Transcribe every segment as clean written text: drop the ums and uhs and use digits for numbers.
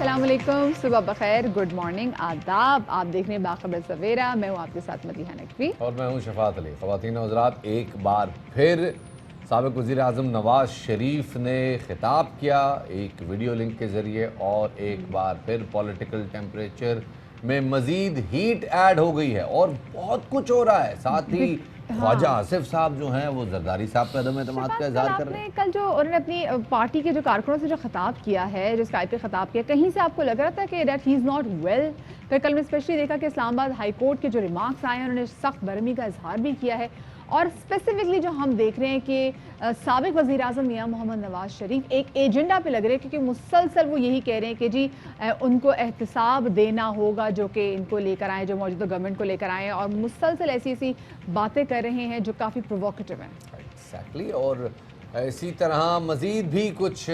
अस्सलाम वालेकुम, सुबह बखैर, गुड मॉर्निंग, आदाब। आप देख रहे हैं बाखबर सवेरा। मैं हूँ आपके साथ मदीहा नकवी और मैं हूँ शफात अली। ख़वातीन और हज़रात, एक बार फिर साबिक़ वज़ीर आज़म नवाज़ शरीफ ने ख़िताब किया एक वीडियो लिंक के ज़रिए, और एक बार फिर पॉलिटिकल टेम्परेचर में मज़ीद हीट ऐड हो गई है और बहुत कुछ हो रहा है। साथ ही ख्वाजा हाँ, आसिफ साहब जो हैं वो जरदारी साहब पे अदम एतमाद का शफात, कल इजहार कर रहे आपने हैं। कल जो उन्होंने अपनी पार्टी के जो कारकुनों से जो खिताब किया है, जो स्काइप पे खिताब किया, कहीं से आपको लग रहा था कि that he is not well? फिर कल मैं स्पेशली देखा कि इस्लामाबाद हाई कोर्ट के जो रिमार्क्स आए हैं, उन्होंने सख्त बरहमी का इजहार भी किया है। और स्पेसिफिकली जो हम देख रहे हैं कि साबिक़ वज़ीर आज़म मियां मोहम्मद नवाज शरीफ एक एजेंडा पे लग रहे हैं, क्योंकि मुसलसल वो यही कह रहे हैं कि जी उनको एहतसाब देना होगा जो कि इनको लेकर आए, जो मौजूदा गवर्नमेंट को लेकर आए हैं, और मुसलसल ऐसी ऐसी बातें कर रहे हैं जो काफ़ी प्रोवोकेटिव हैं। एग्जैक्टली। और इसी तरह मज़ीद भी कुछ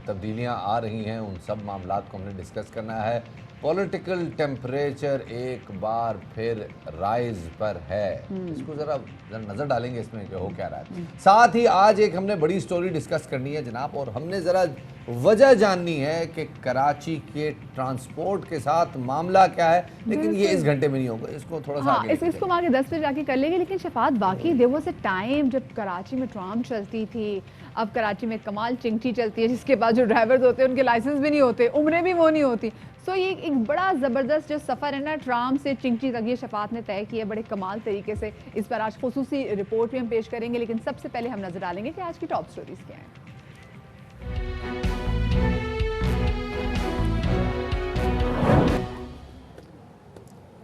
तब्दीलियाँ आ रही हैं, उन सब मामलात को हमने डिस्कस करना है। पॉलिटिकल टेम्परेचर एक बार फिर राइज पर है, इसको ज़रा नज़र डालेंगे इसमें कि हो क्या रहा है। साथ ही आज एक हमने बड़ी स्टोरी डिस्कस करनी है जनाब, और हमने ज़रा वजह जाननी है कि कराची के ट्रांसपोर्ट के साथ मामला क्या है, लेकिन ये इस घंटे में नहीं होगा, इसको थोड़ा सा हाँ, आगे लेके इसको हम आगे 10 बजे जाके कर लेंगे। लेकिन शफात, बाकी देयर वाज अ टाइम जब कराची में ट्राम चलती थी। अब कराची में कमाल चिंगटी चलती है, जिसके बाद जो ड्राइवर्स होते हैं उनके लाइसेंस भी नहीं होते, उम्रें भी वो नहीं होती। सो ये एक बड़ा ज़बरदस्त जो सफ़र है ना ट्राम से चिंगटी तक, ये शफात ने तय किया बड़े कमाल तरीके से। इस पर आज खुसूसी रिपोर्ट भी हम पेश करेंगे, लेकिन सबसे पहले हम नजर डालेंगे कि आज की टॉप स्टोरीज क्या हैं।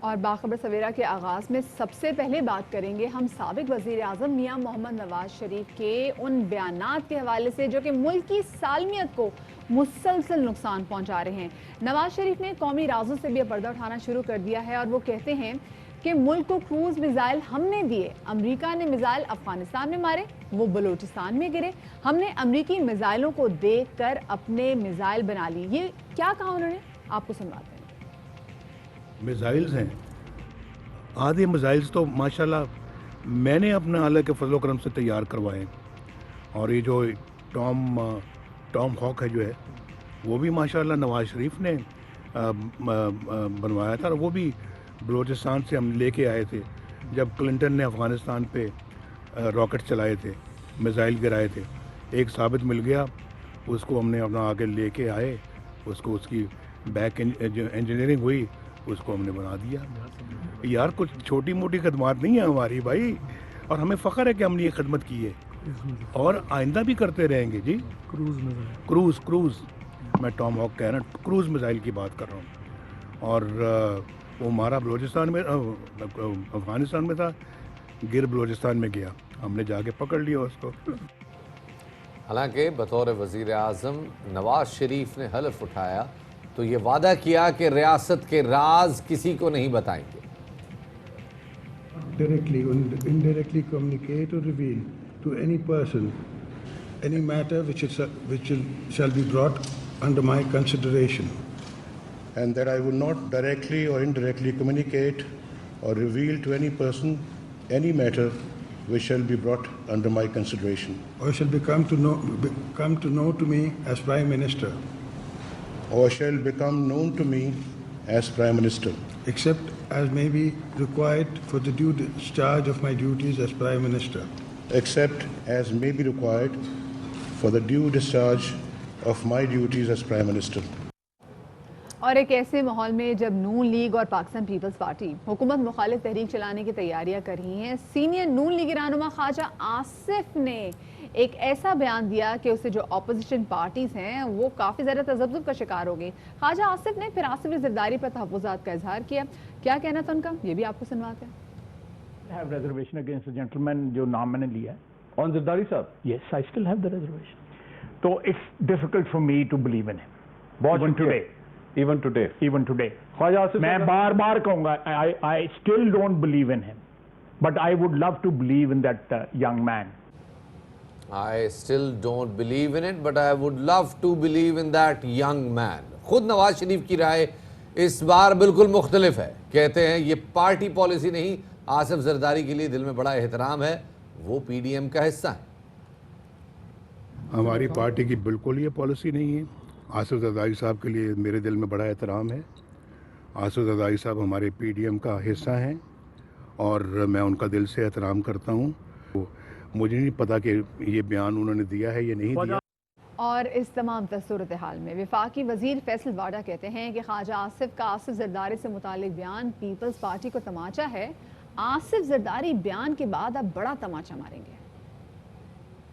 और बाखबर सवेरा के आगाज़ में सबसे पहले बात करेंगे हम साबिक़ वज़ीर आज़म मियां मोहम्मद नवाज शरीफ के उन बयानात के हवाले से जो कि मुल्क की सालमियत को मुसलसल नुकसान पहुंचा रहे हैं। नवाज शरीफ ने कौमी राजों से भी पर्दा उठाना शुरू कर दिया है, और वो कहते हैं कि मुल्क को क्रूज मिसाइल हमने दिए, अमेरिका ने मिसाइल अफगानिस्तान में मारे, वो बलूचिस्तान में गिरे, हमने अमेरिकी मिसाइलों को देख कर अपने मिसाइल बना ली। ये क्या कहा उन्होंने, आपको सुनवाते हैं। मिसाइल्स हैं, आधे मिसाइल्स तो माशाल्लाह मैंने अपने आला के फजल करम से तैयार करवाए। और ये जो टॉम हॉक है जो है, वो भी माशाल्लाह नवाज शरीफ ने बनवाया था, और वो भी बलूचिस्तान से हम लेके आए थे जब क्लिंटन ने अफ़गानिस्तान पे रॉकेट चलाए थे, मिसाइल गिराए थे। एक साबित मिल गया, उसको हमने अपना आगे लेके आए, उसको उसकी बैक इंजीनियरिंग हुई, उसको हमने बना दिया। यार कुछ छोटी मोटी खदमात नहीं है हमारी भाई, और हमें फ़ख्र है कि हमने ये खदमत की है और आइंदा भी करते रहेंगे जी। क्रूज़ मैं टॉम हॉक कह रहा हूँ, क्रूज़ मिसाइल की बात कर रहा हूँ। और वो हमारा बलूचिस्तान में अफ़गानिस्तान में था, गिर बलूचिस्तान में गया, हमने जाके पकड़ लिया उसको। हालांकि बतौर वज़ीर आज़म नवाज शरीफ ने हलफ उठाया तो ये वादा किया कि रियासत के राज किसी को नहीं बताएंगे। Directly or indirectly communicate or reveal to any person any matter shall be brought under my consideration. And that I will not directly or indirectly communicate or reveal to any person any matter which shall be brought under my consideration. Or shall come to know to me as Prime Minister. Or shall become known to me as Prime Minister. Except as may be required for the due discharge of my duties as Prime Minister. Except as may be required for the due discharge of my duties as Prime Minister. और एक ऐसे माहौल में जब नून league और Pakistan peoples party हुकूमत मुखालिफ तहरीक चलाने की तैयारियां कर रही हैं, सीनियर नून लीगी रहनुमा ख्वाजा आसिफ ने एक ऐसा बयान दिया कि उससे जो अपोजिशन पार्टीज हैं वो काफ़ी ज़्यादा तज़ब्ज़ुब का शिकार हो गई। ख्वाजा आसिफ ने फिर आसिफ ज़रदारी पर तहफ़्फ़ुज़ात का इजहार किया। क्या कहना था उनका, ये भी आपको सुनवाते हैं। have reservation against the gentleman जो नाम मैंने लिया है on Zardari साहब, yes I still have the reservation, तो it's difficult for me to believe in him even today Khwaja Asif मैं बार बार कहूँगा I still don't believe in him, but I would love to believe in that young man. I still don't believe in it, but I would love to believe in that young man. खुद नवाज शरीफ की राय इस बार बिल्कुल मुख्तलिफ है। कहते हैं ये party policy नहीं, आसिफ जरदारी के लिए दिल में बड़ा एहतराम है, वो पीडीएम का हिस्सा है। हमारी पार्टी की बिल्कुल ये पॉलिसी नहीं है। आसिफ जरदारी साहब के लिए मेरे दिल में बड़ा एहतराम है। आसिफ जरदारी साहब हमारे पीडीएम का हिस्सा हैं और मैं उनका दिल से एहतराम करता हूँ। तो मुझे नहीं पता कि ये बयान उन्होंने दिया है या नहीं दिया। और इस तमाम सूरत हाल में वफाकी वजीर फैसल वाडा कहते हैं कि ख्वाजा आसिफ का आसिफ जरदारी से मुतालिक बयान पीपल्स पार्टी को तमाचा है। आसिफ जरदारी बयान के बाद अब बड़ा तमाचा मारेंगे।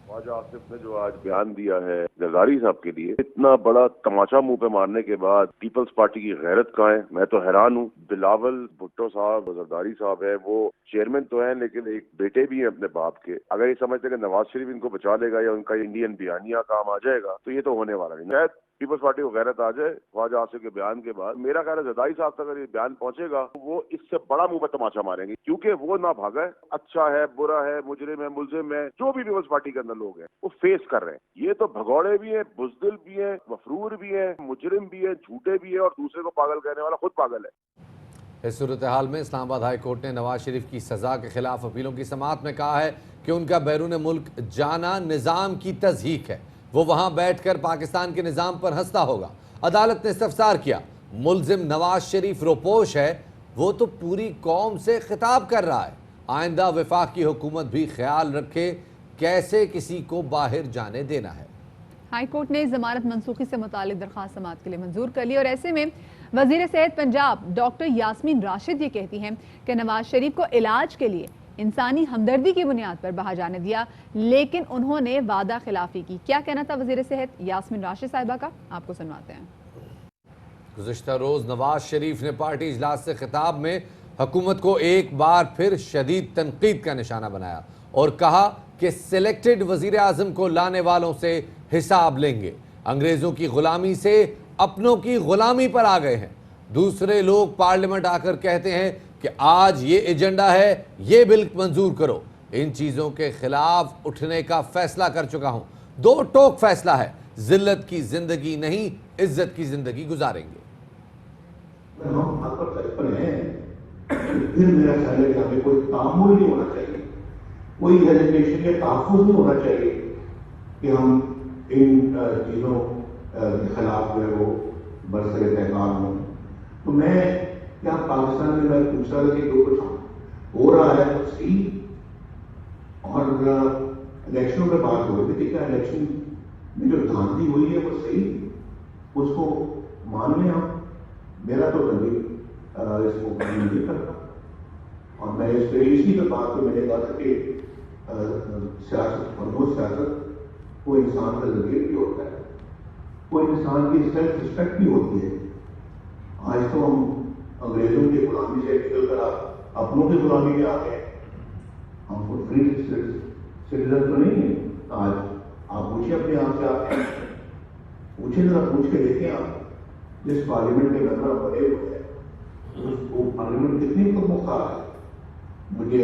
ख्वाजा आसिफ ने जो आज बयान दिया है जरदारी साहब के लिए, इतना बड़ा तमाचा मुंह पे मारने के बाद पीपल्स पार्टी की गैरत कहाँ है? मैं तो हैरान हूँ। बिलावल भुट्टो साहब, जरदारी साहब है, वो चेयरमैन तो है लेकिन एक बेटे भी हैं अपने बाप के। अगर ये समझते हैं कि नवाज शरीफ इनको बचा लेगा या उनका इंडियन बयानिया काम आ जाएगा तो ये तो होने वाला नहीं। शायद पीपल्स पार्टी को गैरत आ जाए ख्वाजा आसिफ के बयान के बाद। मेरा ख्याल है जरदारी साहब तक अगर ये बयान पहुंचेगा तो वो इससे बड़ा मुंह पर तमाचा मारेंगे, क्योंकि वो ना भागा है। अच्छा है, बुरा है, मुजरिम है, मुलजिम है, जो भी पीपल्स पार्टी के अंदर लोग हैं वो फेस कर रहे हैं। ये तो भगौड़े भी हैं, बुजदिल भी हैं, मफरूर भी हैं, मुजरिम भी हैं, झूठे भी हैं और दूसरे को पागल कहने वाला खुद पागल है। इस सूरत हाल में इस्लामाबाद हाई कोर्ट ने नवाज शरीफ की सजा के खिलाफ अपीलों की समाअत में कहा है कि उनका बैरून मुल्क जाना निज़ाम की तज़हीक है। वो वहां बैठकर पाकिस्तान के निज़ाम पर हंसता होगा। अदालत ने इस्तफसार किया, मुलजिम नवाज शरीफ रोपोश है, वो तो पूरी कौम से खिताब कर रहा है। आइंदा वफाक की हुकूमत भी ख्याल रखे कैसे किसी को बाहर जाने देना है। हाई कोर्ट ने जमानत मनसूखी से मुतालिक दरख्वास्त समाअत के लिए मंजूर कर ली और ऐसे में वजीर सेहत पंजाब डॉक्टर यास्मीन राशिद ये कहती हैं कि नवाज शरीफ को इलाज के लिए इंसानी हमदर्दी की बुनियाद पर बाहर जाने दिया, लेकिन उन्होंने वादा खिलाफी की। क्या कहना था वजीर सेहत यास्मीन राशिद साहिबा का, आपको सुनवाते हैं। गुज़िश्ता रोज़ नवाज शरीफ ने पार्टी इजलास से खिताब में हुकूमत को एक बार फिर शदीद तनकीद का निशाना बनाया और कहा कि सिलेक्टेड वजीर आज़म को लाने वालों से हिसाब लेंगे। अंग्रेज़ों की गुलामी से अपनों की गुलामी पर आ गए हैं। दूसरे लोग पार्लियामेंट आकर कहते हैं कि आज ये एजेंडा है, ये बिल मंजूर करो। इन चीज़ों के खिलाफ उठने का फैसला कर चुका हूँ। दो टोक फैसला है, जिल्लत की जिंदगी नहीं, इज्जत की जिंदगी गुजारेंगे। हम आप पर तत्पर हैं, फिर मेरा ख्याल है कि हमें कोई तामुल नहीं होना चाहिए, कोई हेजिटेशन या तहफ़्फ़ुज़ नहीं होना चाहिए कि हम इन चीज़ों के खिलाफ जो है वो बरसरे तहखान हों। तो मैं क्या पाकिस्तान में मैं पूछ रहा था कि जो कुछ हो रहा है तो सही, और इलेक्शनों पर बात हो रही थी, क्या इलेक्शन में जो धांधली हुई है वो सही, उसको मान लें हम। मेरा तो कभी इसको नहीं करता, और मैं इसी पे बात पे मैंने कहा था कि सियासत और वो सियासत वो इंसान का जरिए भी होता है, वो इंसान की सेल्फ रिस्पेक्ट भी होती है। आज तो हम अंग्रेजों की गुलामी से निकल कर अपनों की गुलामी में आ गए। हम खुद फ्री सिटीजन तो नहीं है। आज आप पूछिए अपने आप से, आप पूछे जरा, पूछ के देखें आप जिस पार्लियामेंट के मेंबर बने हुए हैं वो पार्लियामेंट कितनी तो मुख्तार है। मुझे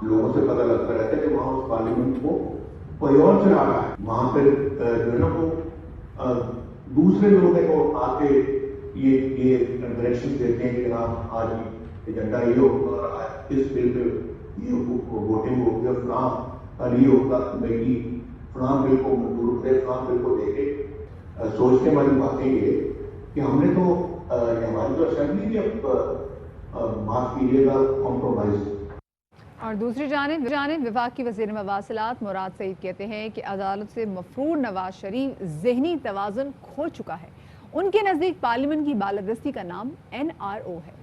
लोगों से पता लगता रहता है कि वहाँ उस पार्लियामेंट को कोई और चला रहा है। वहाँ पर जो है ना वो दूसरे लोग हैं वो आके ये डायरेक्शन देते हैं कि हाँ आज एजेंडा ये होगा, इस बिल पे ये वोटिंग होगी, फलां कल ये होगा, मेरी फलां बिल को मंजूर करे, फलां बिल को देखे। सोचने वाली बातें ये कि हमने तो हमारी तो असेंबली भी अब माफ कीजिएगा कॉम्प्रोमाइज। और दूसरी जानिब विभाग की वज़ीर मवासिलात मुराद सईद कहते हैं कि अदालत से मफरूर नवाज शरीफ ज़हनी तवाज़ुन खो चुका है। उनके नज़दीक पार्लियामेंट की बालादस्ती का नाम NRO है।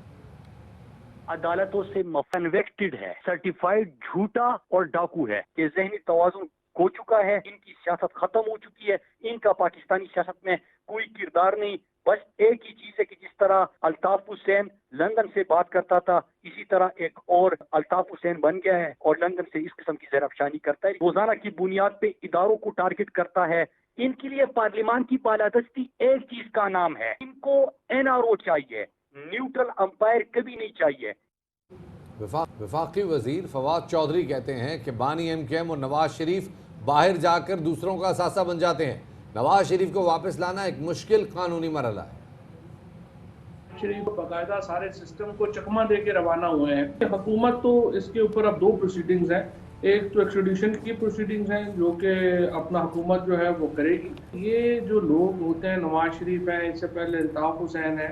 अदालतों से कन्विक्टेड है, सर्टिफाइड झूठा और डाकू है कि ज़हनी तवाज़ुन खो चुका है, इनकी सियासत खत्म हो चुकी है, इनका पाकिस्तानी सियासत में कोई किरदार नहीं। बस एक ही चीज है कि जिस तरह अल्ताफ हुसैन लंदन से बात करता था, इसी तरह एक और अल्ताफ हुसैन बन गया है और लंदन से इस किस्म की ज़ेरअफ़शानी करता है, रोजाना की बुनियाद पे इदारों को टारगेट करता है। इनके लिए पार्लियामान की बालादस्ती एक चीज का नाम है, इनको NRO चाहिए, न्यूट्रल अंपायर कभी नहीं चाहिए। वफाकी वजीर फवाद चौधरी कहते हैं कि बानी MKM और नवाज शरीफ बाहर जाकर दूसरों का असासा बन जाते हैं। नवाज शरीफ को वापस लाना एक मुश्किल कानूनी मरहला है। शरीफ बाकायदा सारे सिस्टम को चकमा दे के रवाना हुए हैं। हुकूमत तो इसके ऊपर अब 2 प्रोसीडिंग्स हैं, एक तो एक्सट्रेडिशन की प्रोसीडिंग्स हैं जो कि अपना हुकूमत जो है वो करेगी। ये जो लोग होते हैं, नवाज शरीफ है, इससे पहले अल्ताफ हुसैन है,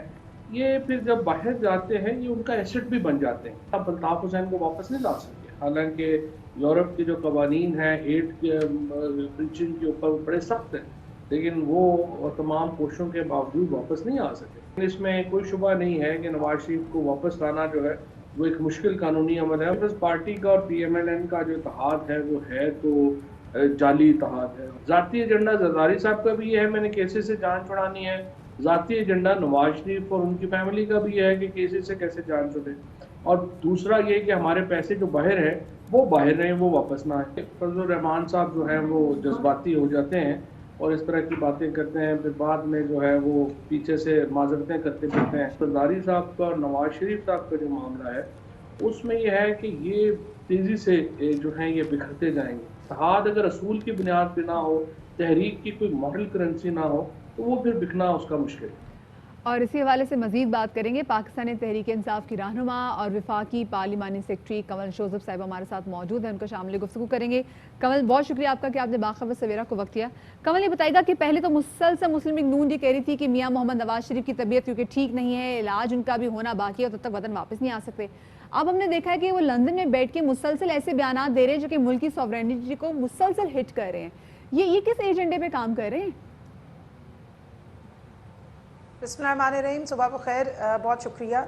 ये फिर जब बाहर जाते हैं ये उनका एसेट भी बन जाते हैं। अब अल्ताफ हुसैन को वापस नहीं ला सकते, हालांकि यूरोप के जो कवानीन हैं एड प्रीचिंग के ऊपर बड़े सख्त हैं, लेकिन वो तमाम कोशिशों के बावजूद वापस नहीं आ सके। इसमें कोई शुबा नहीं है कि नवाज शरीफ को वापस लाना जो है वो एक मुश्किल कानूनी अमल है। पीपल्स पार्टी का और PMLN का जो इत्तेहाद है वो है तो जाली इत्तेहाद है। ज़ाती एजेंडा जरदारी साहब का भी है, मैंने केसेस से जान छुड़ानी है। ज़ाती एजेंडा नवाज शरीफ और उनकी फैमिली का भी है कि केसेस से कैसे जान छुड़े। और दूसरा ये कि हमारे पैसे जो बाहर हैं वो बाहर रहें, वो वापस ना आए। फजलुर रहमान साहब जो हैं वो जज्बाती हो जाते हैं और इस तरह की बातें करते हैं, फिर बाद में जो है वो पीछे से माजरतें करते फिरते हैं। जरदारी साहब का और नवाज शरीफ साहब का जो मामला है उसमें यह है कि ये तेज़ी से जो है ये बिखरते जाएंगे। इत्तेहाद अगर असूल की बुनियाद पर ना हो, तहरीक की कोई मॉडल करेंसी ना हो, तो वो फिर बिकना उसका मुश्किल है। और इसी हवाले से मजीद बात करेंगे। पाकिस्तानी तहरीक इंसाफ की रहनुमा और वफाकी पार्लिमानी सेक्रेटरी कमल जोसेफ साहब हमारे साथ मौजूद हैं, उनका शामिल गुफ्तगू करेंगे। कमल, बहुत शुक्रिया आपका कि आपने बाखबर सवेरा को वक्त दिया। कमल, ये बताएगा कि पहले तो मुसलसल मुस्लिम लीग नून ये कह रही थी कि मियां मोहम्मद नवाज शरीफ की तबीयत क्योंकि ठीक नहीं है, इलाज उनका भी होना बाकी है, तब तक वतन वापस नहीं आ सकते। अब हमने देखा है कि वो लंदन में बैठ के मुसलसल ऐसे बयान दे रहे हैं जो कि मुल्क की सॉवरेनिटी को मुसलसल हिट कर रहे हैं। ये किस एजेंडे पे काम कर रहे हैं? बिस्मिल्लाहिर्रहमानिर्रहीम, सुबह बखैर, बहुत शुक्रिया।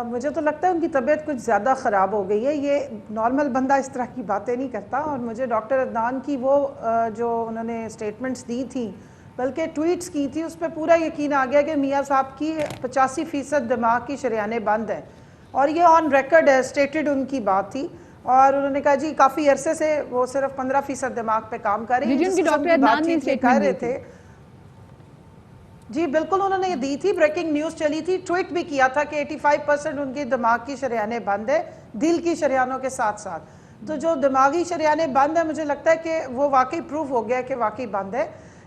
मुझे तो लगता है उनकी तबीयत कुछ ज़्यादा ख़राब हो गई है। ये नॉर्मल बंदा इस तरह की बातें नहीं करता। और मुझे डॉक्टर अदनान की वो जो उन्होंने स्टेटमेंट्स दी थी, बल्कि ट्वीट्स की थी, उस पर पूरा यकीन आ गया कि मियाँ साहब की 85% दिमाग की शरियानें बंद हैं। और ये ऑन रिकॉर्ड है, स्टेटेड उनकी बात थी। और उन्होंने कहा जी काफ़ी अरसे से वो सिर्फ 15% दिमाग पे काम कर रही है। डॉक्टर अदनान ने कह रहे थे जी, बिल्कुल उन्होंने ये दी थी, ब्रेकिंग न्यूज़ चली थी, ट्वीट भी किया था कि 85% उनकी दिमाग की शरियानें बंद है, दिल की शरियानों के साथ साथ। तो जो दिमागी शरियानें बंद है, मुझे लगता है कि वो वाकई प्रूफ हो गया कि वाकई बंद है,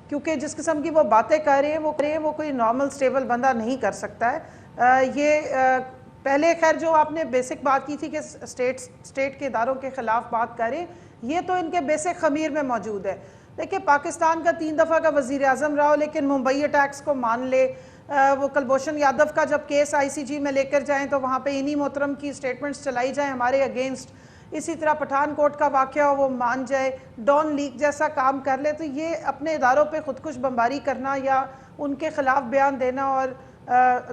क्योंकि जिस किस्म की वो बातें कर रहे हैं वो कोई नॉर्मल स्टेबल बंदा नहीं कर सकता है। पहले खैर जो आपने बेसिक बात की थी कि स्टेट के इदारों के ख़िलाफ़ बात करें, ये तो इनके बेसिक ख़मीर में मौजूद है। देखिए, पाकिस्तान का 3 दफ़ा का वज़ीर आज़म रहा हो, लेकिन मुंबई अटैक्स को मान ले। वो कुलभूषण यादव का जब केस ICG में लेकर जाएं तो वहाँ पे इन्हीं मोहतरम की स्टेटमेंट्स चलाई जाएं हमारे अगेंस्ट। इसी तरह पठानकोट का वाक़या हो वो मान जाए, डॉन लीक जैसा काम कर ले। तो ये अपने इदारों पे खुदकुश बमबारी करना या उनके ख़िलाफ़ बयान देना और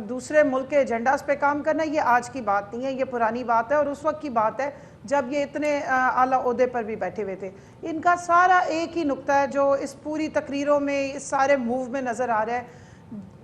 दूसरे मुल्क के एजेंडास पे काम करना, ये आज की बात नहीं है, ये पुरानी बात है। और उस वक्त की बात है जब ये इतने आला ओहदे पर भी बैठे हुए थे। इनका सारा एक ही नुक्ता है जो इस पूरी तकरीरों में, इस सारे मूव में नज़र आ रहा है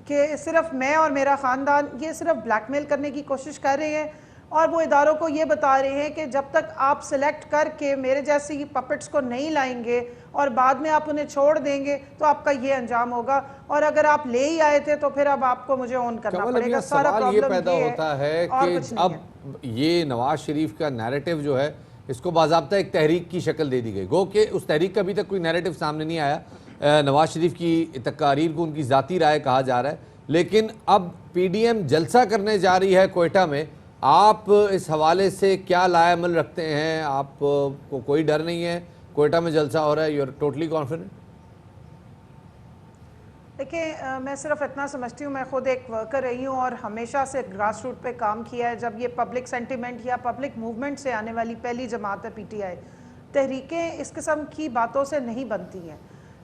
कि सिर्फ मैं और मेरा ख़ानदान ये सिर्फ ब्लैकमेल करने की कोशिश कर रहे हैं। और वो इदारों को ये बता रहे हैं कि जब तक आप सिलेक्ट करके मेरे जैसी पपेट्स को नहीं लाएंगे और बाद में आप उन्हें छोड़ देंगे तो आपका ये अंजाम होगा। और अगर आप ले ही आए थे तो फिर अब आपको मुझे ऑन करना पड़ेगा। सारा सवाल ये प्रॉब्लम पैदा होता है कि अब ये नवाज शरीफ का नैरेटिव जो है इसको बाज़ाब्ता एक तहरीक की शक्ल दे दी गई। गो कि उस तहरीक का अभी तक कोई नैरेटिव सामने नहीं आया। नवाज शरीफ की तकारीर को उनकी ज़ाती राय कहा जा रहा है, लेकिन अब PDM जलसा करने जा रही है कोयटा में। आप इस हवाले से क्या लाएमल रखते हैं? आप को कोई डर नहीं है? कोयटा में जलसा हो रहा है, यू आर टोटली कॉन्फिडेंट? देखिए, मैं सिर्फ इतना समझती हूँ, मैं खुद एक वर्कर रही हूँ और हमेशा से ग्रास रूट पे काम किया है। जब ये पब्लिक सेंटिमेंट या पब्लिक मूवमेंट से आने वाली पहली जमात है PTI। तहरीकें इस किस्म की बातों से नहीं बनती हैं।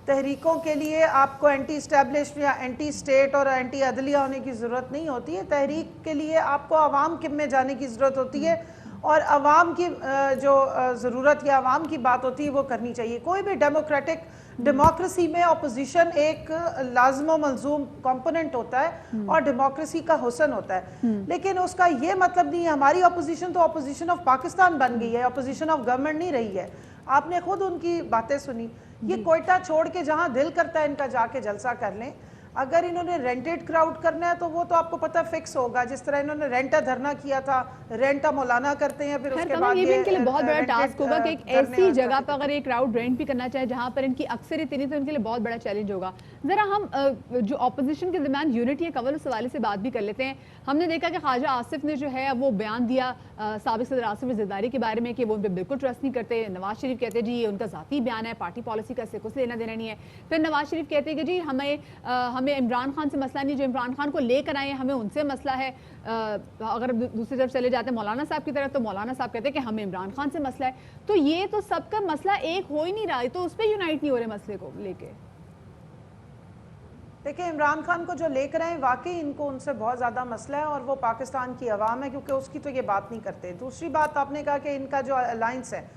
तहरीकों के लिए आपको एंटी इस्टेब्लिश या एंटी स्टेट और एंटी अदलिया होने की ज़रूरत नहीं होती है। तहरीक के लिए आपको अवाम में जाने की ज़रूरत होती है और अवाम की जो ज़रूरत या अवाम की बात होती है वो करनी चाहिए। कोई भी डेमोक्रेसी में अपोजिशन एक लाज़िम मलज़ूम कंपोनेंट होता है और डेमोक्रेसी का हुस्न होता है। लेकिन उसका ये मतलब नहीं है हमारी अपोजिशन तो अपोजिशन ऑफ पाकिस्तान बन गई है, अपोजिशन ऑफ गवर्नमेंट नहीं रही है। आपने खुद उनकी बातें सुनी। ये कोयटा छोड़ के जहां दिल करता है इनका जाके जलसा कर लें। अगर इन्होंने रेंटेड क्राउड करना है तो वो तो आपको पता फिक्स होगा, जिस तरह इन्होंने रेंटा धरना किया था, रेंटा मौलाना करते हैं, फिर उसके बाद ये इनके लिए बहुत बड़ा टास्क होगा कि एक धरने ऐसी और जगह पर अगर ये क्राउड रेंट भी करना चाहे जहां पर इनकी अक्सरियत नहीं, तो इनके लिए बहुत बड़ा चैलेंज होगा। जरा हम जो ऑपोजिशन के दरमियान यूनिटी है कवल, उस हवाले से बात भी कर लेते हैं। हमने देखा कि ख्वाजा आसिफ ने जो है वो बयान दिया साबिक सदर आसिफ ज़रदारी के बारे में कि वो उन पर बिल्कुल ट्रस्ट नहीं करते। नवाज शरीफ कहते जी ये उनका ज़ाती बयान है, पार्टी पॉलिसी का इससे कुछ लेना देना नहीं है। फिर नवाज शरीफ कहते हैं कि जी हमें इमरान खान से मसला नहीं, जो इमरान खान को लेकर आए हमें उनसे मसला है। अगर दूसरी तरफ चले जाते हैं मौलाना साहब की तरफ, तो मौलाना साहब कहते हैं कि हमें इमरान खान से मसला है। तो ये तो सबका मसला एक हो ही नहीं रहा है, तो उस पर यूनाइट नहीं हो रहे मसले को लेके। देखिए, इमरान खान को जो लेकर आए वाकई इनको उनसे बहुत ज़्यादा मसला है, और वो पाकिस्तान की आवाम है, क्योंकि उसकी तो ये बात नहीं करते। दूसरी बात, आपने कहा कि इनका जो अलायंस है,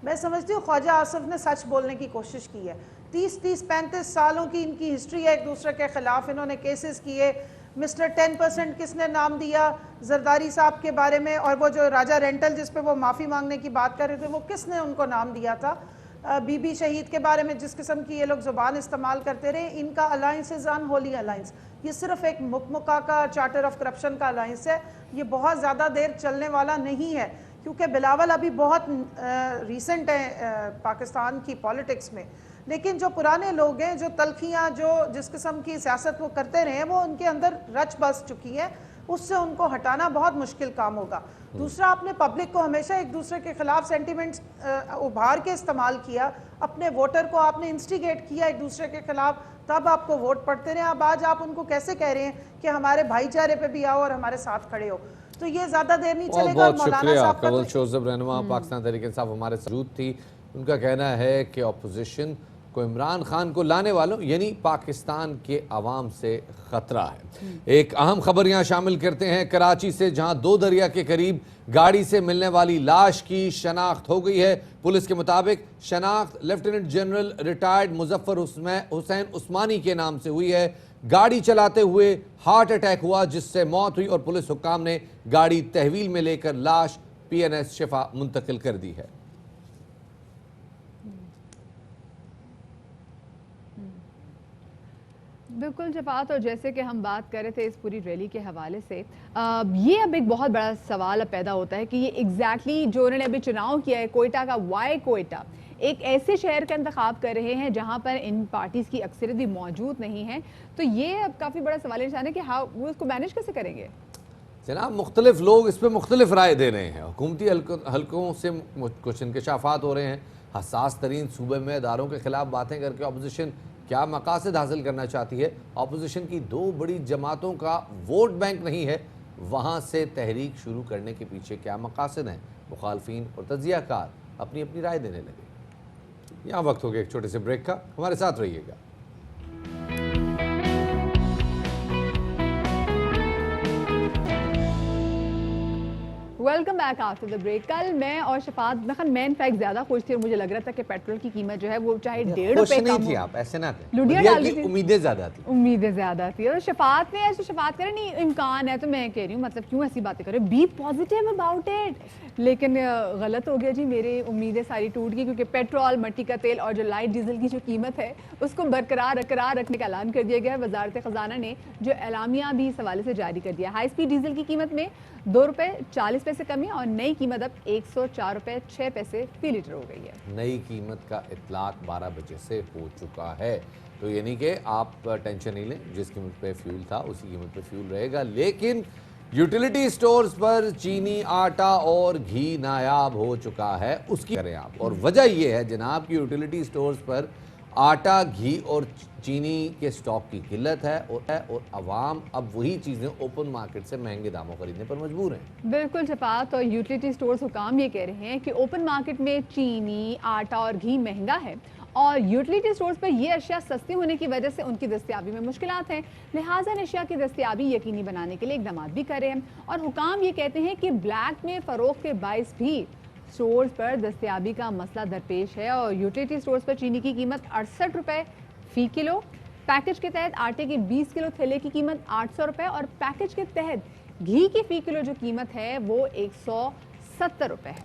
मैं समझती हूँ ख्वाजा आसिफ ने सच बोलने की कोशिश की है। 30-35 सालों की इनकी हिस्ट्री है, एक दूसरे के खिलाफ इन्होंने केसेस किए। मिस्टर 10% किसने नाम दिया जरदारी साहब के बारे में, और वो जो राजा रेंटल जिस पे वो माफ़ी मांगने की बात कर रहे थे, वो किसने उनको नाम दिया था? बीबी शहीद के बारे में जिस किस्म की ये लोग ज़ुबान इस्तेमाल करते रहे, इनका अलायंस इज़ अनहोली अलायंस। ये सिर्फ एक मुकमुका का चार्टर ऑफ करप्शन का अलायंस है, ये बहुत ज़्यादा देर चलने वाला नहीं है, क्योंकि बिलावल अभी बहुत रीसेंट है पाकिस्तान की पॉलिटिक्स में। लेकिन जो पुराने लोग हैं, जो तलखियाँ, जो जिस किस्म की सियासत वो करते रहे हैं, वो उनके अंदर रच बस चुकी है, उससे उनको हटाना बहुत मुश्किल काम होगा। दूसरा, आपने पब्लिक को हमेशा एक दूसरे के खिलाफ सेंटिमेंट्स उभार के इस्तेमाल किया, अपने वोटर को आपने इंस्टिगेट किया एक दूसरे के खिलाफ, तब आपको वोट पड़ते रहे। अब आज आप उनको कैसे कह रहे हैं कि हमारे भाईचारे पे भी आओ और हमारे साथ खड़े हो? तो ये ज्यादा देर नहीं चलेगा। बहुत शुक्रिया कवल शोजब रहनुमा पाकिस्तान तहरीक इंसाफ हमारे मौजूद थी। उनका कहना है कि अपोजिशन को इमरान खान को लाने वालों यानी पाकिस्तान के अवाम से खतरा है। एक अहम खबर यहाँ शामिल करते हैं कराची से, जहां 2 दरिया के करीब गाड़ी से मिलने वाली लाश की शनाख्त हो गई है। पुलिस के मुताबिक शनाख्त lieutenant general retired Muzaffar Hussain Usmani के नाम से हुई है। गाड़ी चलाते हुए हार्ट अटैक हुआ जिससे मौत हुई और पुलिस हुक्काम ने गाड़ी तहवील में लेकर लाश PNS शिफा मुंतकिल कर दी है। बिल्कुल शफात, और जैसे कि हम बात कर रहे थे इस पूरी रैली के हवाले से, ये अब एक बहुत बड़ा सवाल पैदा होता है कि ये एग्जैक्टली जो उन्होंने अभी चुनाव किया है कोयटा का, वाई कोयटा, एक ऐसे शहर का इंतखाब कर रहे हैं जहां पर इन पार्टीज़ की अक्सरियत भी मौजूद नहीं है। तो ये अब काफ़ी बड़ा सवाल निशान है कि हाँ वो इसको मैनेज कैसे करेंगे। जनाब, मुख्तलिफ लोग इस पर मुख्तलिफ राय दे रहे हैं। हुकूमती हलकों से कुछ इंकशाफात हो रहे हैं। हसास तरीन सूबे में इदारों के खिलाफ बातें करके अपोजिशन क्या मकासद हासिल करना चाहती है। अपोजिशन की 2 बड़ी जमातों का वोट बैंक नहीं है, वहाँ से तहरीक शुरू करने के पीछे क्या मकासद हैं। मुखालफीन और तज्जियाकार अपनी अपनी राय देने लगे। यहाँ वक्त हो गया एक छोटे से ब्रेक का, हमारे साथ रहिएगा। Welcome back after the break. कल मैं और शफात, मैं इनफैक्ट ज्यादा खुश थी और मुझे लग रहा था कि पेट्रोल की कीमत जो है वो चाहे 1.5 रुपए कम थी, आप ऐसे ना थे, लुडिया डाल दी थी, उम्मीदें ज्यादा थी, उम्मीदें ज्यादा थी। और शफात ने ऐसे शफात करे नहीं इम्कान है, तो मैं कह रही हूँ मतलब क्यों ऐसी बातें करे, बी पॉजिटिव अबाउट इट। लेकिन गलत हो गया जी, मेरी उम्मीदें सारी टूट गई, क्योंकि पेट्रोल, मिट्टी का तेल और जो लाइट डीजल की जो कीमत है उसको बरकरार रखने का ऐलान कर दिया गया है। वजारत खजाना ने जो एलामिया भी इस हवाले से जारी कर दिया। हाई स्पीड डीजल की कीमत में 2 रुपये 40 पैसे कमी और नई कीमत अब 104 रुपये 6 पैसे फी लीटर हो गई है। नई कीमत का इतलाक 12 बजे से हो चुका है, तो यानी कि आप टेंशन नहीं लें, जिस कीमत पे फ्यूल था उसी कीमत पे फ्यूल रहेगा। लेकिन यूटिलिटी स्टोर्स पर चीनी, आटा और घी नायाब हो चुका है, उसकी करें आप। और वजह यह है जनाब कि यूटिलिटी स्टोर्स पर आटा, घी और चीनी के स्टॉक की किल्लत है और अवाम अब वही चीज़ें ओपन मार्केट से महंगे दामों खरीदने पर मजबूर हैं। बिल्कुल शफात, और यूटिलिटी स्टोर्स हुकाम ये कह रहे हैं कि ओपन मार्केट में चीनी, आटा और घी महंगा है और यूटिलिटी स्टोर्स पर ये अशिया सस्ती होने की वजह से उनकी दस्तियाबी में मुश्किलात हैं। लिहाजा अशिया की दस्तियाबी यकीनी बनाने के लिए इकदाम भी कर रहे हैं। और हुकाम ये कहते हैं कि ब्लैक में फ़रोख्त के बाइस भी स्टोर्स पर दस्तियाबी का मसला दरपेश है। और यूटिलिटी स्टोर्स पर चीनी की कीमत 68 रुपये फ़ी किलो, पैकेज के तहत आटे के 20 किलो थैले की कीमत 800 रुपये और पैकेज के तहत घी की फ़ी किलो जो कीमत है वो 170 रुपये है।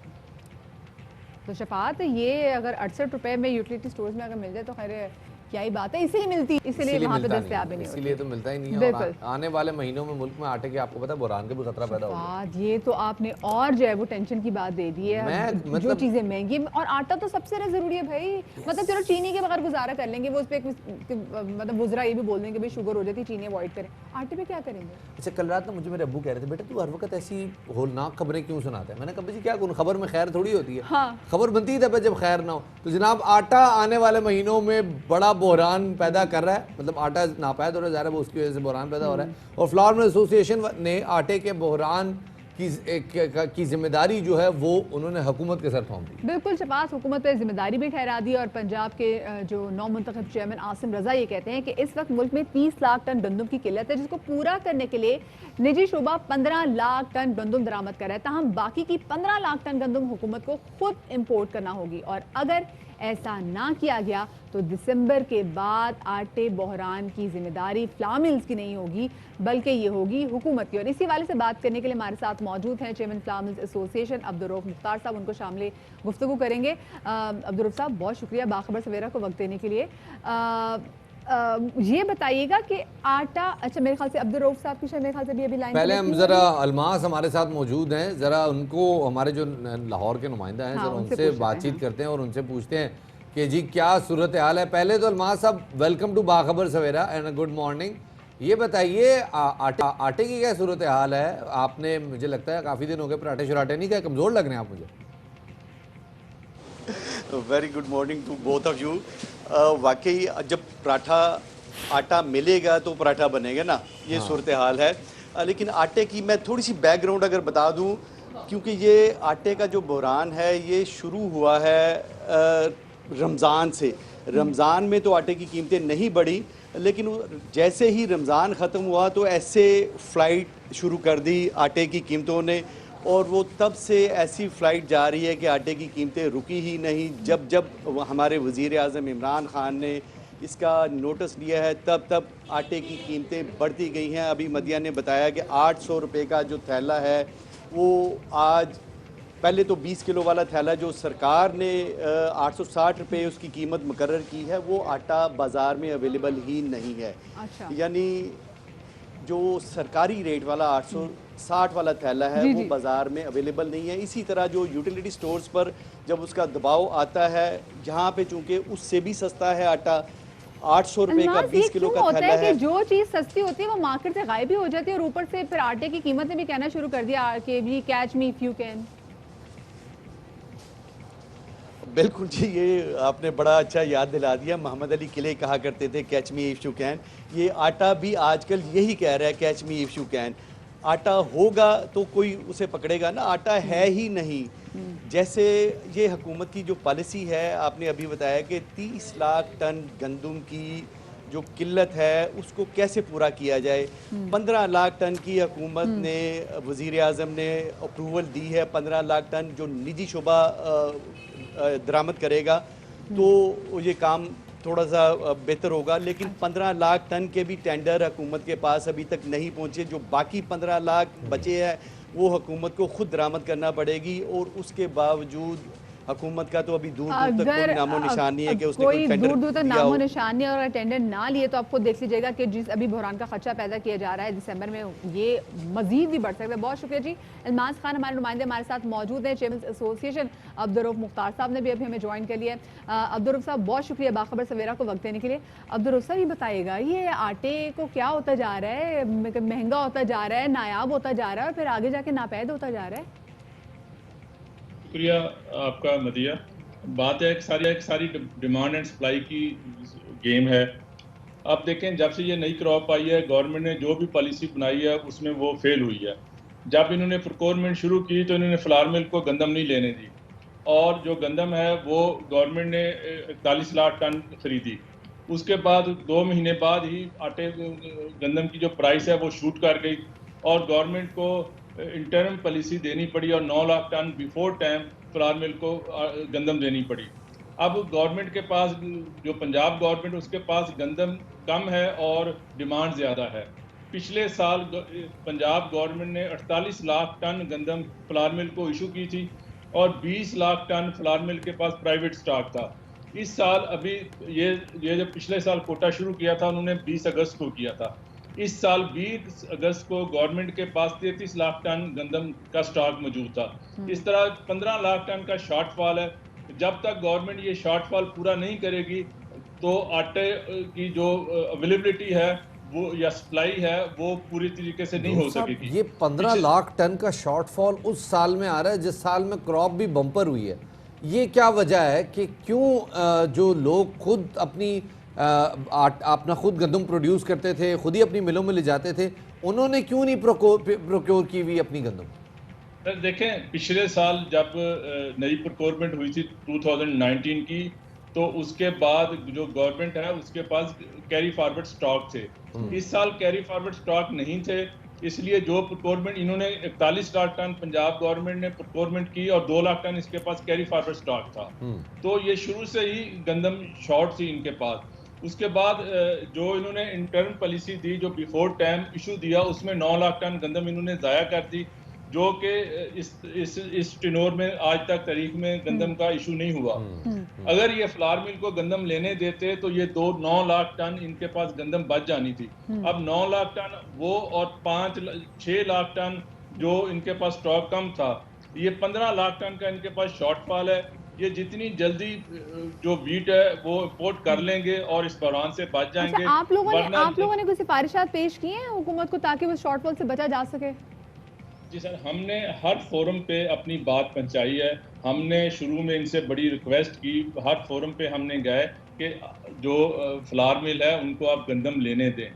तो शफात, ये अगर 68 रुपये में यूटिलिटी स्टोर्स में अगर मिल जाए तो खैर क्या ही बात है, इसीलिए मिलती, इसीलिए वहाँ पे मिलता दस्तयाब नहीं नहीं है, होती। इसीलिए तो मिलता ही नहीं है। और बिल्कुल। आने वाले महीनों में मुल्क में आटे की आपको पता है बुरहान का भी खतरा पैदा होगा। बात ये तो आपने और जो है वो टेंशन की बात दे दी है। मैं जो मतलब चीजें महंगी, और आटा तो सबसे ज्यादा जरूरी है भाई। मतलब चलो चीनी के बगैर गुजारा कर लेंगे, वो उस पे मतलब वुजरा ये भी बोल देंगे भाई शुगर हो जाती है, चीनी अवॉइड करें, आटे पे क्या करेंगे? अच्छा, कल रात ना मुझे मेरे अब्बू कह रहे थे, बेटा तू हर वक्त ऐसी होलनाक खबरें क्यों सुनाता है? मैंने कहा जी क्या करूं, खबर में खैर थोड़ी होती है। हाँ। खबर बनती है तब जब खैर ना हो। तो जनाब आटा आने वाले महीनों में बड़ा बहरान पैदा कर रहा है, मतलब आटा नापायद हो रहा है, ज़ाहिर है वो उसकी वजह से बहरान पैदा हो रहा है। और फ्लावर मिल एसोसिएशन ने आटे के बहरान की जिम्मेदारी जो है वो उन्होंने हुकूमत के सर सौंप दी। बिल्कुल शबाज, हुकूमत पर जिम्मेदारी भी ठहरा दी। और पंजाब के जो नौ मुंतखब चेयरमैन आसिम रजा ये कहते हैं कि इस वक्त मुल्क में 30 लाख टन गंदम की किल्लत है, जिसको पूरा करने के लिए निजी शोबा 15 लाख टन गंदम दरामद कर रहा है। ताहम बाकी की 15 लाख टन गंदम हुकूमत को खुद इम्पोर्ट करना होगी, और अगर ऐसा ना किया गया तो दिसंबर के बाद आटे बहरान की जिम्मेदारी फ्लावर मिल्स की नहीं होगी, बल्कि ये होगी हुकूमत की। और इसी वाले से बात करने के लिए हमारे साथ मौजूद हैं chairman flour mills association Abdur Rauf Mukhtar साहब, उनको शामिल गुफ्तगू करेंगे। अब्दुर्रऊफ साहब बहुत शुक्रिया बाखबर सवेरा को वक्त देने के लिए। ये बताइएगा कि आटा, अच्छा मेरे ख्याल से अब्दुर्रऊफ साहब की शायद मेरे ख्याल से भी अभी लाइन पहले हम ज़रा अलमास हमारे साथ मौजूद हैं, ज़रा उनको, हमारे जो लाहौर के नुमाइंदा हैं, हाँ, ज़रा उनसे उनसे पूछ बातचीत लेते हैं, करते हैं और उनसे पूछते हैं कि जी क्या सूरत हाल है। पहले तो अलमास साहब welcome to Bakhabar Savera and good morning. ये बताइए आटे की क्या सूरत हाल है? आपने, मुझे लगता है काफ़ी दिन हो गए पराठे शराठे नहीं खाए, कमज़ोर लग रहे हैं आप मुझे। Very good morning to both of you. वाकई जब पराठा आटा मिलेगा तो पराठा बनेगा ना, ये सूरत हाल है। लेकिन आटे की मैं थोड़ी सी बैकग्राउंड अगर बता दूं, क्योंकि ये आटे का जो बहरान है ये शुरू हुआ है रमज़ान से। रमज़ान में तो आटे की कीमतें नहीं बढ़ी, लेकिन जैसे ही रमज़ान ख़त्म हुआ तो ऐसे फ़्लाइट शुरू कर दी आटे की कीमतों ने, और वो तब से ऐसी फ़्लाइट जा रही है कि आटे की कीमतें रुकी ही नहीं। जब जब हमारे वज़ीर आज़म इमरान ख़ान ने इसका नोटिस लिया है तब तब आटे की कीमतें बढ़ती गई हैं। अभी मदिया ने बताया कि 800 रुपये का जो थैला है वो आज, पहले तो 20 किलो वाला थैला जो सरकार ने 860 रुपये उसकी कीमत मुकर्रर की है, वो आटा बाज़ार में अवेलेबल ही नहीं है। अच्छा। यानी जो सरकारी रेट वाला 860 वाला थैला है वो बाज़ार में अवेलेबल नहीं है। इसी तरह जो यूटिलिटी स्टोर्स पर जब उसका दबाव आता है, जहाँ पे चूँकि उससे भी सस्ता है आटा, 800 रुपये का 20 किलो का थैला है। कि जो चीज सस्ती होती है वो मार्केट से गायब भी हो जाती है, और ऊपर से फिर आटे की कीमत ने भी कहना शुरू कर दिया कि भी catch me if you can. बिल्कुल जी, ये आपने बड़ा अच्छा याद दिला दिया। मोहम्मद अली किले कहा करते थे catch me if you can. ये आटा भी आजकल यही कह रहा है catch me if you can. आटा होगा तो कोई उसे पकड़ेगा ना, आटा है ही नहीं। जैसे ये हुकूमत की जो पॉलिसी है, आपने अभी बताया कि 30 लाख टन गंदम की जो किल्लत है उसको कैसे पूरा किया जाए। 15 लाख टन की हुकूमत ने, वज़ीर आज़म ने अप्रूवल दी है। 15 लाख टन जो निजी शोबा दरामद करेगा तो ये काम थोड़ा सा बेहतर होगा, लेकिन 15 लाख टन के भी टेंडर हुकूमत के पास अभी तक नहीं पहुँचे। जो बाकी 15 लाख बचे हैं वो हुकूमत को खुद दरामद करना पड़ेगी, और उसके बावजूद हुकूमत का तो अभी दूर दूर तक कोई नामो निशान नहीं है कि उसने कोई टेंडर दूर दूर तक दिया नामो हो। निशान नहीं, और टेंडर ना लिए तो आपको देख लीजिएगा कि जिस अभी बहरान का खर्चा पैदा किया जा रहा है दिसंबर में, ये मजीद भी बढ़ सकता है। बहुत शुक्रिया जी। अलमास खान हमारे नुमाइंदे हमारे साथ मौजूद हैं, चेयरमैन एसोसिएशन अब्दुर्रऊफ मुख्तार साहब ने भी अभी हमें ज्वाइन कर लिया है। अब्दुर्रऊफ साहब बहुत शुक्रिया बाखबर सवेरा को वक्त देने के लिए। अब्दुर्रऊफ साहब ये बताइएगा, ये आटे को क्या होता जा रहा है, महंगा होता जा रहा है, नायाब होता जा रहा है, और फिर आगे जाके नापैद होता जा रहा है? शुक्रिया आपका मदिया। बात है एक सारी डिमांड एंड सप्लाई की गेम है। अब देखें, जब से ये नई क्रॉप आई है, गवर्नमेंट ने जो भी पॉलिसी बनाई है उसमें वो फेल हुई है। जब इन्होंने प्रोक्योरमेंट शुरू की तो इन्होंने फ्लावर मिल को गंदम नहीं लेने दी, और जो गंदम है वो गवर्नमेंट ने 41 लाख टन खरीदी। उसके बाद 2 महीने बाद ही आटे गंदम की जो प्राइस है वो शूट कर गई, और गवर्नमेंट को इंटरम पॉलिसी देनी पड़ी, और 9 lakh ton before time flour mill को गंदम देनी पड़ी। अब गवर्नमेंट के पास, जो पंजाब गवर्नमेंट, उसके पास गंदम कम है और डिमांड ज़्यादा है। पिछले साल पंजाब गवर्नमेंट ने 48 लाख टन गंदम फ्लावर मिल को इशू की थी, और 20 लाख टन फ्लावर मिल के पास प्राइवेट स्टॉक था। इस साल अभी ये जो पिछले साल कोटा शुरू किया था उन्होंने 20 अगस्त को किया था। इस साल 20 अगस्त को गवर्नमेंट के पास 33 लाख टन गंदम का स्टॉक मौजूद था। इस तरह 15 लाख टन का शॉर्टफॉल है। जब तक गवर्नमेंट ये शॉर्टफॉल पूरा नहीं करेगी तो आटे की जो अवेलेबिलिटी है वो या सप्लाई है वो पूरी तरीके से नहीं हो सकेगी। ये 15 लाख टन का शॉर्टफॉल उस साल में आ रहा है जिस साल में क्रॉप भी बम्पर हुई है। ये क्या वजह है कि क्यों जो लोग खुद अपना खुद गंदम प्रोड्यूस करते थे, खुद ही अपनी मिलों में ले जाते थे, उन्होंने क्यों नहीं प्रोक्योर की हुई अपनी गंदम? सर देखें, पिछले साल जब नई प्रोक्योरमेंट हुई थी 2019 की, तो उसके बाद जो गवर्नमेंट है उसके पास कैरी फॉरवर्ड स्टॉक थे। इस साल कैरी फॉरवर्ड स्टॉक नहीं थे, इसलिए जो प्रोक्योरमेंट इन्होंने 41 लाख टन पंजाब गवर्नमेंट ने प्रोक्योरमेंट की और 2 लाख टन इसके पास कैरी फॉरवर्ड स्टॉक था। तो ये शुरू से ही गंदम शॉर्ट थी इनके पास। उसके बाद जो इन्होंने इंटर्न पॉलिसी दी, जो बिफोर टाइम इशू दिया, उसमें 9 लाख टन गंदम इन्होंने ज़ाया कर दी, जो कि इस टिनोर में आज तक तारीख में गंदम का इशू नहीं हुआ। अगर ये फ्लावर मिल को गंदम लेने देते तो ये 9 लाख टन इनके पास गंदम बच जानी थी। अब 9 लाख टन वो और 6 लाख टन जो इनके पास स्टॉक कम था, ये 15 लाख टन का इनके पास शॉर्टफॉल है। ये जितनी जल्दी जो वीट है वो इंपोर्ट कर लेंगे और इस बहरान से बच जाएंगे। अच्छा, आप लोगों ने कुछ सिफारिशात पेश की हैं हुकूमत को ताकि वो शॉर्टफॉल से बचा जा सके? जी सर, हमने हर फोरम पे अपनी बात पहुंचाई है। हमने शुरू में इनसे बड़ी रिक्वेस्ट की, हर फोरम पे हमने गए कि जो फ्लावर मिल है उनको आप गंदम लेने दें,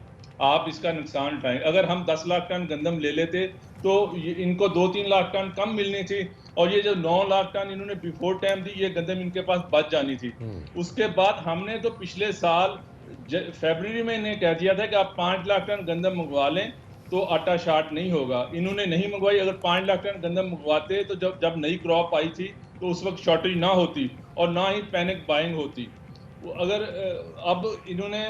आप इसका नुकसान उठाएं। अगर हम 10 लाख टन गंदम ले लेते तो इनको 2-3 लाख टन कम मिलनी थी, और ये जो 9 लाख टन इन्होंने बिफोर टाइम दी, ये गंदम इनके पास बच जानी थी। उसके बाद हमने तो पिछले साल फरवरी में इन्हें कह दिया था कि आप 5 लाख टन गंदम मंगवा लें तो आटा शार्ट नहीं होगा। इन्होंने नहीं मंगवाई। अगर 5 लाख टन गंदम मंगवाते तो जब नई क्रॉप आई थी तो उस वक्त शॉर्टेज ना होती और ना ही पैनिक बाइंग होती। अगर अब इन्होंने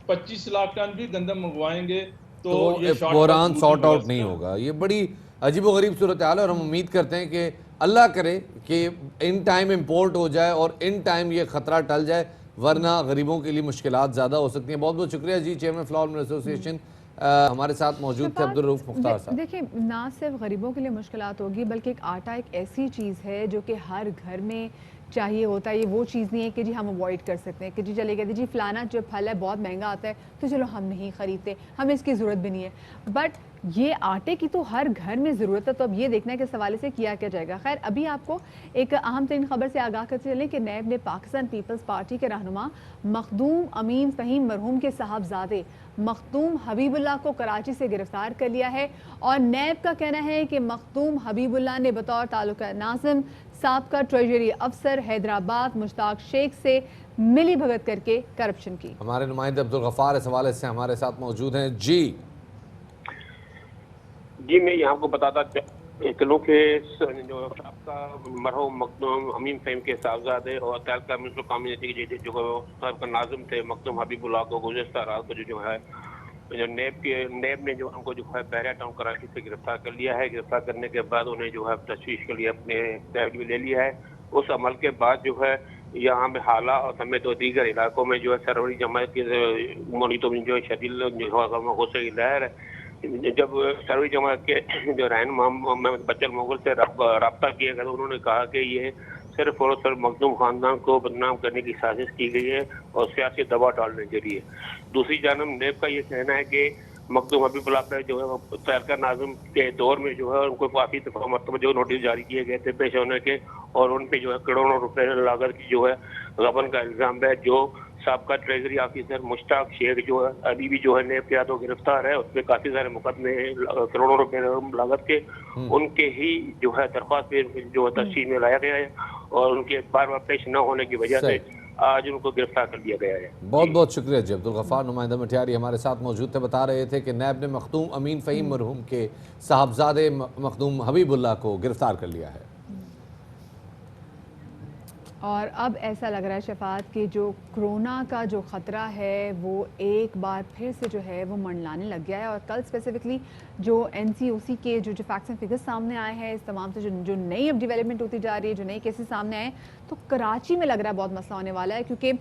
25 लाख टन भी गंदम मंगवाएंगे तो ये बहरान सॉर्ट आउट नहीं होगा। ये बड़ी अजीबोगरीब सूरत हाल है और हम उम्मीद करते हैं कि अल्लाह करे कि इन टाइम इम्पोर्ट हो जाए और इन टाइम ये ख़तरा टल जाए, वरना गरीबों के लिए मुश्किलात ज़्यादा हो सकती हैं। बहुत बहुत शुक्रिया जी, चेयरमैन फ्लावर मिल एसोसिएशन हमारे साथ मौजूद थे अब्दुल रऊफ मुख्तार साहब। देखिए, ना सिर्फ गरीबों के लिए मुश्किलात होगी, बल्कि एक आटा एक ऐसी चीज़ है जो कि हर घर में चाहिए होता है। ये वो चीज़ नहीं है कि जी हम अवॉइड कर सकते हैं कि जी चले गए जी फलाना जो फल है बहुत महंगा आता है तो चलो हम नहीं ख़रीदते, हमें इसकी ज़रूरत भी नहीं है। बट ये आटे की तो हर घर में ज़रूरत है। तो अब ये देखना है कि इस हवाले से किया क्या जाएगा। खैर, अभी आपको एक अहम तरीन खबर से आगाह करते चलें कि नैब ने पाकिस्तान पीपल्स पार्टी के रहनुमा मखदूम अमीन फ़हीम मरहूम के साहबजादे मखदूम हबीबुल्लाह को कराची से गिरफ्तार कर लिया है। और नैब का कहना है कि मखदूम हबीबुल्लाह ने बतौर तालुका नाज़िम साबका ट्रेजरी अफसर हैदराबाद मुश्ताक शेख से मिली भगत करके करप्शन की। हमारे नुमाइंदे अब्दुल गफ्फार इस हवाले से हमारे साथ मौजूद हैं। जी मैं यहाँ आपको बताता चलूँ कि जो आपका मरहूम मखदूम अमीन फ़हीम के साहबजादे और तहलका म्यूनसिपल कम्युनिटी के जो सबका नाज़िम थे मखदूम हबीबुल्लाह को गुज़श्ता रात को जो है जो नेब ने जो उनको जो है बहरिया टाउन कराची से गिरफ्तार कर लिया है। गिरफ्तार करने के बाद उन्हें जो है तशवीश के लिए अपने तहवील में ले लिया है। उस अमल के बाद जो है यहाँ में हाला और समेत तो दीगर इलाकों में जो है सरवरी जमात के मुनीतों में जो शदीद जो लहर है। जब सरवरी जमात के जो रहनुमा मोहम्मद बच्चन मुगल से रब्ता किया गया तो उन्होंने कहा कि ये सिर्फ और सिर्फ मखदूम खानदान को बदनाम करने की साजिश की गई है और सियासी दबाव डालने के लिए। दूसरी जानब नेब का ये कहना है कि मखदूम हबीबुल्लाह पे जो है तहलका नाज़िम के दौर में जो है उनको काफ़ी मतलब जो नोटिस जारी किए गए थे पेश होने के, और उन पे जो है करोड़ों रुपए लागत की जो है गबन का इल्ज़ाम है। जो साबका ट्रेजरी ऑफिसर मुश्ताक शेख जो है अभी भी जो है नेब के हाथों गिरफ्तार है, उस पर काफ़ी सारे मुकदमे करोड़ों रुपए लागत के, उनके ही जो है दरख्वास्त पे जो है तस्वीर में लाया गया है और उनके बार बार पेश न होने की वजह से आज उनको गिरफ्तार कर लिया गया है। बहुत बहुत शुक्रिया जी। अब्दुल गफ्फार नुमाइंदा मटियारी हमारे साथ मौजूद थे, बता रहे थे कि नैब ने मखदूम अमीन फ़हीम मरहूम के साहबजादे मखदूम हबीबुल्लाह को गिरफ्तार कर लिया है। और अब ऐसा लग रहा है शफात कि जो कोरोना का जो ख़तरा है वो एक बार फिर से जो है वो मंडलाने लग गया है। और कल स्पेसिफिकली जो NCOC के जो फैक्ट्स एंड फिगर्स सामने आए हैं, इस तमाम से जो नई अब डेवलपमेंट होती जा रही है, जो नए केसेस सामने आए, तो कराची में लग रहा है बहुत मसला होने वाला है, क्योंकि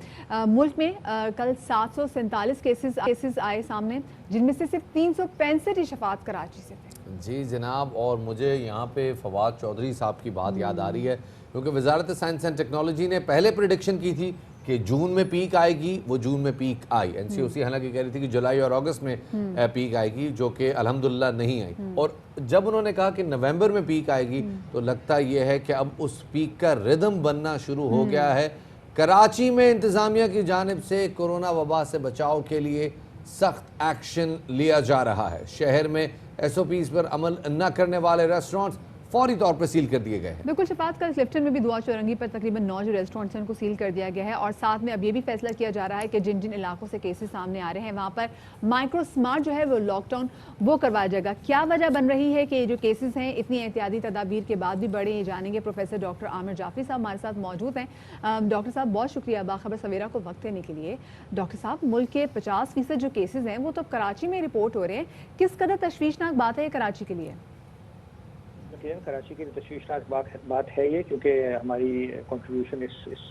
मुल्क में कल 747 केसेस आए सामने, जिनमें से सिर्फ 365 ही शफात कराची से थे। जी जनाब, और मुझे यहाँ पे फवाद चौधरी साहब की बात याद आ रही है, क्योंकि वजारत साइंस एंड टेक्नोलॉजी ने पहले प्रेडिक्शन की थी कि जून में पीक आएगी, वो जून में पीक आई। NCOC हालांकि कह रही थी कि जुलाई और अगस्त में पीक आएगी, जो कि अल्हम्दुलिल्लाह नहीं आई। और जब उन्होंने कहा कि नवंबर में पीक आएगी, तो लगता यह है कि अब उस पीक का रिदम बनना शुरू हो गया है। कराची में इंतज़ामिया की जानिब से कोरोना वबा से बचाव के लिए सख्त एक्शन लिया जा रहा है। शहर में SOPs पर अमल न करने वाले रेस्टोरेंट्स फौरी तौर पर सील कर दिए गए हैं। बिल्कुल शफात, कल क्लिफ्टन में भी दुआ चौरंगी पर तकरीबन 9 जो रेस्टोरेंट्स हैं उनको सील कर दिया गया है। और साथ में अब ये भी फैसला किया जा रहा है कि जिन जिन इलाकों से केसेस सामने आ रहे हैं वहाँ पर माइक्रो स्मार्ट जो है वो लॉकडाउन वो करवाया जाएगा। क्या वजह बन रही है कि ये जो केसेस हैं इतनी एहतियाती तदाबीर के बाद भी बढ़े, ये जानेंगे। प्रोफेसर डॉक्टर आमिर जाफरी साहब हमारे साथ मौजूद हैं। डॉक्टर साहब बहुत शुक्रिया बाखबर सवेरा को वक्त देने के लिए। डॉक्टर साहब, मुल्क के 50% जो केसेज हैं वो तो कराची में रिपोर्ट हो रहे हैं, किस कदर तशवीशनाक बात है कराची के लिए? कराची की तशवीशनाक बात है ये, क्योंकि हमारी कंट्रीब्यूशन इस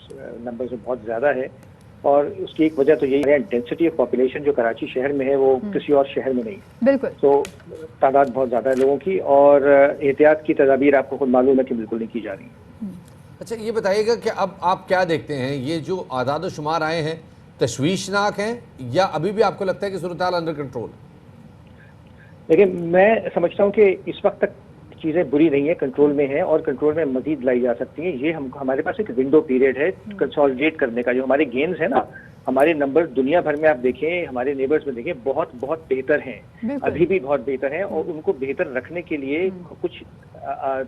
नंबर से बहुत ज़्यादा है, और उसकी एक वजह तो यही है डेंसिटी ऑफ पॉपुलेशन जो कराची शहर में है वो किसी और शहर में नहीं। बिल्कुल। तो तादाद बहुत ज़्यादा है लोगों की, और एहतियात की तदाबीर आपको खुद मालूम है कि बिल्कुल नहीं की जा रही। अच्छा ये बताइएगा कि अब आप क्या देखते हैं, ये जो आदाद शुमार आए हैं तशवीशनाक हैं, या अभी भी आपको लगता है कि सूरत हाल अंडर कंट्रोल? देखिए, मैं समझता हूँ कि इस वक्त तक चीज़ें बुरी नहीं है, कंट्रोल में है, और कंट्रोल में मजीद लाई जा सकती हैं। ये हमारे पास एक विंडो पीरियड है कंसोलिडेट करने का। जो हमारे गेन्स है ना, हमारे नंबर दुनिया भर में आप देखें, हमारे नेबर्स में देखें, बहुत बहुत बेहतर हैं, अभी भी बहुत बेहतर हैं, और उनको बेहतर रखने के लिए कुछ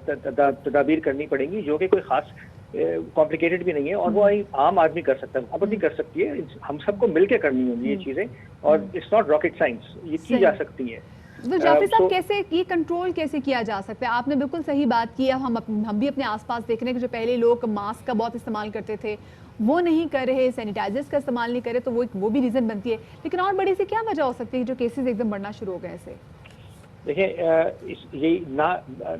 तदाबीर करनी पड़ेंगी, जो कि कोई खास कॉम्प्लिकेटेड भी नहीं है, और वो आम आदमी कर सकता है, हुकूमत भी कर सकती है। हम सबको मिलकर करनी होंगी ये चीज़ें, और इट्स नॉट रॉकेट साइंस, ये की जा सकती है। तो जाफरी साहब, कैसे ये कंट्रोल कैसे किया जा सकता है? आपने बिल्कुल सही बात की। अब हम भी अपने आसपास देख रहे हैं कि जो पहले लोग मास्क का बहुत इस्तेमाल करते थे वो नहीं कर रहे, सैनिटाइजर्स का इस्तेमाल नहीं कर रहे, तो वो भी रीज़न बनती है। लेकिन और बड़ी से क्या वजह हो सकती है जो केसेस एकदम बढ़ना शुरू हो गए ऐसे? देखिए, ये ना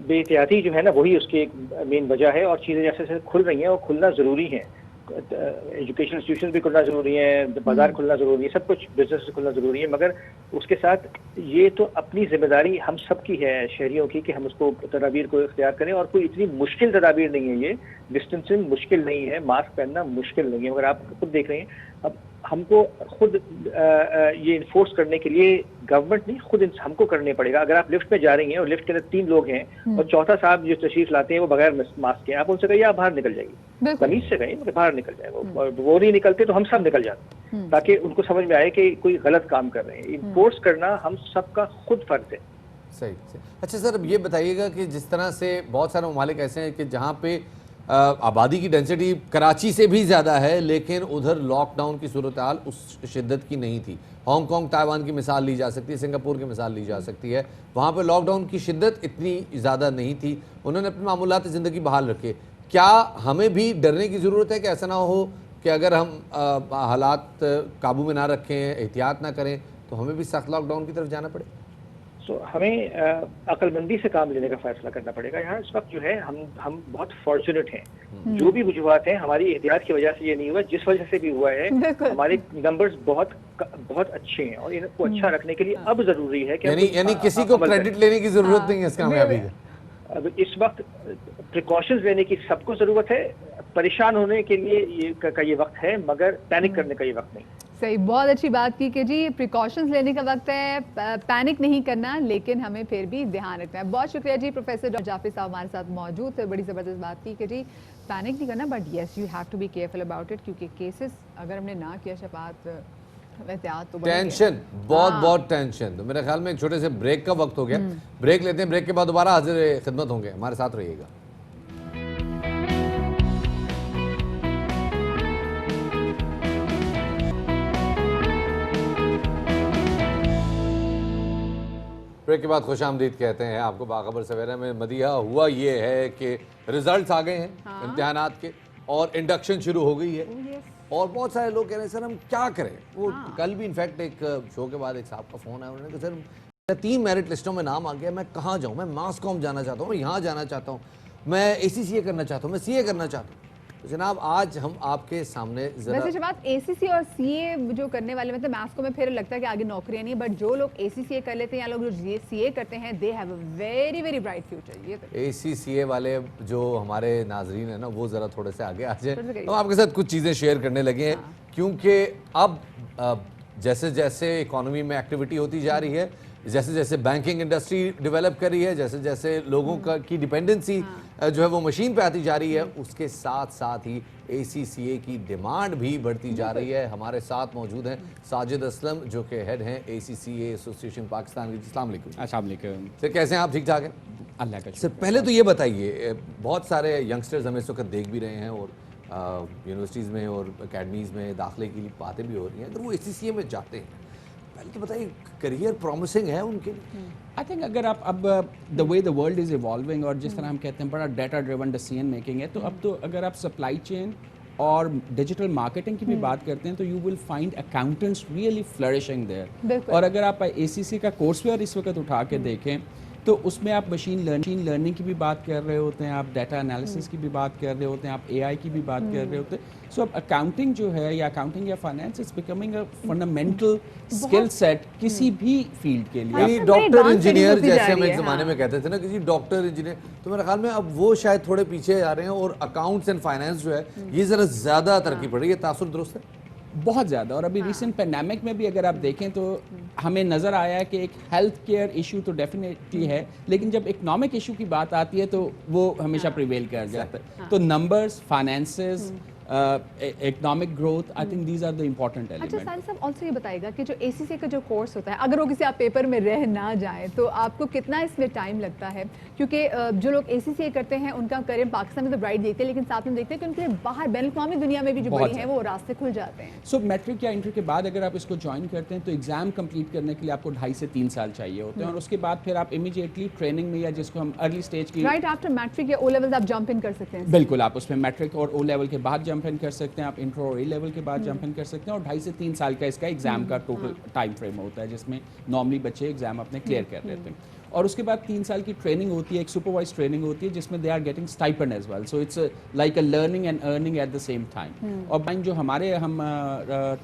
बेहतियाती जो है ना, वही उसकी एक मेन वजह है, और चीज़ें जैसे जैसे खुल रही हैं और खुलना ज़रूरी है। एजुकेशन इंस्टीट्यूशन भी खुलना ज़रूरी है, बाजार खुलना ज़रूरी है, सब कुछ बिजनेस खुलना ज़रूरी है, मगर उसके साथ ये तो अपनी जिम्मेदारी हम सब की है शहरियों की कि हम उसको तदाबीर को इख्तियार करें। और कोई इतनी मुश्किल तदाबीर नहीं है, ये डिस्टेंसिंग मुश्किल नहीं है, मास्क पहनना मुश्किल नहीं है, मगर आप खुद देख रहे हैं अब हमको खुद ये इन्फोर्स करने के लिए गवर्नमेंट नहीं, खुद हमको करने पड़ेगा। अगर आप लिफ्ट में जा रही हैं और लिफ्ट के अंदर 3 लोग हैं और चौथा साहब जो तशरीफ लाते हैं वो बगैर मास्क के, आप उनसे कहिए आप बाहर निकल जाइए, तमीज से कहिए बाहर निकल जाए, वो नहीं निकलते तो हम सब निकल जाते, ताकि उनको समझ में आए कि कोई गलत काम कर रहे हैं। इन्फोर्स करना हम सबका खुद फर्ज है। सही। अच्छा सर, अब ये बताइएगा कि जिस तरह से बहुत सारे ममालिक ऐसे हैं कि जहाँ पे आबादी की डेंसिटी कराची से भी ज़्यादा है, लेकिन उधर लॉकडाउन की सूरत हाल उस शिद्दत की नहीं थी। हांगकांग, ताइवान की मिसाल ली जा सकती है, सिंगापुर की मिसाल ली जा सकती है, वहाँ पे लॉकडाउन की शिद्दत इतनी ज़्यादा नहीं थी, उन्होंने अपने मामूलात ज़िंदगी बहाल रखे। क्या हमें भी डरने की ज़रूरत है कि ऐसा ना हो कि अगर हम हालात काबू में ना रखें, एहतियात ना करें, तो हमें भी सख्त लॉकडाउन की तरफ जाना पड़े? हमें अक्लमंदी से काम लेने का फैसला करना पड़ेगा। यहाँ इस वक्त जो है हम बहुत फॉर्चुनेट हैं, जो भी वजूहात हैं हमारी एहतियात की वजह से ये नहीं हुआ, जिस वजह से भी हुआ है हमारे नंबर्स बहुत अच्छे हैं, और इनको अच्छा रखने के लिए अब जरूरी है कि यानी किसी को क्रेडिट लेने की जरूरत नहीं है इस कामयाबी का। अब इस वक्त प्रिकॉशंस लेने की सबको जरूरत है, परेशान होने के लिए ये वक्त है, मगर पैनिक करने का ये वक्त नहीं। सही, बहुत अच्छी बात की कि जी प्रिकॉशंस लेने का वक्त है, पैनिक नहीं करना, लेकिन हमें फिर भी ध्यान रखना है। बहुत शुक्रिया जी, प्रोफेसर डॉक्टर जाफरी साहब हमारे साथ मौजूद थे। बड़ी ज़बरदस्त बात की कि जी पैनिक नहीं करना, but yes you have to be careful about it, क्योंकि केसेस अगर हमने ना किया शफात एहतियात तो टेंशन बहुत टेंशन। तो मेरे ख्याल में एक छोटे से ब्रेक का वक्त हो गया, ब्रेक लेते हैं, ब्रेक के बाद दोबारा हाजिर खिदमत होंगे, हमारे साथ रहिएगा। ब्रेक के बाद खुश आमदीद कहते हैं आपको बाखबर सवेरा में। मदिया, हुआ ये है कि रिजल्ट्स आ गए हैं इम्तिहानात के, और इंडक्शन शुरू हो गई है। yes. और बहुत सारे लोग कह रहे हैं सर हम क्या करें। वो कल भी इनफैक्ट एक शो के बाद एक साहब का फ़ोन आया, उन्होंने कहा सर 3 मेरिट लिस्टों में नाम आ गया, मैं कहाँ जाऊँ, मैं मास कॉम जाना चाहता हूँ, मैं यहाँ जाना चाहता हूँ, मैं ACCA करना चाहता हूँ, मैं CA करना चाहता हूँ। तो जनाब आज हम आपके सामने वैसे जब आप ACCA और CA जो करने वाले, मतलब मैथ्स को में फिर लगता है कि आगे नौकरियां नहीं, बट जो लोग ACCA कर लेते हैं या लोग जो CA करते हैं, they have a very very bright future. ये तो ACCA वाले जो हमारे नाजरीन है ना, वो ज़रा थोड़े से आगे आ जाए। हम आपके साथ कुछ चीज़ें शेयर करने लगे हैं, क्योंकि अब जैसे जैसे इकोनॉमी में एक्टिविटी होती जा रही है, जैसे जैसे बैंकिंग इंडस्ट्री डेवलप कर रही है, जैसे जैसे लोगों का की डिपेंडेंसी जो है वो मशीन पे आती जा रही है, उसके साथ साथ ही ACCA की डिमांड भी बढ़ती जा रही है। हमारे साथ मौजूद हैं साजिद असलम जो कि हेड हैं ACCA एसोसिएशन पाकिस्तान की। अस्सलाम वालेकुम। अस्सलाम वालेकुम सर, कैसे हैं आप? ठीक ठाक हैं? अल्लाह का सर पहले तो ये बताइए, बहुत सारे यंगस्टर्स हमें इस वक्त देख भी रहे हैं और यूनिवर्सिटीज़ में और अकेडमीज़ में दाखिले की बातें भी हो रही हैं, अगर वो ACCA में जाते हैं, पहले तो बताइए करियर प्रॉमिसिंग है उनके लिए? आई थिंक अगर आप अब the way the world is evolving और जिस तरह हम कहते हैं बड़ा डाटा ड्रिवन डिसीजन मेकिंग है, तो अब तो अगर आप सप्लाई चेन और डिजिटल मार्केटिंग की भी बात करते हैं तो you will find accountants really flourishing there. और अगर आप ACCA का कोर्सवेयर इस वक्त उठा के देखें तो उसमें आप मशीन लर्निंग की भी बात कर रहे होते हैं, आप डाटा एनालिसिस की भी बात कर रहे होते हैं, आप AI की भी बात कर रहे होते हैं। सो अब अकाउंटिंग जो है या अकाउंटिंग या finance is becoming a fundamental skill set किसी भी फील्ड के लिए। डॉक्टर इंजीनियर जैसे हम एक ज़माने में कहते थे ना, किसी डॉक्टर इंजीनियर, तो मेरे ख्याल में अब वो शायद थोड़े पीछे आ रहे हैं और अकाउंट्स एंड फाइनेंस जो है ये ज़रा ज़्यादा तरक्की पड़ रही है। तासुर दुरुस्त है? बहुत ज़्यादा। और अभी रिसेंट पैंडेमिक में भी अगर आप देखें तो हमें नज़र आया है कि एक हेल्थ केयर इशू तो डेफिनेटली है, लेकिन जब इकोनॉमिक इशू की बात आती है तो वो हमेशा प्रिवेल कर जाता है। तो numbers, finances, economic growth, I think these are the important element. अच्छा साहिब साहब, ऑल्सो ये बताइएगा कि जो ACCA का जो कोर्स होता है, अगर वो किसी आप पेपर में रह ना जाए तो आपको कितना इसमें टाइम लगता है? क्योंकि जो लोग ACCA करते हैं उनका करियर पाकिस्तान में तो ब्राइट देखते हैं, लेकिन साथ में देखते हैं कि उनके लिए बाहर बैन-अल-अक़वामी दुनिया में भी जो बड़ी हैं वो रास्ते खुल जाते हैं। सो मैट्रिक या इंटर के बाद अगर आप इसको ज्वाइन करते हैं तो एग्जाम कंप्लीट करने के लिए आपको 2.5 से 3 साल चाहिए होते हैं, और उसके बाद फिर आप इमीडिएटली ट्रेनिंग में या जिसको हम अर्ली स्टेज की राइट आफ्टर मैट्रिक या O लेवल्स आप जंप इन कर सकते हैं। बिल्कुल, आप उसमें मैट्रिक और O लेवल के बाद जंप इन कर सकते हैं, आप इंटर और A लेवल के बाद जंप इन कर सकते हैं, और 2.5 से 3 साल का इसका एग्जाम का टोटल टाइम फ्रेम होता है जिसमें नॉर्मली बच्चे एग्जाम अपने क्लियर कर लेते हैं। और उसके बाद 3 साल की ट्रेनिंग होती है, एक सुपरवाइज ट्रेनिंग होती है जिसमें they are getting stipend as well, so it's like a learning and earning at the same time. और बैंक जो हमारे हम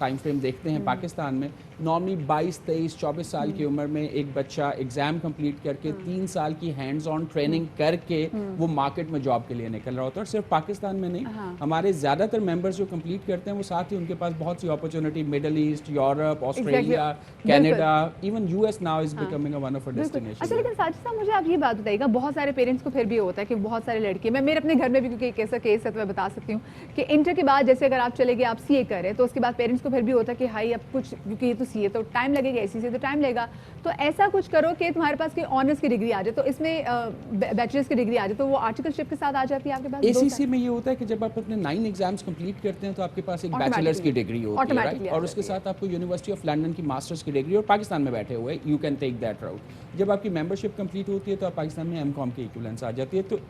टाइम फ्रेम देखते हैं पाकिस्तान में, नॉर्मली 22, 23, 24 साल की उम्र में एक बच्चा एग्जाम कंप्लीट करके 3 साल की हैंड्स ऑन ट्रेनिंग करके वो मार्केट में जॉब के लिए निकल रहा होता है। और सिर्फ पाकिस्तान में नहीं, हमारे ज़्यादातर मेंबर्स जो कंप्लीट करते हैं वो साथ ही उनके पास बहुत सी opportunity middle east, Europe, Australia, Canada, even US now is becoming one of a destination. अच्छा, लेकिन साजिद साहब मुझे आप ये बात बताइएगा, बहुत सारे पेरेंट्स को फिर भी होता है कि बहुत सारे लड़के, मैं मेरे अपने घर में भी क्योंकि एक ऐसा केस है तो मैं बता सकती हूँ कि इंटर के बाद जैसे अगर आप चले गए, आप CA कर रहे हैं, तो उसके बाद पेरेंट्स को फिर भी होता है कि हाई अब कुछ, क्योंकि ये तो CA तो टाइम लगेगा, ACCA तो टाइम लगेगा, तो ऐसा कुछ करो कि तुम्हारे पास कोई ऑनर्स की डिग्री आ जाए, तो इसमें बैचलर्स की डिग्री आ जाए, तो वो आर्टिकलशिप के साथ आ जाती है आपके पास। ACCA में ये होता है कि जब आप अपने 9 एग्जाम्स कंप्लीट करते हैं तो आपके पास एक बैचलर्स की डिग्री होती है, राइट? और उसके साथ आपको यूनिवर्सिटी ऑफ लंदन की मास्टर्स की डिग्री, और पाकिस्तान में बैठे हुए you can take that route. जब आपकी मेंबरशिप कंप्लीट होती है तो आप पाकिस्तान में MCOM की इक्विवेलेंस आ जाती है। तो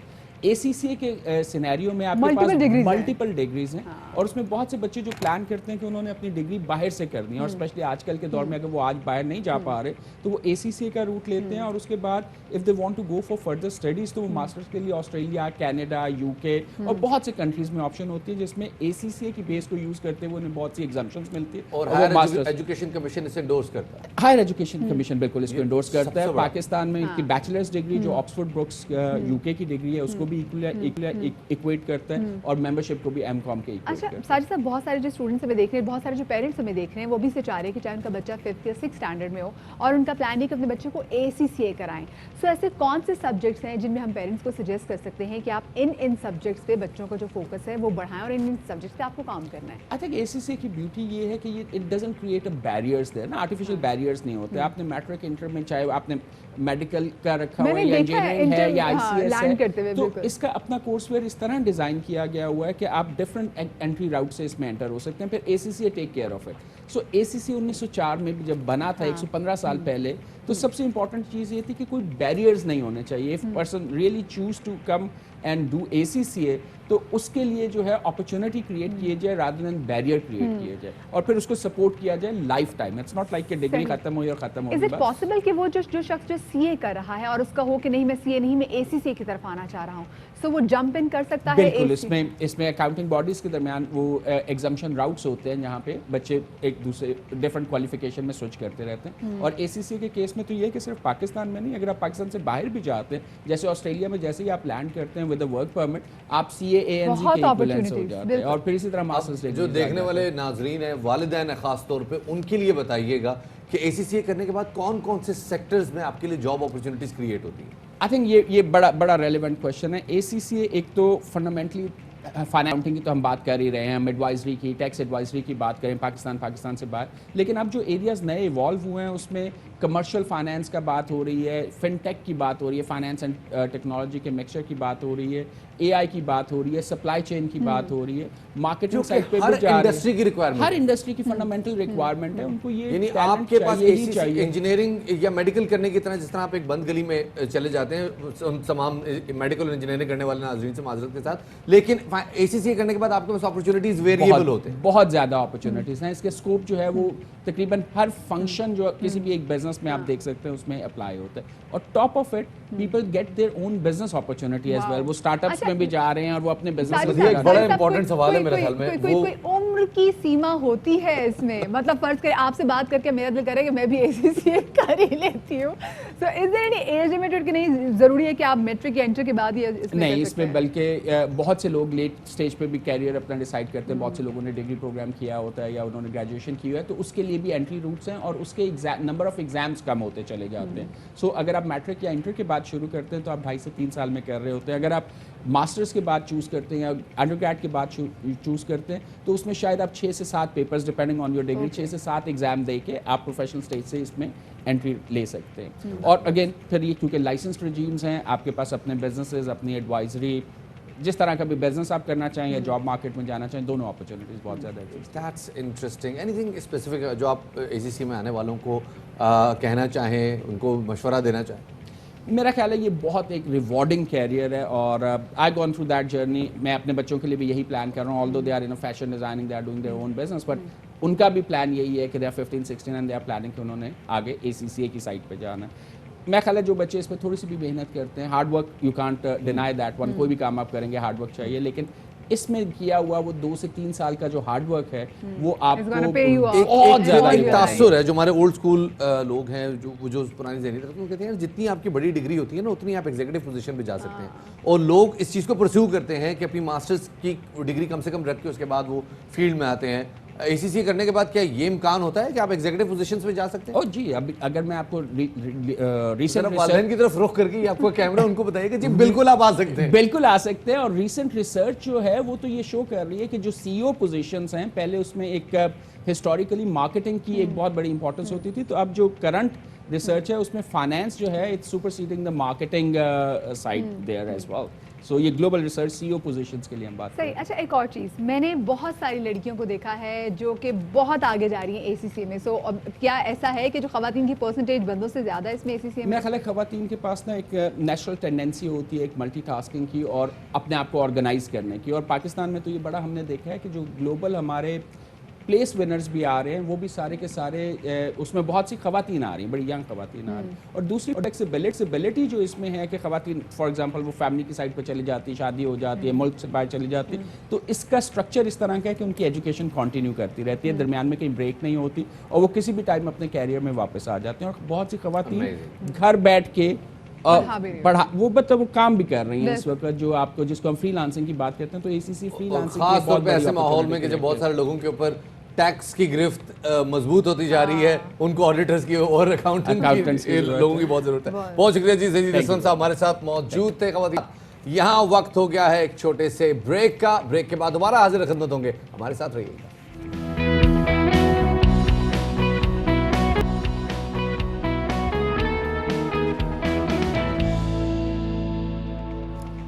ACCA के सिनेरियो में आपके पास मल्टीपल डिग्रीज हैं, और उसमें बहुत से बच्चे जो प्लान करते हैं कि उन्होंने अपनी डिग्री बाहर से करनी है, और स्पेशली आजकल के दौर में अगर वो आज बाहर नहीं जा पा रहे तो वो ACCA का रूट लेते हैं, और उसके बाद if they want to go for further studies तो वो मास्टर्स के लिए ऑस्ट्रेलिया, कनाडा, UK और बहुत से कंट्रीज़ में ऑप्शन होती है जिसमें ACCA की बेस को यूज़ करते हुए उन्हें बहुत सी एग्जाम्पशंस मिलती है। और हायर एजुकेशन कमिशन इसे एंडोर्स करता है। हायर एजुकेशन कमीशन बिल्कुल इसको एंडोर्स करता है। पाकिस्तान में इनकी बैचलर्स डिग्री जो ऑक्सफोर्ड ब्रुक्स UK की डिग्री है उसको भी इक्वेट करता है, और मेंबरशिप को भी MCOM के इक्वेट करता है। अच्छा साजिद साहब, बहुत सारे जो स्टूडेंट्स हमें देख रहे हैं, बहुत सारे जो पेरेंट्स हमें देख रहे हैं, वो भी से चाह रहे हैं कि चाहे उनका बच्चा 5th या 6th स्टैंडर्ड में हो और उनका प्लान है कि अपने बच्चे को ACCA कराएं। सो ऐसे कौन से सब्जेक्ट्स हैं जिनमें हम पेरेंट्स को सजेस्ट कर सकते हैं कि आप इन सब्जेक्ट्स पे बच्चों का जो फोकस है वो बढ़ाएं और इन सब्जेक्ट्स पे आपको काम करना है? आई थिंक ACCA की ब्यूटी ये है कि ये it doesn't create a barriers there ना, आर्टिफिशियल बैरियर्स नहीं होते। आपने मैट्रिक इंटर में चाहे आपने मेडिकल का रखा हुआ या इंजीनियरिंग है या ICS है, तो इसका अपना कोर्सवेयर इस तरह डिज़ाइन किया गया हुआ है कि आप डिफरेंट एंट्री राउट से इसमें एंटर हो सकते हैं। फिर ACCA take care of it. So ACCA 1904 में जब बना था 115 साल पहले, तो सबसे इंपॉर्टेंट चीज़ ये थी कि कोई बैरियर्स नहीं होने चाहिए। If person really choose to come and do ACCA तो उसके लिए जो है अपॉर्चुनिटी क्रिएट किए जाए रादर देन बैरियर क्रिएट किए जाए, और फिर उसको सपोर्ट किया जाए life time. It's not like कि डिग्री खत्म हुई और खत्म हो इज गई इट बस। पॉसिबल कि वो जो शख्स जो CA कर रहा है और उसका हो कि नहीं मैं CA नहीं मैं ACCA की तरफ आना चाह रहा हूँ, सो वो जंप इन कर सकता है? बिल्कुल, इसमें अकाउंटिंग बॉडीज के दरमियान वो एग्जाम्शन राउट्स होते हैं जहाँ पे बच्चे एक दूसरे डिफरेंट क्वालिफिकेशन में स्विच करते रहते हैं। और ACCA के केस में तो ये है कि सिर्फ पाकिस्तान में नहीं, अगर आप पाकिस्तान से बाहर भी जाते हैं, जैसे ऑस्ट्रेलिया में जैसे ही आप लैंड करते हैं विद अ वर्क परमिट, आप CA ANZ के इक्विवेलेंट हो जाते हैं, और फिर इसी तरह मास्टर्स जो देखने वाले नाजरीन हैं, वालिदैन हैं खास तौर पे, उनके लिए बताइएगा कि ACCA करने के बाद कौन कौन से सेक्टर्स में आपके लिए जॉब अपॉर्चुनिटीज क्रिएट होती हैं? आई थिंक ये बड़ा रेलिवेंट क्वेश्चन है। ACCA एक तो फंडामेंटली फाइनेंसिंग की तो हम बात कर ही रहे हैं, हम एडवाइजरी की, टैक्स एडवाइजरी की बात करें पाकिस्तान से बाहर, लेकिन अब जो एरियाज नए इवॉल्व हुए हैं उसमें कमर्शियल फाइनेंस का बात हो रही है, फिनटेक की बात हो रही है, फाइनेंस एंड टेक्नोलॉजी के मिक्सचर की बात हो रही है, AI की बात हो रही है, सप्लाई चेन की बात हो रही है, मार्केटिंग साइड पे हर भी जा इंडस्ट्री की रिक्वायरमेंट, हर इंडस्ट्री की फंडामेंटल रिक्वायरमेंट है, उनको ये यानी talent आपके पास चाहिए ही ACCA चाहिए। इंजीनियरिंग या मेडिकल करने की तरह, जिस तरह आप एक बंद गली में चले जाते हैं उन तमाम मेडिकल और इंजीनियरिंग करने वाले नाज़रीन से माजरत के साथ, लेकिन ACCA करने के बाद आपके पास अपॉर्चुनिटीज वेरिएबल होते हैं, बहुत ज़्यादा अपॉर्चुनिटीज़ हैं। इसके स्कोप जो है वो तकरीबन हर फंक्शन जो किसी भी एक बिजनेस में आप देख सकते हैं उसमें अप्लाई होता है, और top of it people get their own business opportunity as well. वो स्टार्टअप्स में भी जा रहे हैं और वो अपने बिजनेस में एक बड़ा इंपॉर्टेंट सवाल है मेरे ख्याल में, कोई उम्र की सीमा होती है इसमें? मतलब फर्ज करें आपसे बात करके मेरा दिल करे कि मैं भी ACCA कर ही लेती हूँ, so is there any age limited कि नहीं जरूरी है कि आप मैट्रिक या इंटर के बाद ही इसमें नहीं, कर सकते इसमें हैं? बल्कि बहुत से लोग लेट स्टेज पे भी कैरियर अपना डिसाइड करते हैं। बहुत से लोगों ने डिग्री प्रोग्राम किया होता है या उन्होंने ग्रेजुएशन की हुआ है, तो उसके लिए भी एंट्री रूट्स हैं और उसके नंबर ऑफ एग्जाम्स कम होते चले जाते हैं। सो अगर आप मैट्रिक या इंटर के बाद शुरू करते हैं तो आप 2.5 से 3 साल में कर रहे होते हैं। अगर आप मास्टर्स के बाद चूज़ करते हैं या अंडरग्रेड के बाद चूज़ करते हैं तो उसमें शायद आप 6 से 7 papers depending on your degree 6 से 7 एग्जाम दे के आप प्रोफेशनल स्टेज से इसमें एंट्री ले सकते हैं। और अगेन फिर ये क्योंकि लाइसेंस रजीम्स हैं, आपके पास अपने बिजनेसेस, अपनी एडवाइजरी, जिस तरह का भी बिजनेस आप करना चाहें या जॉब मार्केट में जाना चाहें, दोनों अपॉर्चुनिटीज बहुत ज़्यादा है। That's interesting. एनीथिंग स्पेसिफिक जो आप ACCA में आने वालों को कहना चाहें, उनको मशवरा देना चाहें? मेरा ख्याल है ये बहुत एक रिवॉर्डिंग कैरियर है और I gone through that journey. मैं अपने बच्चों के लिए भी यही प्लान कर रहा हूँ, although they are in fashion designing, they are doing their own business, but उनका भी प्लान यही है कि they are 15-16 and they are planning कि उन्होंने आगे ACCA की साइड पे जाना है। मैं ख्याल है जो बच्चे इस पर थोड़ी सी भी मेहनत करते हैं, hard work, you can't deny that one, कोई भी काम आप करेंगे हार्ड वर्क चाहिए, लेकिन इसमें किया हुआ वो 2 से 3 साल का जो हार्ड वर्क है वो आपको बहुत ज़्यादा एक तासुर है। जो हमारे ओल्ड स्कूल लोग हैं, जो पुरानी ज़हनी तरफ, वो कहते हैं जितनी आपकी बड़ी डिग्री होती है ना उतनी आप एग्जीक्यूटिव पोजीशन पे जा सकते हैं, और लोग इस चीज़ को परस्यू करते हैं कि अपनी मास्टर्स की डिग्री कम से कम रख के उसके बाद वो फील्ड में आते हैं। ACCA करने के बाद क्या ये इम्कान होता है कि आप एग्जीक्यूटिव पोजीशंस में जा सकते हैं? ओ जी, अभी अगर मैं आपको रिसेंट वालिदैन की तरफ रुख करके आपको कैमरा उनको बताइए कि जी बिल्कुल आप आ सकते हैं। बिल्कुल आ सकते हैं, और रिसेंट रिसर्च जो है वो तो ये शो कर रही है कि जो CEO पोजीशंस हैं, पहले उसमें एक हिस्टोरिकली मार्केटिंग की एक बहुत बड़ी इंपॉर्टेंस होती थी, तो अब जो करंट रिसर्च है उसमें फाइनेंस जो है it's superseding the marketing side there as well. So ये ग्लोबल रिसर्च CEO पोजीशंस के लिए हम बात सही। अच्छा, एक और चीज़, मैंने बहुत सारी लड़कियों को देखा है जो कि बहुत आगे जा रही हैं ACCA में। सो अब क्या ऐसा है कि जो खवातीन की परसेंटेज बंदों से ज़्यादा है इसमें ACCA में? मेरा ख्याल है खवातीन के पास ना एक नेचुरल टेंडेंसी होती है एक मल्टीटास्किंग की और अपने आप को ऑर्गेनाइज करने की, और पाकिस्तान में तो ये बड़ा हमने देखा है कि जो ग्लोबल हमारे प्लेस विनर्स भी आ रहे हैं वो भी सारे के सारे उसमें बहुत सी खवातीन आ रही हैं, बड़ी यंग खवातीन आ रही हैं। और दूसरी फ्लेक्सिबिलिटी जो इसमें है कि खवातीन फॉर एग्जांपल वो फैमिली की साइड पर चली जाती है, शादी हो जाती है, मुल्क से बाहर चली जाती है, तो इसका स्ट्रक्चर इस तरह का है कि उनकी एजुकेशन कंटिन्यू करती रहती है, दरमियान में कहीं ब्रेक नहीं होती, और वो किसी भी टाइम अपने कैरियर में वापस आ जाते हैं। और बहुत सी खवातीन घर बैठ के पढ़ा वो मतलब वो काम भी कर रही हैं इस वक्त, जो आपको जिसको हम फ्रीलांसिंग की बात करते हैं, तो ACCA फ्रीलांसिंग खास तौर पे ऐसे माहौल में कि जब बहुत सारे लोगों के ऊपर टैक्स की गिरफ्त मजबूत होती जा रही है, उनको ऑडिटर्स की और अकाउंटेंट्स की लोगों की बहुत जरूरत है। बहुत शुक्रिया जी, ज़हीद हसन साहब हमारे साथ मौजूद थे। खवातीन, यहाँ वक्त हो गया है एक छोटे से ब्रेक का। ब्रेक के बाद दोबारा हाजिर खिदमत होंगे, हमारे साथ रहिएगा।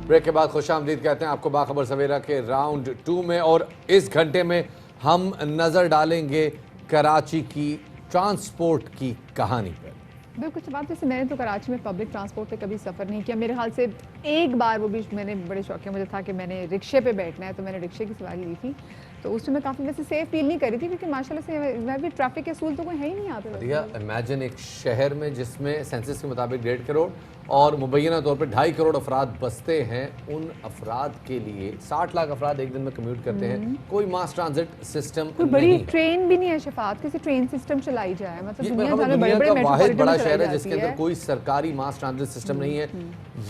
ब्रेक के बाद खुशामदीद कहते हैं आपको बाखबर सवेरा के राउंड 2 में, और इस घंटे में हम नज़र डालेंगे कराची की ट्रांसपोर्ट की कहानी पर। बिल्कुल कुछ बात जैसे मैंने तो कराची में पब्लिक ट्रांसपोर्ट पे कभी सफ़र नहीं किया, मेरे ख्याल से एक बार वो भी मैंने बड़े शौक मुझे था कि मैंने रिक्शे पे बैठना है, तो मैंने रिक्शे की सवारी ली थी, तो उसमें मैं काफ़ी वैसे सेफ फील नहीं करी थी क्योंकि माशाल्लाह से मैं भी ट्रैफिक के असूल तो कोई है ही नहीं यहाँ पे। रिया इमेजिन एक शहर में जिसमें सेंसस के मुताबिक 1.5 करोड़ और मुबैना तौर पे 2.5 करोड़ अफराद बसते हैं, उन अफराद के लिए 60 लाख अफराद एक दिन में कम्यूट करते हैं, कोई मास ट्रांजिट सिस्टम कोई बड़ी ट्रेन भी नहीं है शफात, किसी ट्रेन सिस्टम चलाई जाए, मतलब दुनिया दुनिया बड़े-बड़े का वाहिद बड़ा मेट्रोपॉलिटन शहर है जिसके अंदर कोई सरकारी मास ट्रांजिट सिस्टम नहीं है,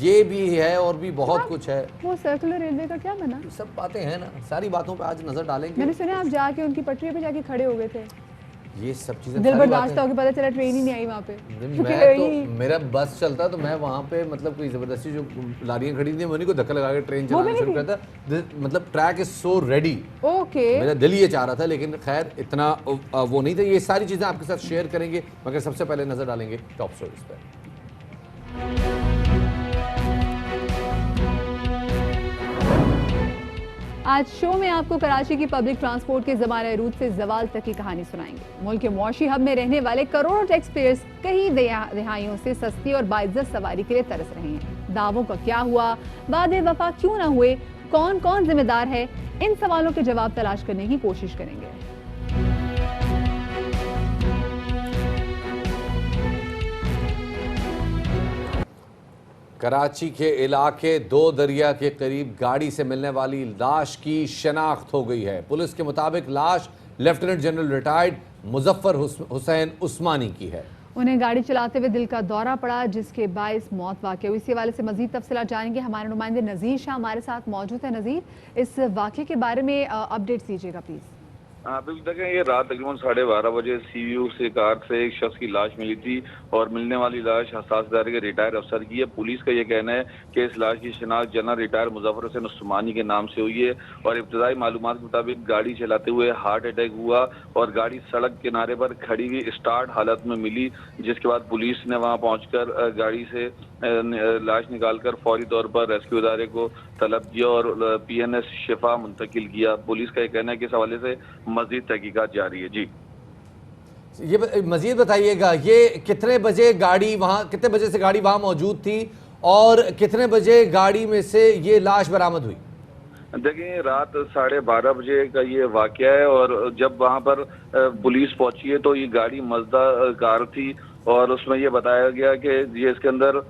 ये भी है और भी बहुत कुछ है। वो सर्कुलर रेलवे का क्या बना? सब बातें हैं ना, सारी बातों पे आज नजर डालेंगे। मैंने सुना आप जाके उनकी पटरी पे जाके खड़े हो गए थे, ये सब चीजें दिल बर्दाश्त हो गया, पता चला ट्रेन ही नहीं आई वहाँ पे। मैं तो मेरा बस चलता तो मैं वहाँ पे मतलब कोई जबरदस्ती जो लारियां खड़ी थी उन्हीं को धक्का लगा के ट्रेन चलाना शुरू करता, मतलब track is so ready. Okay, मेरा दिल ये चाह रहा था लेकिन खैर इतना वो नहीं था। ये सारी चीजें आपके साथ शेयर करेंगे, मगर सबसे पहले नजर डालेंगे टॉप स्टोरीज पर। आज शो में आपको कराची की पब्लिक ट्रांसपोर्ट के ज़माने रूद से जवाल तक की कहानी सुनाएंगे। मुल्क के मुआशी हब में रहने वाले करोड़ों टैक्स पेयर्स कई रिहाइयों से सस्ती और बाइज्जत सवारी के लिए तरस रहे हैं। दावों का क्या हुआ, वादे वफा क्यों ना हुए, कौन कौन जिम्मेदार है, इन सवालों के जवाब तलाश करने की कोशिश करेंगे। कराची के इलाके दो दरिया के करीब गाड़ी से मिलने वाली लाश की शनाख्त हो गई है। पुलिस के मुताबिक लाश lieutenant general retired Muzaffar Hussain Usmani की है। उन्हें गाड़ी चलाते हुए दिल का दौरा पड़ा जिसके बायस मौत वाक़ई हुई। इसी हवाले से मजीद तफसीलात जानेंगे, हमारे नुमाइंदे नज़ीर शाह हमारे साथ मौजूद है। नज़ीर, इस वाक़े के बारे में अपडेट्स दीजिएगा प्लीज़। बिल्कुल देखें, ये रात तकरीबन 12:30 बजे सीयू से कार से एक शख्स की लाश मिली थी और मिलने वाली लाश हसास इदारे के रिटायर अफसर की है। पुलिस का ये कहना है कि इस लाश की शनाख्त जनरल रिटायर मुजफ्फर हुसैन उस्मानी के नाम से हुई है और इब्तदाई मालूमात के मुताबिक गाड़ी चलाते हुए हार्ट अटैक हुआ और गाड़ी सड़क किनारे पर खड़ी हुई स्टार्ट हालत में मिली, जिसके बाद पुलिस ने वहाँ पहुँचकर गाड़ी से लाश निकालकर फौरी तौर पर रेस्क्यू इदारे को तलब किया और PNS शिफा मुंतकिल किया। पुलिस का ये कहना है कि इस हवाले से मजीद तहकीकात जारी है। जी, ये मजीद बताइएगा, ये कितने बजे से गाड़ी वहां मौजूद थी और कितने बजे गाड़ी में से ये लाश बरामद हुई? देखिए, रात 12:30 बजे का ये वाकया है और जब वहां पर पुलिस पहुंची है तो ये गाड़ी मजदा कार थी और उसमें ये बताया गया कि ये इसके अंदर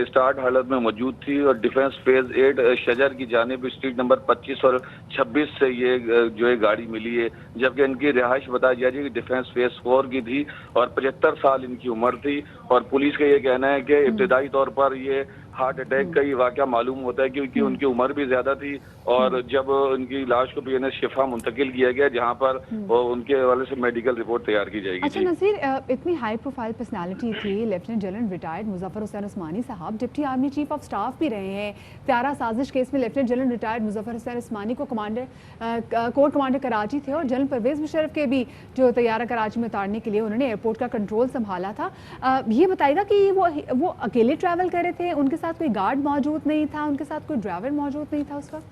स्टार्ट हालत में मौजूद थी और डिफेंस फेज 8 शजर की जानिब स्ट्रीट नंबर 25 और 26 से ये जो है गाड़ी मिली है, जबकि इनकी रिहाइश बताई जा रही है कि डिफेंस फेज 4 की थी और 75 साल इनकी उम्र थी। और पुलिस का ये कहना है कि इब्तदाई तौर पर ये हार्ट अटैक का ही वाकया मालूम होता है क्योंकि उनकी उम्र भी ज्यादा थी और जब उनकी लाश को PNS शिफा मुंतकिल किया गया जहां पर उनके हवाले से मेडिकल रिपोर्ट तैयार की जाएगी। अच्छा नज़ीर, इतनी हाई प्रोफाइल पर्सनालिटी थी lieutenant general retired Muzaffar Hussain Usmani साहब, deputy army chief of staff भी रहे हैं। त्यारा साजिश केस में lieutenant general retired Muzaffar Hussain Usmani को कोर कमांडर कराची थे और जनरल परवेज मुशर्रफ के भी जो तैयारा कराची में उतारने के लिए उन्होंने एयरपोर्ट का कंट्रोल संभाला था। ये बताएगा कि वो अकेले ट्रैवल कर रहे थे, उनके साथ कोई गार्ड मौजूद नहीं था, उनके साथ कोई ड्राइवर मौजूद नहीं था उस वक्त?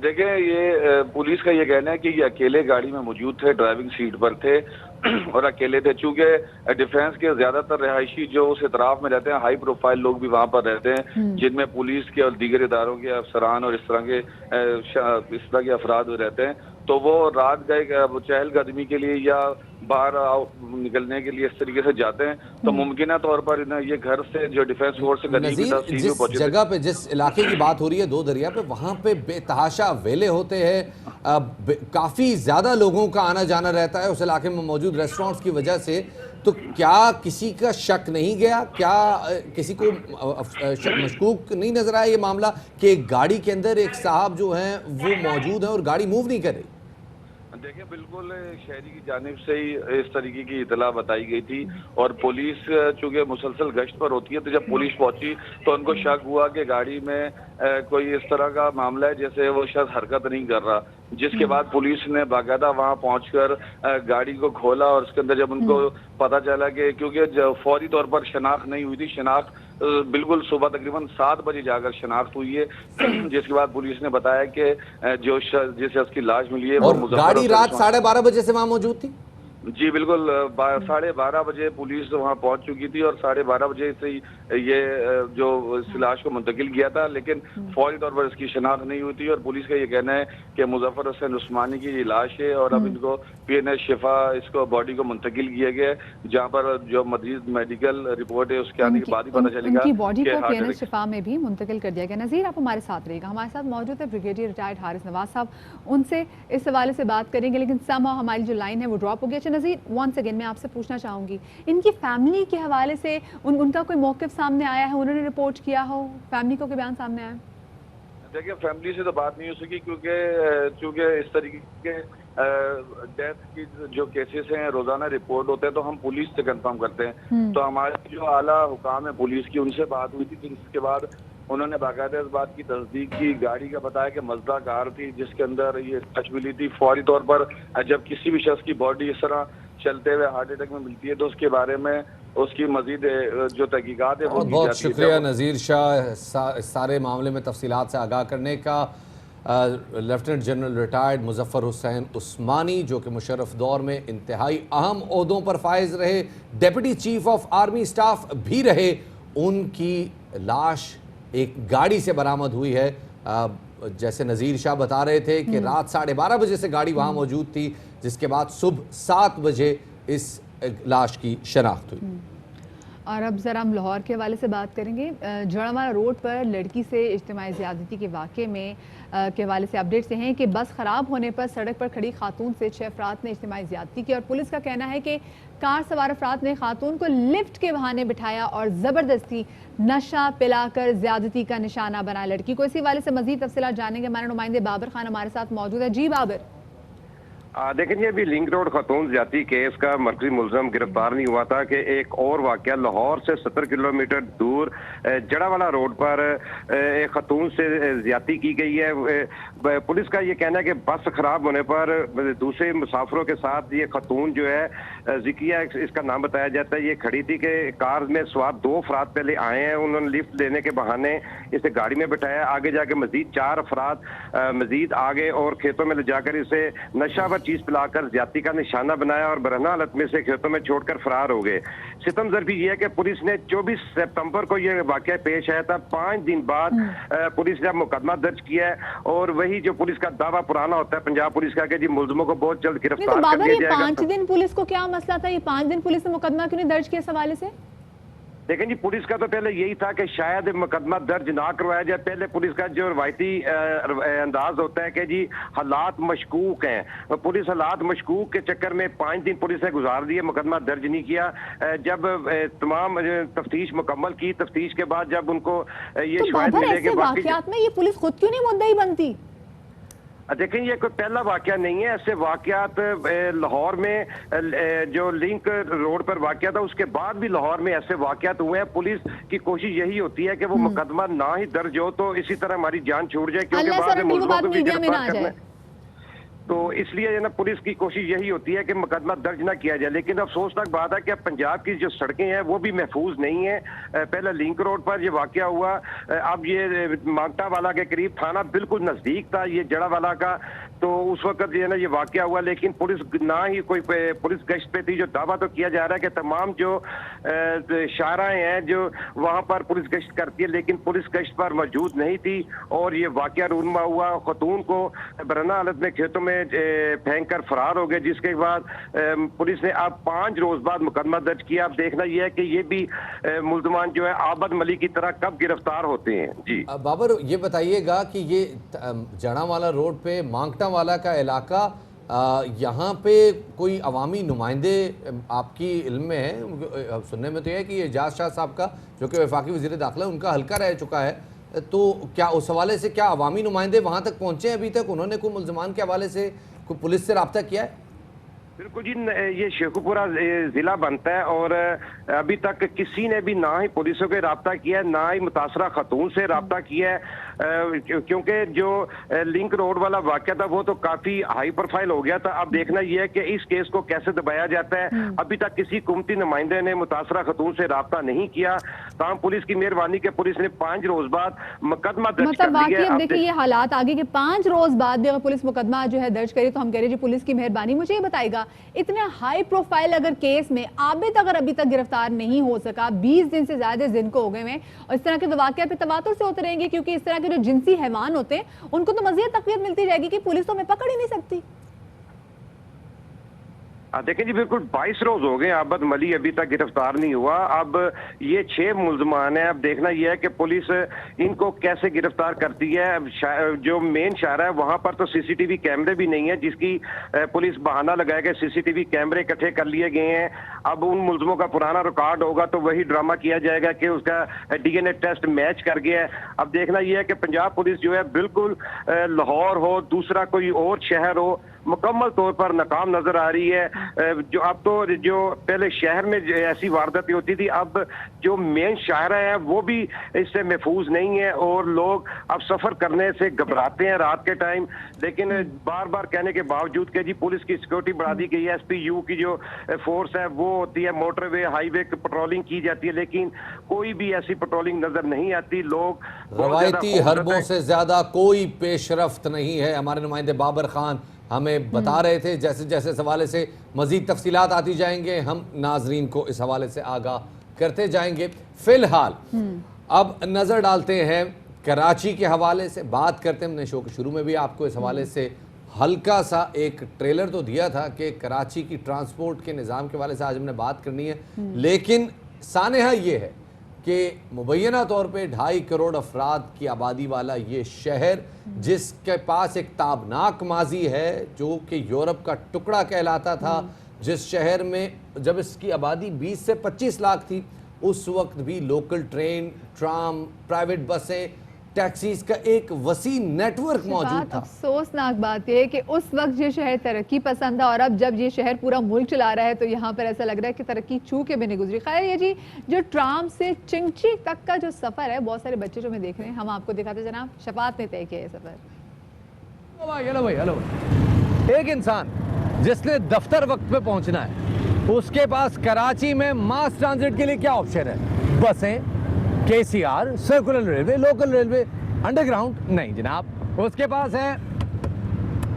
देखें, ये पुलिस का ये कहना है कि ये अकेले गाड़ी में मौजूद थे, ड्राइविंग सीट पर थे और अकेले थे। चूंकि डिफेंस के ज्यादातर रिहायशी जो उस इतराफ में रहते हैं, हाई प्रोफाइल लोग भी वहां पर रहते हैं जिनमें पुलिस के और दीगर इदारों के अफसरान और इस तरह के अफराद रहते हैं, तो वो रात गए चहलकदमी के लिए या बाहर निकलने के लिए इस तरीके से जाते हैं, तो मुमकिन तौर पर ये घर से जो डिफेंस फोर्स से करीब जिस जगह पे, जिस इलाके की बात हो रही है दो दरिया पे, वहां पे बेतहाशा वेले होते हैं, काफी ज्यादा लोगों का आना जाना रहता है उस इलाके में मौजूद रेस्टोरेंट्स की वजह से। तो क्या किसी का शक नहीं गया, क्या किसी को मशकूक नहीं नजर आया ये मामला कि एक गाड़ी के अंदर एक साहब जो हैं वो मौजूद हैं और गाड़ी मूव नहीं कर रही? देखिए, बिल्कुल शहरी की जानिब से ही इस तरीके की इतला बताई गई थी और पुलिस चूंकि मुसलसल गश्त पर होती है, तो जब पुलिस पहुंची तो उनको शक हुआ कि गाड़ी में कोई इस तरह का मामला है जैसे वो शायद हरकत नहीं कर रहा, जिसके बाद पुलिस ने बाकायदा वहां पहुंचकर गाड़ी को खोला और उसके अंदर जब उनको पता चला कि क्योंकि फौरी तौर पर शनाख्त नहीं हुई थी, शनाख्त बिल्कुल सुबह तकरीबन 7 बजे जाकर शनाख्त हुई है, जिसके बाद पुलिस ने बताया कि जिस शख्स की लाश मिली है वो गाड़ी रात 12:30 बजे से वहां मौजूद थी। जी बिल्कुल, 12:30 बजे पुलिस वहां पहुंच चुकी थी और 12:30 बजे से ही ये जो इस लाश को मुंतकिल किया था, लेकिन फौरी तौर पर इसकी शनाख्त नहीं हुई थी और पुलिस का ये कहना है कि मुजफ्फर हुसैन उस्मानी की ये लाश है और अब इनको PNH शिफा इसको बॉडी को मुंतकिल किया गया है, जहाँ पर जो मजीद मेडिकल रिपोर्ट है उसके आने के बाद ही पता चलेगा उनकी बॉडी कि को हार्ट PNH अटैक। शिफा में भी मुंतकिल कर दिया गया। नज़ीर, आप हमारे साथ रहेगा, हमारे साथ मौजूद है ब्रिगेडियर रिटायर्ड हारिस नवाज साहब, उनसे इस हवाले से बात करेंगे, लेकिन समहाउ हमारी जो लाइन है वो ड्रॉप हो गया। अच्छा नज़ीर, वंस अगेन मैं आपसे पूछना चाहूँगी, इनकी फैमिली के हवाले से उनका कोई मौक़िफ़ सामने आया है, उन्होंने रिपोर्ट किया हो, फैमिली को कोई बयान सामने आया है? देखिए, फैमिली से तो बात नहीं हो सकी क्योंकि इस तरीके के डेथ की जो केसेस हैं रोजाना रिपोर्ट होते हैं तो हम पुलिस से कंफर्म करते हैं। तो हमारे जो आला हुकाम है पुलिस की, उनसे बात हुई थी, जिसके बाद उन्होंने बाकायदा इस बात की तस्दीक की। गाड़ी का बताया कि मजदा कार थी जिसके अंदर ये टच मिली थी। फौरी तौर पर जब किसी भी शख्स की बॉडी इस तरह चलते हुए हार्ट अटैक में मिलती है तो उसके बारे में उसकी मजीद जो तहकीकात है वो की बहुत जाती है। शुक्रिया नज़ीर शाह सारे मामले में तफसीलात से आगाह करने का। Lieutenant general retired Muzaffar Hussain Usmani, जो कि मुशर्रफ दौर में इंतहाई अहम ओहदों पर फाइज रहे, deputy chief of army staff भी रहे, उनकी लाश एक गाड़ी से बरामद हुई है। जैसे नज़ीर शाह बता रहे थे कि रात 12:30 बजे से गाड़ी वहाँ मौजूद थी, जिसके बाद सुबह 7 बजे इस लाश की शनाख्त हुई। और अब ज़रा हम लाहौर के हवाले से बात करेंगे। जड़ावाला रोड पर लड़की से इज्तिमाई ज़्यादती के वाक़े में के हवाले से अपडेट्स हैं कि बस ख़राब होने पर सड़क पर खड़ी खातून से 6 अफराद ने इज्तिमाई ज़्यादती की और पुलिस का कहना है कि कार सवार अफराद ने खातून को लिफ्ट के बहाने बिठाया और ज़बरदस्ती नशा पिलाकर ज़्यादती का निशाना बनाया लड़की को। इसी हवाले से मज़ीद तफसीलात जानेंगे, हमारे नुमाइंदे बाबर खान हमारे साथ मौजूद है। जी बाबर। देखें जी, अभी लिंक रोड खतून ज्यादती केस का मरकजी मुलजम गिरफ्तार नहीं हुआ था कि एक और वाकया लाहौर से 70 किलोमीटर दूर जड़ावाला रोड पर एक खतून से ज्यादती की गई है। पुलिस का ये कहना है कि बस खराब होने पर दूसरे मुसाफिरों के साथ ये खतून जो है जिकिया इसका नाम बताया जाता है, ये खड़ी थी कि कार में सवार 2 अफराद पहले आए हैं, उन्होंने लिफ्ट लेने के बहाने इसे गाड़ी में बिठाया। आगे जाके मजीद 4 अफराद मजीद आगे और खेतों में ले जाकर इसे नशा व चीज पिलाकर ज्यादती का निशाना बनाया और बरहना हालत में से खेतों में छोड़कर फरार हो गए। सितम ज़रफ़ी यह है कि पुलिस ने 24 सितंबर को यह वाकया पेश आया था। 5 दिन बाद पुलिस ने मुकदमा दर्ज किया है और वही जो पुलिस का दावा पुराना होता है पंजाब पुलिस का कि जी मुलजमों को बहुत जल्द गिरफ्तार कर लिया जाएगा। 5 दिन पुलिस को क्या मसला था? ये 5 दिन पुलिस ने मुकदमा क्यों नहीं दर्ज किया इस हवाले से? देखें जी, पुलिस का तो पहले यही था कि शायद मुकदमा दर्ज ना करवाया जाए। पहले पुलिस का जो रवायती अंदाज होता है कि जी हालात मशकूक हैं, पुलिस हालात मशकूक के चक्कर में 5 दिन पुलिस ने गुजार दिए, मुकदमा दर्ज नहीं किया। जब तमाम तफ्तीश मुकम्मल की, तफ्तीश के बाद जब उनको ये शायद मिले कि वाकयात में ये पुलिस खुद क्यों नहीं मुद्दई बनती? देखें, ये कोई पहला वाकया नहीं है। ऐसे वाकयात लाहौर में जो लिंक रोड पर वाकया था उसके बाद भी लाहौर में ऐसे वाकयात हुए हैं। पुलिस की कोशिश यही होती है कि वो मुकदमा ना ही दर्ज हो तो इसी तरह हमारी जान छूट जाए, क्योंकि बाद में मुल्ज़िमों को भी गिरफ्तार करना है। तो इसलिए ना पुलिस की कोशिश यही होती है कि मुकदमा दर्ज ना किया जाए। लेकिन अफसोसनाक बात है कि अब पंजाब की जो सड़कें हैं वो भी महफूज नहीं है। पहले लिंक रोड पर ये वाकया हुआ, अब ये मांगटा वाला के करीब थाना बिल्कुल नजदीक था ये जड़ावाला का, तो उस वक्त ये ना ये वाकया हुआ। लेकिन पुलिस ना ही कोई पुलिस गश्त पे थी। जो दावा तो किया जा रहा है कि तमाम जो शाहराएं हैं जो वहां पर पुलिस गश्त करती है, लेकिन पुलिस गश्त पर मौजूद नहीं थी और ये वाकया रूनमा हुआ। खतून को बरहना हालत में खेतों में फेंक कर फरार हो गए, जिसके बाद पुलिस ने अब 5 रोज बाद मुकदमा दर्ज किया। अब देखना यह है कि ये भी मुल्जमान जो है आबद मलिक की तरह कब गिरफ्तार होते हैं। जी बाबर, ये बताइएगा कि ये जड़ावाला रोड पे मांगटा वाला का इलाका, यहाँ पे कोई अवामी नुमाइंदे आपकी इल्म में है? सुनने में तो यह है कि एजाज शाह साहब का, जो कि वफाकी वज़ीर दाखिला, उनका हल्का रह चुका है, तो क्या उस हवाले से क्या अवामी नुमाइंदे वहाँ तक पहुँचे हैं अभी तक? उन्होंने कोई मुल्ज़मान के हवाले से कोई पुलिस से रब्ता किया है? बिल्कुल जी, ये शेखुपुरा जिला बनता है और अभी तक किसी ने भी ना ही पुलिसों के रब्ता किया है, ना ही मुतासरा खतून से रब्ता किया है, क्योंकि जो लिंक रोड वाला वाकया था वो तो काफी हाई प्रोफाइल हो गया था। अब देखना यह है कि इस केस को कैसे दबाया जाता है। अभी तक किसी हुकूमती नुमाइंदे ने मुतासरा खतून से रब्ता नहीं किया। ताम पुलिस की मेहरबानी के पुलिस ने 5 रोज बाद मुकदमा दर्ज मतलब कर लिया वाकई है। अब देखिए ये हालात आगे के 5 रोज बाद भी अगर पुलिस मुकदमा जो है दर्ज करे तो हम कह रहे जी पुलिस की मेहरबानी। मुझे ये बताएगा, इतना हाई प्रोफाइल अगर केस में आबिद अगर अभी तक गिरफ्तार नहीं हो सका, 20 दिन से ज्यादा दिन को हो गए हैं, और इस तरह के वाकया पे तवातुर से होते रहेंगे, क्योंकि इस तरह के जो जिनसी हैवान होते हैं उनको तो मजीद तकवीत मिलती जाएगी कि पुलिस तो हमें पकड़ ही नहीं सकती। देखें जी, बिल्कुल 22 रोज हो गए, आबद मली अभी तक गिरफ्तार नहीं हुआ। अब ये 6 मुल्जमान हैं। अब देखना यह है कि पुलिस इनको कैसे गिरफ्तार करती है। अब जो मेन शाहरा है वहां पर तो सीसीटीवी कैमरे भी नहीं है, जिसकी पुलिस बहाना लगाएगा सीसीटीवी कैमरे इकट्ठे कर लिए गए हैं। अब उन मुल्जमों का पुराना रिकॉर्ड होगा तो वही ड्रामा किया जाएगा कि उसका DNA टेस्ट मैच कर गया है। अब देखना यह है कि पंजाब पुलिस जो है बिल्कुल लाहौर हो, दूसरा कोई और शहर हो, मुकम्मल तौर पर नाकाम नजर आ रही है। जो अब तो जो पहले शहर में ऐसी वारदातें होती थी, अब जो मेन शाहरा है वो भी इससे महफूज नहीं है और लोग अब सफर करने से घबराते हैं रात के टाइम। लेकिन बार बार कहने के बावजूद कि जी पुलिस की सिक्योरिटी बढ़ा दी गई है, SPU की जो फोर्स है वो होती है, मोटरवे हाईवे की पेट्रोलिंग की जाती है, लेकिन कोई भी ऐसी पेट्रोलिंग नजर नहीं आती। लोग रवायती हरबों से ज्यादा कोई पेशरफ्त नहीं है। हमारे नुमाइंदे बाबर खान हमें बता रहे थे। जैसे जैसे इस हवाले से मजीद तफसीलात आती जाएंगे हम नाजरीन को इस हवाले से आगाह करते जाएंगे। फिलहाल अब नजर डालते हैं कराची के हवाले से, बात करते हैं। हमने शो के शुरू में भी आपको इस हवाले से हल्का सा एक ट्रेलर तो दिया था कि कराची की ट्रांसपोर्ट के निज़ाम के हवाले से आज हमने बात करनी है, लेकिन सानेहा ये है कि मुबैना तौर पे 2.5 करोड़ अफराद की आबादी वाला ये शहर, जिसके पास एक ताबनाक माजी है, जो कि यूरोप का टुकड़ा कहलाता था, जिस शहर में जब इसकी आबादी 20 से 25 लाख थी उस वक्त भी लोकल ट्रेन, ट्राम, प्राइवेट बसें, टैक्सीज का एक वसी नेटवर्क मौजूद था। अफसोसनाक बात यह है कि उस वक्त ये शहर तरक्की पसंद था और अब जब ये शहर पूरा मुल्क चला रहा है तो यहाँ पर ऐसा लग रहा है कि तरक्की छू के भी नहीं गुजरी। खैर ये जी जो ट्राम से चिंची तक का जो सफ़र है, बहुत सारे बच्चे जो हमें देख रहे हैं, हम आपको दिखाते जनाब, शफात ने तय किया है सफ़र। हेलो, एक इंसान जिसने दफ्तर वक्त पे पहुंचना है, उसके पास कराची में मास ट्रांजिट के लिए क्या ऑप्शन है? बसें, KCR, circular railway, local railway, underground नहीं जनाब, उसके पास है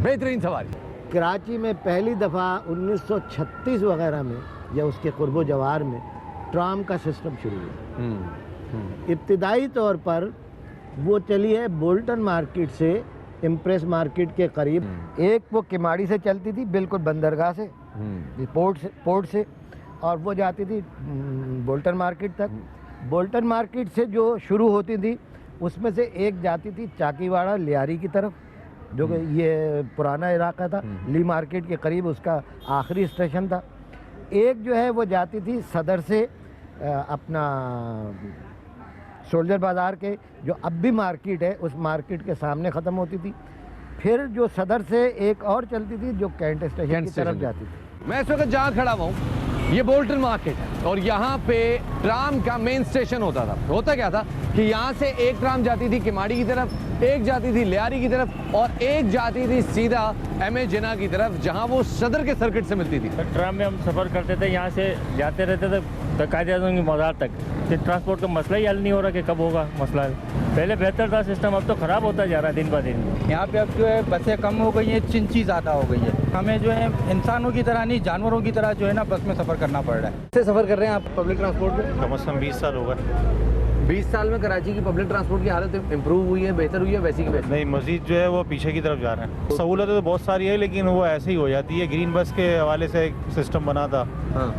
बेहतरीन सवारी। कराची में पहली दफ़ा 1936 वगैरह में या उसके कुर्बो जवार में ट्राम का सिस्टम शुरू हुआ। इब्तिदाई तौर पर वो चली है बोल्टन मार्केट से इम्प्रेस मार्केट के करीब। एक वो किमाड़ी से चलती थी, बिल्कुल बंदरगाह से, पोर्ट से, और वो जाती थी बोल्टन मार्केट तक। बोल्टन मार्केट से जो शुरू होती थी उसमें से एक जाती थी चाकीवाड़ा लियारी की तरफ, जो कि ये पुराना इलाका था, ली मार्केट के करीब उसका आखिरी स्टेशन था। एक जो है वो जाती थी सदर से अपना सोल्जर बाज़ार के, जो अब भी मार्केट है, उस मार्केट के सामने ख़त्म होती थी। फिर जो सदर से एक और चलती थी जो कैंट स्टेशन की तरफ जाती थी। मैं इस वक्त जहाँ खड़ा हुआ हूँ ये बोल्टन मार्केट है और यहाँ पे ट्राम का मेन स्टेशन होता था। होता क्या था कि यहाँ से एक ट्राम जाती थी किमाड़ी की तरफ, एक जाती थी लियारी की तरफ और एक जाती थी सीधा MA जिना की तरफ, जहाँ वो सदर के सर्किट से मिलती थी। ट्राम में हम सफ़र करते थे, यहाँ से जाते रहते थे कायदे की मज़ार तक। फिर ट्रांसपोर्ट का मसला ही हल नहीं हो रहा कि कब होगा मसला। पहले बेहतर था सिस्टम, अब तो ख़राब होता जा रहा है दिन ब दिन। यहाँ पे अब जो है बसें कम हो गई हैं, चिंची ज़्यादा हो गई है। हमें जो है इंसानों की तरह नहीं, जानवरों की तरह जो है ना बस में सफ़र करना पड़ रहा है। कैसे सफ़र कर रहे हैं आप पब्लिक ट्रांसपोर्ट में? कम से कम 20 साल हो गए। 20 साल में कराची की पब्लिक ट्रांसपोर्ट की हालत इम्प्रूव हुई है, बेहतर हुई है, वैसी की वैसी? नहीं, मजीद जो है वो पीछे की तरफ जा रहे हैं। सहूलतें तो बहुत सारी है लेकिन वो ऐसे ही हो जाती है। ग्रीन बस के हवाले से एक सिस्टम बना था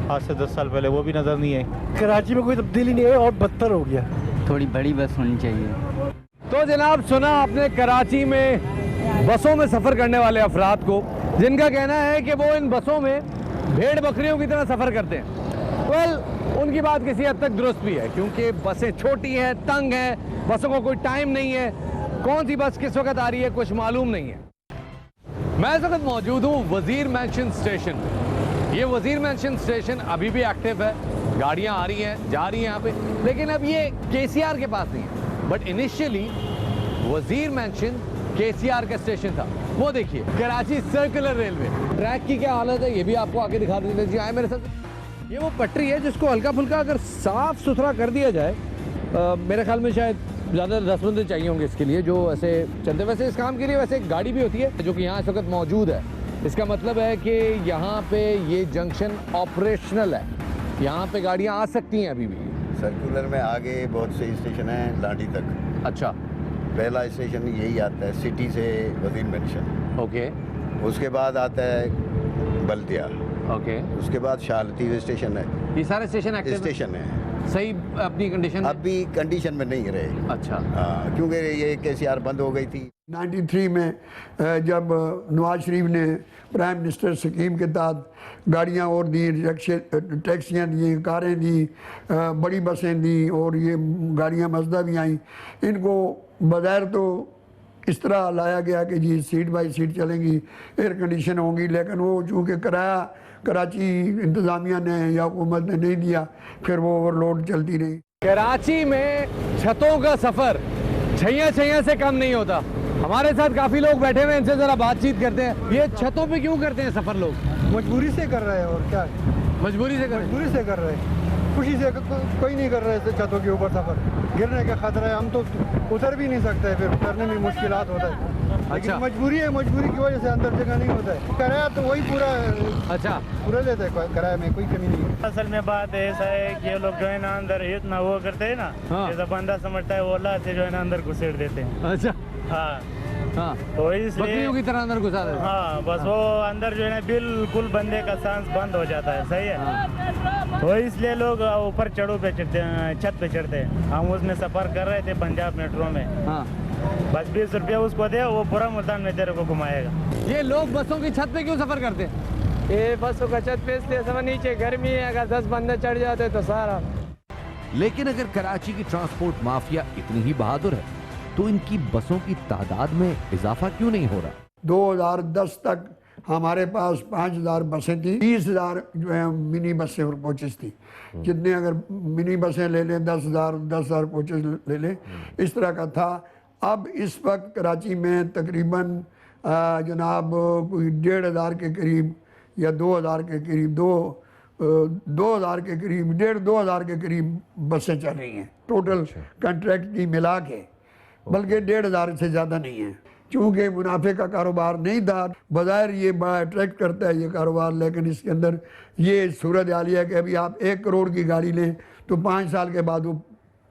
आज से 10 साल पहले, वो भी नज़र नहीं आई। कराची में कोई तब्दीली नहीं है और बदतर हो गया। थोड़ी बड़ी बस होनी चाहिए। तो जनाब सुना आपने कराची में बसों में सफ़र करने वाले अफराद को, जिनका कहना है कि वो इन बसों में भेड़ बकरियों की तरह सफ़र करते हैं। उनकी बात किसी हद तक दुरुस्त भी है, क्योंकि बसें छोटी हैं, तंग हैं, बसों को कोई टाइम नहीं है, कौन सी बस किस वक्त आ रही है कुछ मालूम नहीं है। मैं इस वक्त मौजूद हूँ वजीर मैंशन स्टेशन। ये वजीर मैंशन स्टेशन अभी भी एक्टिव है, गाड़ियाँ आ रही हैं, जा रही हैं यहाँ पे, लेकिन अब ये KCR के पास नहीं है। बट इनिशियली वजीर मैंशन KCR का स्टेशन था। वो देखिए कराची सर्कुलर रेलवे ट्रैक की क्या हालत है, ये भी आपको आगे दिखा देते हैं। जी आए मेरे साथ। ये वो पटरी है जिसको हल्का फुल्का अगर साफ सुथरा कर दिया जाए मेरे ख्याल में शायद ज़्यादा 10 बंदे चाहिए होंगे इसके लिए जो ऐसे चलते। वैसे इस काम के लिए वैसे एक गाड़ी भी होती है जो कि यहाँ इस वक्त मौजूद है। इसका मतलब है कि यहाँ पे ये जंक्शन ऑपरेशनल है, यहाँ पे गाड़ियाँ आ सकती हैं अभी भी। सर्कुलर में आगे बहुत से स्टेशन हैं लाडी तक। अच्छा, पहला स्टेशन यही आता है सिटी से वजीर मेंशन। ओके। उसके बाद आता है बल्दिया। ओके। उसके बाद शालती स्टेशन है। ये सारे स्टेशन एक्टिव स्टेशन है सही अपनी कंडीशन अभी कंडीशन में नहीं रहे। अच्छा। हाँ, क्योंकि ये केसीआर बंद हो गई थी 93 में जब नवाज शरीफ ने प्राइम मिनिस्टर स्कीम के तहत गाड़ियाँ और दी, टैक्सियाँ दी, कारें दी, बड़ी बसें दी और ये गाड़ियाँ मज़दा भी आईं। इनको बग़ैर तो इस तरह लाया गया कि जी सीट बाई सीट चलेंगी, एयर कंडीशन होंगी, लेकिन वो चूँकि किराया कराची इंतज़ामिया ने या हुकूमत ने नहीं दिया, फिर वो ओवरलोड चलती रही। कराची में छतों का सफ़र छैया से कम नहीं होता। हमारे साथ काफ़ी लोग बैठे हुए हैं, इनसे ज़रा बातचीत करते हैं। ये छतों पे क्यों करते हैं सफ़र लोग? मजबूरी से कर रहे हैं और क्या? मजबूरी से कर रहे हैं। खुशी से कोई नहीं कर रहे हैं छतों के ऊपर सफ़र, गिरने का खतरा है। हम तो उतर भी नहीं सकते, फिर उतरने में मुश्किलात होता है। लेकिन मजबूरी है, मजबूरी की वजह से अंदर जगह नहीं होता है। किराया तो वही पूरा लेते हैं, किराए में कोई कमी नहीं है। असल में बात ऐसा है कि ये लोग जो है ना अंदर इतना वो करते हैं ना, जैसा बंदा समझता है वो अल्लाह से जो है ना अंदर घुसेड़ देते हैं। अच्छा। हाँ हाँ, तो इसलिए बकरियों की तरह अंदर घुसा देते हैं। हाँ, बस वो अंदर जो है ना बिल्कुल बंदे का सांस बंद हो जाता है। सही है। तो इसलिए लोग ऊपर पे चढ़ते हैं, छत पे चढ़ते हैं। हम उसमें सफर कर रहे थे पंजाब मेट्रो में। हाँ। बस 20 रुपया उसको दे, वो पूरा मुल्तान में तेरे को घुमाएगा। ये लोग बसों की छत पे क्यों सफर करते हैं? ये बसों का छत पे इसलिए सब नीचे गर्मी है, अगर 10 बंदे चढ़ जाते तो सारा। लेकिन अगर कराची की ट्रांसपोर्ट माफिया इतनी ही बहादुर है तो इनकी बसों की तादाद में इजाफा क्यों नहीं हो रहा? 2010 तक हमारे पास 5000 बसें थी, 20,000 जो है मिनी बसें और कोचेस थी। जितने अगर मिनी बसें ले लें 10,000 कोचेस ले लें, इस तरह का था। अब इस वक्त कराची में तकरीबन जनाब कोई 1,500 के करीब या 2,000 के करीब 2,000 के करीब 1,500-2,000 के करीब बसें चल रही हैं टोटल कॉन्ट्रैक्ट की मिला के, बल्कि 1,500 से ज़्यादा नहीं है। चूँकि मुनाफे का कारोबार नहीं था, बज़ाहिर ये बड़ा अट्रैक्ट करता है ये कारोबार, लेकिन इसके अंदर ये सूरत हाल है कि अभी आप 1 करोड़ की गाड़ी लें तो 5 साल के बाद वो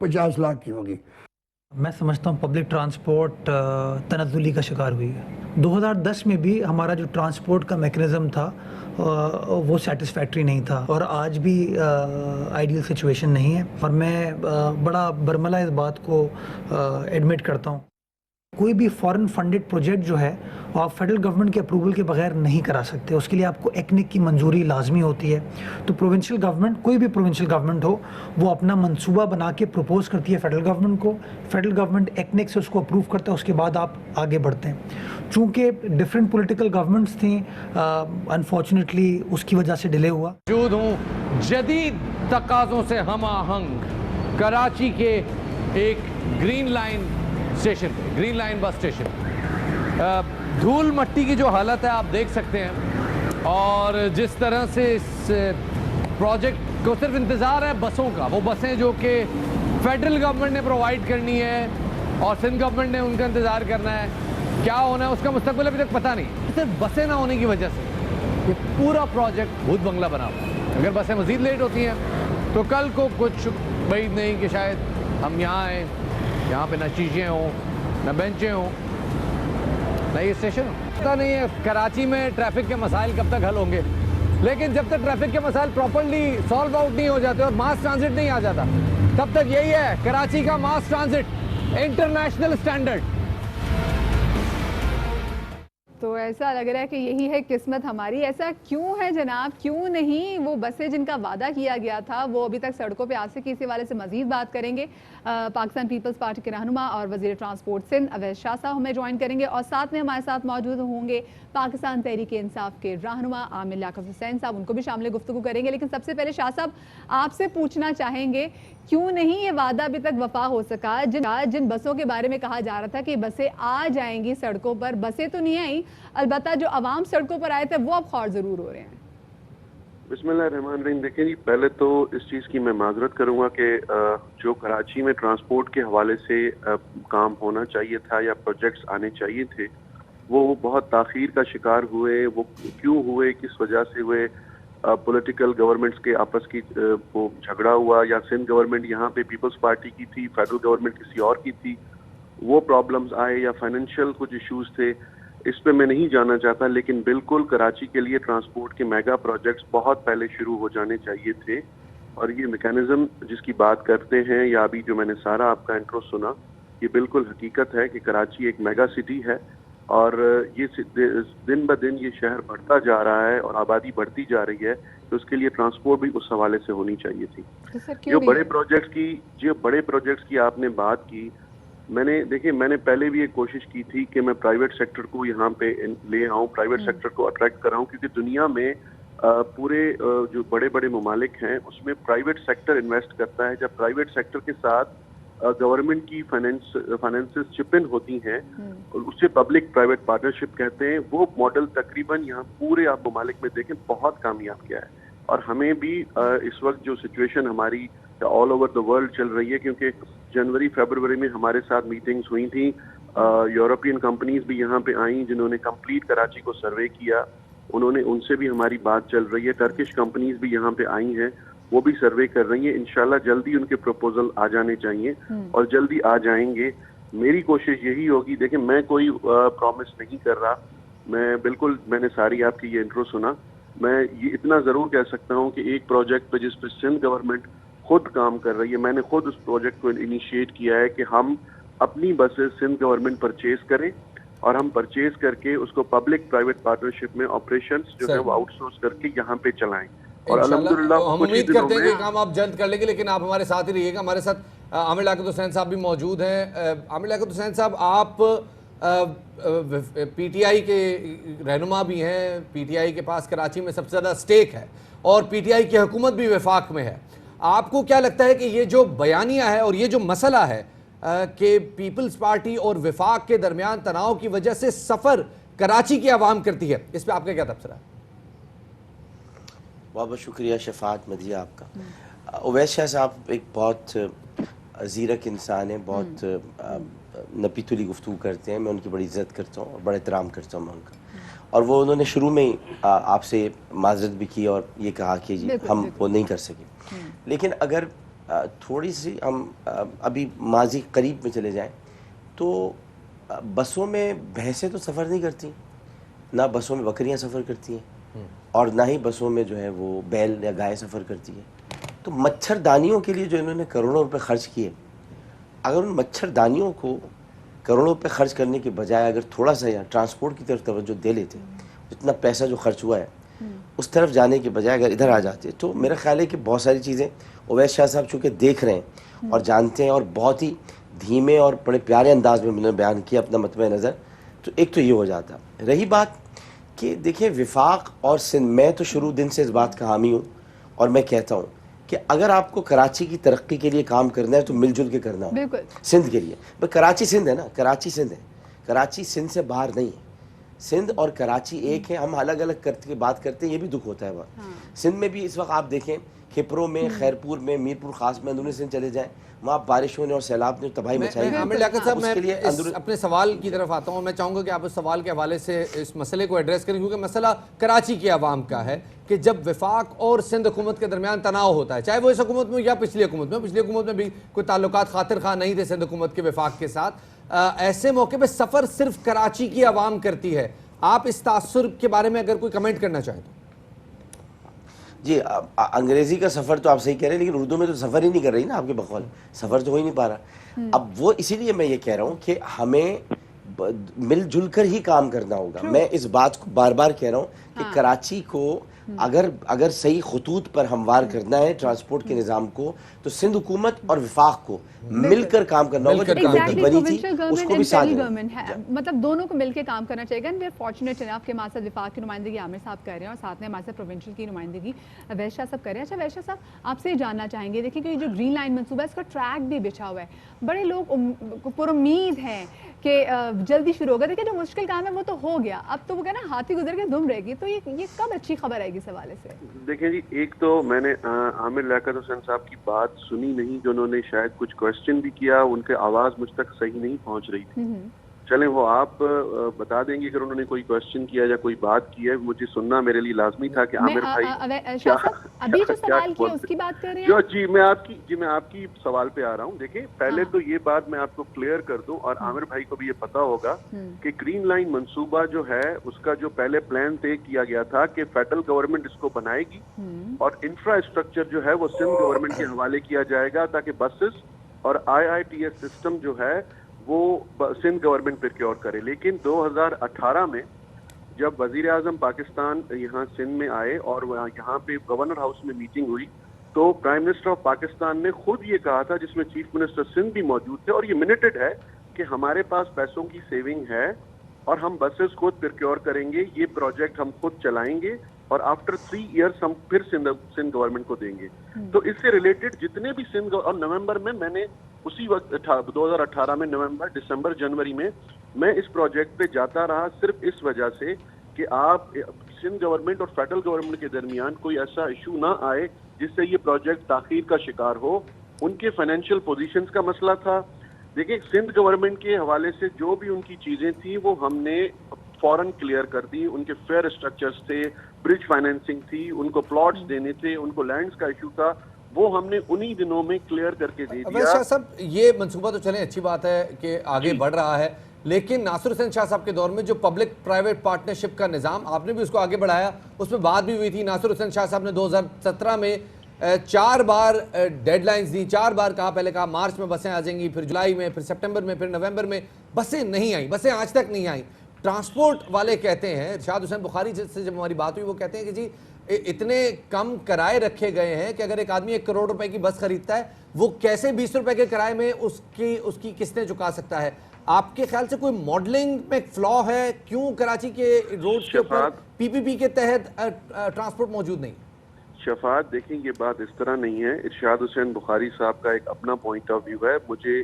50 लाख की होगी। मैं समझता हूँ पब्लिक ट्रांसपोर्ट तनज़्ज़ुली का शिकार हुई है। 2010 में भी हमारा जो ट्रांसपोर्ट का मैकेनिज़्म था वो सेटिस्फैक्ट्री नहीं था और आज भी आइडियल सिचुएशन नहीं है। और मैं बड़ा बरमला इस बात को एडमिट करता हूँ। कोई भी फॉरेन फंडेड प्रोजेक्ट जो है आप फेडरल गवर्नमेंट के अप्रूवल के बगैर नहीं करा सकते, उसके लिए आपको एक्निक की मंजूरी लाजमी होती है। तो प्रोविंशियल गवर्नमेंट, कोई भी प्रोविंशियल गवर्नमेंट हो, वो अपना मंसूबा बना के प्रपोज करती है फेडरल गवर्नमेंट को, फेडरल गवर्नमेंट एक्निक से उसको अप्रूव करता है, उसके बाद आप आगे बढ़ते हैं। चूँकि डिफरेंट पोलिटिकल गवर्नमेंट्स थी, अनफॉर्चुनेटली उसकी वजह से डिले हुआ। मौजूद हूँ जदीद तकाज़ों से हम आहंग कराची के एक ग्रीन लाइन स्टेशन पे, ग्रीन लाइन बस स्टेशन। धूल मट्टी की जो हालत है आप देख सकते हैं, और जिस तरह से इस प्रोजेक्ट को सिर्फ इंतज़ार है बसों का, वो बसें जो कि फेडरल गवर्नमेंट ने प्रोवाइड करनी है और सिंध गवर्नमेंट ने उनका इंतज़ार करना है। क्या होना है उसका मुस्तकबिल अभी तक पता नहीं। सिर्फ बसें ना होने की वजह से ये पूरा प्रोजेक्ट भूत बंगला बना हुआ है। अगर बसें मज़ीद लेट होती हैं तो कल को कुछ उम्मीद नहीं कि शायद हम यहाँ आएँ, यहाँ पे न शीशे हों, न बेंचें हों, न ये स्टेशन हो। पता नहीं है कराची में ट्रैफिक के मसाइल कब तक हल होंगे, लेकिन जब तक ट्रैफिक के मसाइल प्रॉपर्ली सॉल्व आउट नहीं हो जाते और मास ट्रांजिट नहीं आ जाता, तब तक यही है कराची का मास ट्रांजिट इंटरनेशनल स्टैंडर्ड। तो ऐसा लग रहा है कि यही है किस्मत हमारी। ऐसा क्यों है जनाब, क्यों नहीं? वो बसें जिनका वादा किया गया था वो अभी तक सड़कों पे आ सकी, इसी वाले से मजीद बात करेंगे। पाकिस्तान पीपल्स पार्टी के रहनुमा और वज़ीर ट्रांसपोर्ट सिंध अवैध शाह साहब हमें ज्वाइन करेंगे, और साथ में हमारे साथ मौजूद होंगे पाकिस्तान तहरीक इंसाफ के रहनुमा आमिर लियाकत हुसैन साहब, उनको भी शामिल गुफ्तगू करेंगे। लेकिन सबसे पहले शाह साहब आपसे पूछना चाहेंगे, क्यों नहीं ये वादा अभी तक वफा हो सका? जिन बसों के बारे में कहा जा रहा था कि बसें आ जाएंगी सड़कों पर, बसें तो नहीं आई, अलबत्ता जो अवाम सड़कों पर आए थे वो अब खौर ज़रूर हो रहे हैं। बिस्मिल्लाहिर्रहमानिर्रहीम। देखिए जी, पहले तो इस चीज़ की मैं माजरत करूंगा कि जो कराची में ट्रांसपोर्ट के हवाले से काम होना चाहिए था या प्रोजेक्ट्स आने चाहिए थे, वो बहुत ताख़ीर का शिकार हुए। वो क्यों हुए, किस वजह से हुए? पॉलिटिकल गवर्नमेंट्स के आपस की वो झगड़ा हुआ, या सिंध गवर्नमेंट यहाँ पे पीपल्स पार्टी की थी, फेडरल गवर्नमेंट किसी और की थी, वो प्रॉब्लम्स आए, या फाइनेंशियल कुछ इश्यूज थे, इस पे मैं नहीं जाना चाहता। लेकिन बिल्कुल कराची के लिए ट्रांसपोर्ट के मेगा प्रोजेक्ट्स बहुत पहले शुरू हो जाने चाहिए थे। और ये मैकेनिज्म जिसकी बात करते हैं, या अभी जो मैंने सारा आपका इंट्रो सुना, ये बिल्कुल हकीकत है कि कराची एक मेगा सिटी है और ये दिन ब दिन ये शहर बढ़ता जा रहा है और आबादी बढ़ती जा रही है, तो उसके लिए ट्रांसपोर्ट भी उस हवाले से होनी चाहिए थी। जो बड़े प्रोजेक्ट्स की आपने बात की, मैंने पहले भी एक कोशिश की थी कि मैं प्राइवेट सेक्टर को यहाँ पे ले आऊँ, प्राइवेट सेक्टर को अट्रैक्ट कराऊँ, क्योंकि दुनिया में पूरे जो बड़े बड़े ममालिक हैं उसमें प्राइवेट सेक्टर इन्वेस्ट करता है। जब प्राइवेट सेक्टर के साथ गवर्नमेंट की फाइनेंसेस चिप इन होती हैं, और उससे पब्लिक प्राइवेट पार्टनरशिप कहते हैं, वो मॉडल तकरीबन यहाँ पूरे आप ममालिक में देखें बहुत कामयाब किया है। और हमें भी इस वक्त जो सिचुएशन हमारी ऑल ओवर द वर्ल्ड चल रही है, क्योंकि जनवरी फरवरी में हमारे साथ मीटिंग्स हुई थी, यूरोपियन कंपनीज भी यहाँ पे आई जिन्होंने कंप्लीट कराची को सर्वे किया, उनसे भी हमारी बात चल रही है। टर्किश कंपनीज भी यहाँ पे आई हैं, वो भी सर्वे कर रही हैं। इंशाल्लाह जल्दी उनके प्रपोजल आ जाने चाहिए और जल्दी आ जाएंगे। मेरी कोशिश यही होगी, देखिए मैं कोई प्रॉमिस नहीं कर रहा, मैंने सारी आपकी ये इंट्रो सुना, मैं ये इतना जरूर कह सकता हूँ कि एक प्रोजेक्ट पे जिस पर सिंध गवर्नमेंट खुद काम कर रही है, मैंने खुद उस प्रोजेक्ट को इनिशिएट किया है कि हम अपनी बसेस सिंध गवर्नमेंट परचेज करें और हम परचेज करके उसको पब्लिक प्राइवेट पार्टनरशिप में ऑपरेशंस जो है वो आउटसोर्स करके यहाँ पे चलाएं। और अल्हम्दुलिल्लाह हम उम्मीद करते हैं कि काम आप जल्द कर लेंगे, लेकिन आप हमारे साथ ही रहिएगा। हमारे साथ आमिर लियाकत हुसैन साहब भी मौजूद हैं। आमिर लियाकत हुसैन साहब, आप पीटीआई के रहनुमा भी हैं, पीटीआई के पास कराची में सबसे ज़्यादा स्टेक है और पीटीआई की हुकूमत भी वफाक में है। आपको क्या लगता है कि ये जो बयानिया है और ये जो मसला है कि पीपल्स पार्टी और वफाक के दरमियान तनाव की वजह से सफ़र कराची की आवाम करती है, इस पर आपका क्या तबसरा है? बहुत बहुत शुक्रिया शफात मदिया आपका। उवैस शाह साहब एक बहुत ज़ीरक इंसान है, बहुत नपीतुली गुफ्तगू करते हैं, मैं उनकी बड़ी इज़्ज़त करता हूँ और बड़ा एहतराम करता हूँ मैं उनका। और वो उन्होंने शुरू में ही आपसे माजरत भी की और ये कहा कि जी हम वो नहीं कर सके। लेकिन अगर थोड़ी सी हम अभी माजी करीब में चले जाएं तो बसों में भैंसें तो सफ़र नहीं करती, ना बसों में बकरियां सफ़र करती हैं और ना ही बसों में जो है वो बैल या गाय सफ़र करती है। तो मच्छरदानियों के लिए जो इन्होंने करोड़ों रुपए खर्च किए, अगर उन मच्छरदानियों को करोड़ों रुपए खर्च करने के बजाय अगर थोड़ा सा या ट्रांसपोर्ट की तरफ तवज्जो दे लेते, जितना पैसा जो खर्च हुआ है उस तरफ जाने के बजाय अगर इधर आ जाते, तो मेरा ख्याल है कि बहुत सारी चीज़ें उवैस शाह साहब चूँकि देख रहे हैं और जानते हैं और बहुत ही धीमे और बड़े प्यारे अंदाज में उन्होंने बयान किया अपना मतबे नज़र, तो एक तो ये हो जाता। रही बात कि देखिए वफाक और सिंध, मैं तो शुरू दिन से इस बात का हामी हूँ और मैं कहता हूँ कि अगर आपको कराची की तरक्की के लिए काम करना है तो मिलजुल के करना हो। सिंध के लिए भाई कराची सिंध है ना, कराची सिंध है, कराची सिंध से बाहर नहीं है। सिंध और कराची एक है, हम अलग अलग करके बात करते हैं, ये भी दुख होता है वहाँ। सिंध में भी इस वक्त आप देखें खिपरों में, खैरपुर में, मीरपुर खास में, अंदरूनी सिंध चले जाएं, वहाँ बारिशों ने और सैलाब ने तबाही मचाई है। आमिर लियाकत साहब, मैं अपने सवाल की तरफ आता हूँ। मैं चाहूँगा कि आप उस सवाल के हवाले से इस मसले को एड्रेस करें, क्योंकि मसला कराची की आवाम का है कि जब वफाक और सिंध हुकूमत के दरमियान तनाव होता है, चाहे वो इस हुकूमत में या पिछली हुकूमत में भी कोई ताल्लुकात खातिर खा नहीं थे सिंध हुकूमत के वफाक के साथ, ऐसे मौके पर सफ़र सिर्फ कराची की आवाम करती है। आप इस तासुर के बारे में अगर कोई कमेंट करना चाहें तो? जी, अंग्रेजी का सफ़र तो आप सही कह रहे हैं, लेकिन उर्दू में तो सफ़र ही नहीं कर रही ना आपके बकौल, सफ़र तो हो ही नहीं पा रहा। अब वो इसीलिए मैं ये कह रहा हूँ कि हमें मिलजुल कर ही काम करना होगा। मैं इस बात को बार बार कह रहा हूँ कि कराची को अगर सही खतूत पर हमवार करना है ट्रांसपोर्ट के निज़ाम को, तो सिंध हुकूमत और वफाक को मिलकर काम करना होगा। बनी थी उसको भी साथ गवर्नमेंट है, मतलब दोनों को मिलकर काम करना चाहिए। And we are fortunate enough के हमारे साथ वफाक की नुमाइंदगी आमिर साहब कर रहे हैं और साथ में हमारे साथ प्रोविंशियल की नुमाइंदगी उवैस शाह साहब कर रहे हैं। अच्छा उवैस शाह साहब, आपसे जानना चाहेंगे, देखिए कि जो ग्रीन लाइन मनसूबा है इसका ट्रैक भी बिछा हुआ है, बड़े लोग पुरुम्मीद हैं कि जल्दी शुरू होगा। देखिए जो मुश्किल काम है वो तो हो गया, अब तो वो कहना हाथी गुजर के दुम रहेगी, तो ये कब अच्छी खबर आएगी इस हवाले से? देखिए जी, एक तो मैंने आमिर लियाकत हुसैन साहब की बात सुनी नहीं, जो उन्होंने शायद कुछ क्वेश्चन भी किया, उनके आवाज मुझ तक सही नहीं पहुंच रही थी। चलें वो आप बता देंगे अगर उन्होंने कोई क्वेश्चन किया या कोई बात की है, मुझे सुनना मेरे लिए लाजमी था कि आमिर भाई अभी जो सवाल किया उसकी बात कर रहे हैं? जी मैं आपकी सवाल पे आ रहा हूँ। देखिए पहले तो ये बात मैं आपको क्लियर कर दूं और आमिर भाई को भी ये पता होगा कि ग्रीन लाइन मंसूबा जो है उसका जो पहले प्लान तय किया गया था कि फेडरल गवर्नमेंट इसको बनाएगी और इंफ्रास्ट्रक्चर जो है वो सिंध गवर्नमेंट के हवाले किया जाएगा, ताकि बसेस और IITS सिस्टम जो है वो सिंध गवर्नमेंट प्रोक्योर करे। लेकिन 2018 में जब वजीर आजम पाकिस्तान यहाँ सिंध में आए और यहाँ पे गवर्नर हाउस में मीटिंग हुई, तो प्राइम मिनिस्टर ऑफ पाकिस्तान ने खुद ये कहा था, जिसमें चीफ मिनिस्टर सिंध भी मौजूद थे, और ये मिनटेड है कि हमारे पास पैसों की सेविंग है और हम बसेस खुद प्रोक्योर करेंगे, ये प्रोजेक्ट हम खुद चलाएंगे और आफ्टर 3 इयर्स हम फिर सिंध गवर्नमेंट को देंगे। तो इससे रिलेटेड जितने भी सिंध, और नवंबर में मैंने उसी वक्त 2018 में नवंबर, दिसंबर, जनवरी में मैं इस प्रोजेक्ट पे जाता रहा, सिर्फ इस वजह से कि आप सिंध गवर्नमेंट और फेडरल गवर्नमेंट के दरमियान कोई ऐसा इशू ना आए जिससे ये प्रोजेक्ट ताखीर का शिकार हो। उनके फाइनेंशियल पोजीशंस का मसला था। देखिए सिंध गवर्नमेंट के हवाले से जो भी उनकी चीजें थी वो हमने फौरन क्लियर कर दी। उनके फेयर स्ट्रक्चर्स थे, ब्रिज फाइनेंसिंग थी, उनको प्लॉट्स देने थे, उनको लैंड्स का इशू था, वो हमने उन्हीं दिनों में क्लियर करके दे दिया। शाह साहब ये मंसूबा तो चलें अच्छी बात है कि आगे बढ़ रहा है, लेकिन नासिर हुसैन शाह साहब के दौर में जो पब्लिक प्राइवेट पार्टनरशिप का निज़ाम, आपने भी उसको आगे बढ़ाया, उसमें बात भी हुई थी। नासिर हुसैन शाह साहब ने 2017 में 4 बार डेडलाइंस दी, 4 बार कहा, पहले कहा मार्च में बसें आ जाएंगी, फिर जुलाई में, फिर सितंबर में, फिर नवंबर में, बसें नहीं आई, बसें आज तक नहीं आई। ट्रांसपोर्ट वाले कहते हैं, इरशाद हुसैन बुखारी से जब हमारी बात हुई वो कहते हैं कि जी इतने कम किराए रखे गए हैं कि अगर एक आदमी 1 करोड़ रुपए की बस खरीदता है वो कैसे 20 रुपए के किराए में उसकी किस्तें चुका सकता है। आपके ख्याल से कोई मॉडलिंग में फ्लॉ है? क्यों कराची के रोड्स के ऊपर PPP के तहत ट्रांसपोर्ट मौजूद नहीं? शफात, देखें ये बात इस तरह नहीं है। इरशाद हुसैन बुखारी साहब का एक अपना पॉइंट ऑफ व्यू है। मुझे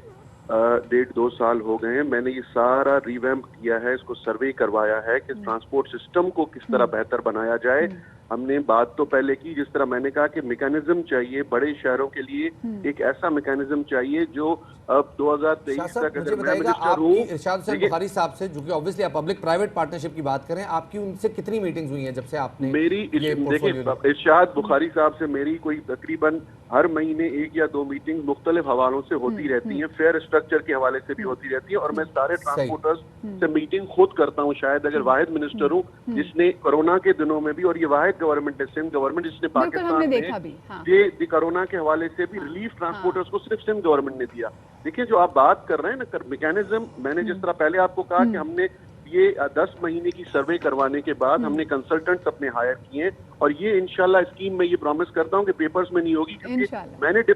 1.5-2 साल हो गए हैं, मैंने ये सारा रिवैम्प किया है, इसको सर्वे करवाया है कि ट्रांसपोर्ट सिस्टम को किस तरह बेहतर बनाया जाए। हमने बात तो पहले की, जिस तरह मैंने कहा कि मैकेनिज्म चाहिए बड़े शहरों के लिए, एक ऐसा मैकेनिज्म चाहिए जो अब 2023 तक, अगर मैं मिनिस्टर हूं। इरशाद हुसैन बुखारी साहब से, जो कि ऑब्वियसली आप पब्लिक प्राइवेट पार्टनरशिप की बात करें, आपकी उनसे कितनी मीटिंग्स हुई हैं जब से आपने देखिए इरशाद बुखारी साहब से मेरी कोई तकरीबन हर महीने 1 या 2 मीटिंग मुख्तलिफ हवालों से होती रहती हैं, फेयर स्ट्रक्चर के हवाले से भी होती रहती है, और मैं सारे ट्रांसपोर्टर्स से मीटिंग खुद करता हूँ। शायद अगर वाहिद मिनिस्टर हूँ जिसने कोरोना के दिनों में भी, और ये वाहिद गवर्नमेंट है सिंध गवर्नमेंट, जिसने पाकिस्तान में ये कोरोना के हवाले से भी रिलीफ ट्रांसपोर्टर्स को सिर्फ सिंध गवर्नमेंट ने दिया। देखिए जो आप बात कर रहे हैं ना मैकेनिज्म, मैंने जिस तरह पहले आपको कहा कि हमने ये 10 महीने की सर्वे करवाने के बाद हमने कंसल्टेंट्स अपने हायर किए, और ये इंशाल्लाह स्कीम में ये प्रॉमिस करता हूँ कि पेपर्स में नहीं होगी, क्योंकि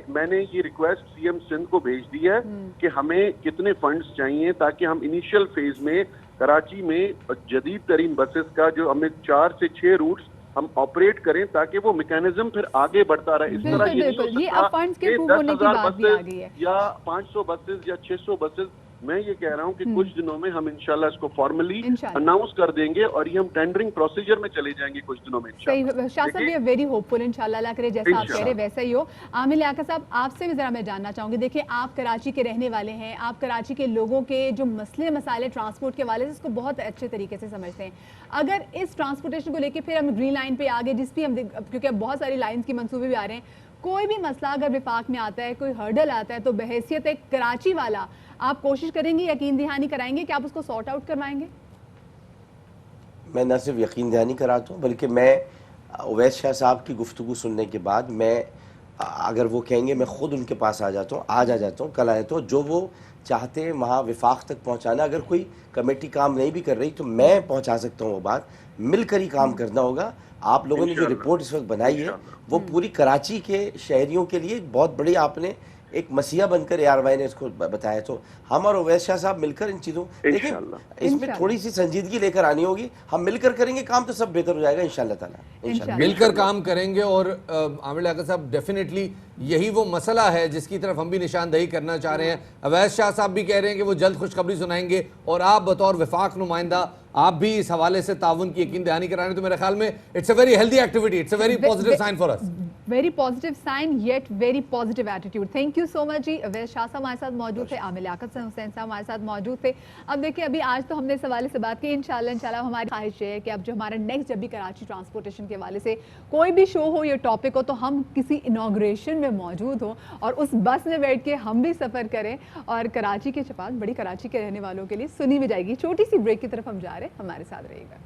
मैंने ये रिक्वेस्ट CM सिंध को भेज दी है कि हमें कितने फंड्स चाहिए ताकि हम इनिशियल फेज में कराची में जदीद तरीन बसेस का जो हमें 4 से 6 रूट्स हम ऑपरेट करें, ताकि वो मैकेनिज्म फिर आगे बढ़ता रहे। इस तरह ये नहीं हो सकता कि 10,000 बसेस या 500 बसेस या 600 बसेस। मैं ये कह रहा हूँ कि कुछ दिनों में हम इंशाल्लाह इसको फॉर्मली अनाउंस कर देंगे और ये हम टेंडरिंग प्रोसीजर में चले जाएंगे कुछ दिनों में इंशाल्लाह। शाह साहब, वी आर वेरी होपफुल, इंशाल्लाह अल्लाह करे जैसा आप कह रहे वैसा ही हो। आमिर लियाकत साहब, आपसे भी जरा मैं जानना चाहूंगी, देखिए आप कराची के रहने वाले हैं, आप कराची के लोगों के जो मसले मसाले ट्रांसपोर्ट के हवाले से इसको बहुत अच्छे तरीके से समझते हैं। अगर इस ट्रांसपोर्टेशन को लेकर फिर हम ग्रीन लाइन पे आगे, जिस भी हम, क्योंकि अब बहुत सारी लाइन्स के मंसूबे भी आ रहे हैं, कोई भी मसला अगर विफाक में आता है, कोई हर्डल आता है, तो बहैसियत एक कराची वाला आप कोशिश करेंगे, यकीन दहानी कराएंगे कि आप उसको सॉर्ट आउट करवाएंगे? मैं न सिर्फ यकीन दहानी कराता हूँ, बल्कि मैं उवैस शाह साहब की गुफ्तगू सुनने के बाद मैं, अगर वो कहेंगे मैं ख़ुद उनके पास आ जाता हूँ, आज आ जाता हूँ, कल आ जाता हूँ। जो वो चाहते हैं वहाँ विफाक तक पहुँचाना, अगर कोई कमेटी काम नहीं भी कर रही तो मैं पहुँचा सकता हूँ। वो बात मिलकर ही काम करना होगा। आप लोगों ने जो रिपोर्ट इस वक्त बनाई है वो पूरी कराची के शहरियों के लिए बहुत बड़ी आपने एक मसीहा बनकर ARY ने इसको बताया। तो हम और अवैस शाह साहब मिलकर इन चीज़ों, देखिए इसमें थोड़ी सी संजीदगी लेकर आनी होगी। हम मिलकर करेंगे काम तो सब बेहतर हो जाएगा इंशाल्लाह ताला। मिलकर काम करेंगे और आमिर लियाकत साहब डेफिनेटली यही वो मसला है जिसकी तरफ हम भी निशानदही करना चाह रहे हैं। अवैस शाह साहब भी कह रहे हैं कि वो जल्द खुशखबरी सुनाएंगे और आप बतौर वफाक नुमाइंदा आप भी इस हवाले से ताउन की यकीन दहानी कराने, तो मेरे ख्याल में it's a very healthy activity, it's a very positive sign for us. Very positive sign yet very positive attitude. Thank you so much जी। अवैस शाह साहब हमारे साथ मौजूद थे, आमिर लियाकत हुसैन साहब हमारे साथ मौजूद थे। अब देखिए अभी आज तो हमने इस हवाले से बात की, इंशाल्लाह हमारी ख्वाहिश है कि अब जो हमारा नेक्स्ट जब भी कराची ट्रांसपोर्टेशन के हवाले से कोई भी शो हो या टॉपिक हो तो हम किसी इनॉग्रेशन में मौजूद हो और उस बस में बैठ के हम भी सफ़र करें और कराची के शफात बड़ी कराची के रहने वालों के लिए सुनी भी जाएगी। छोटी सी ब्रेक की तरफ हम जा रहे हैं, हमारे साथ रहिएगा।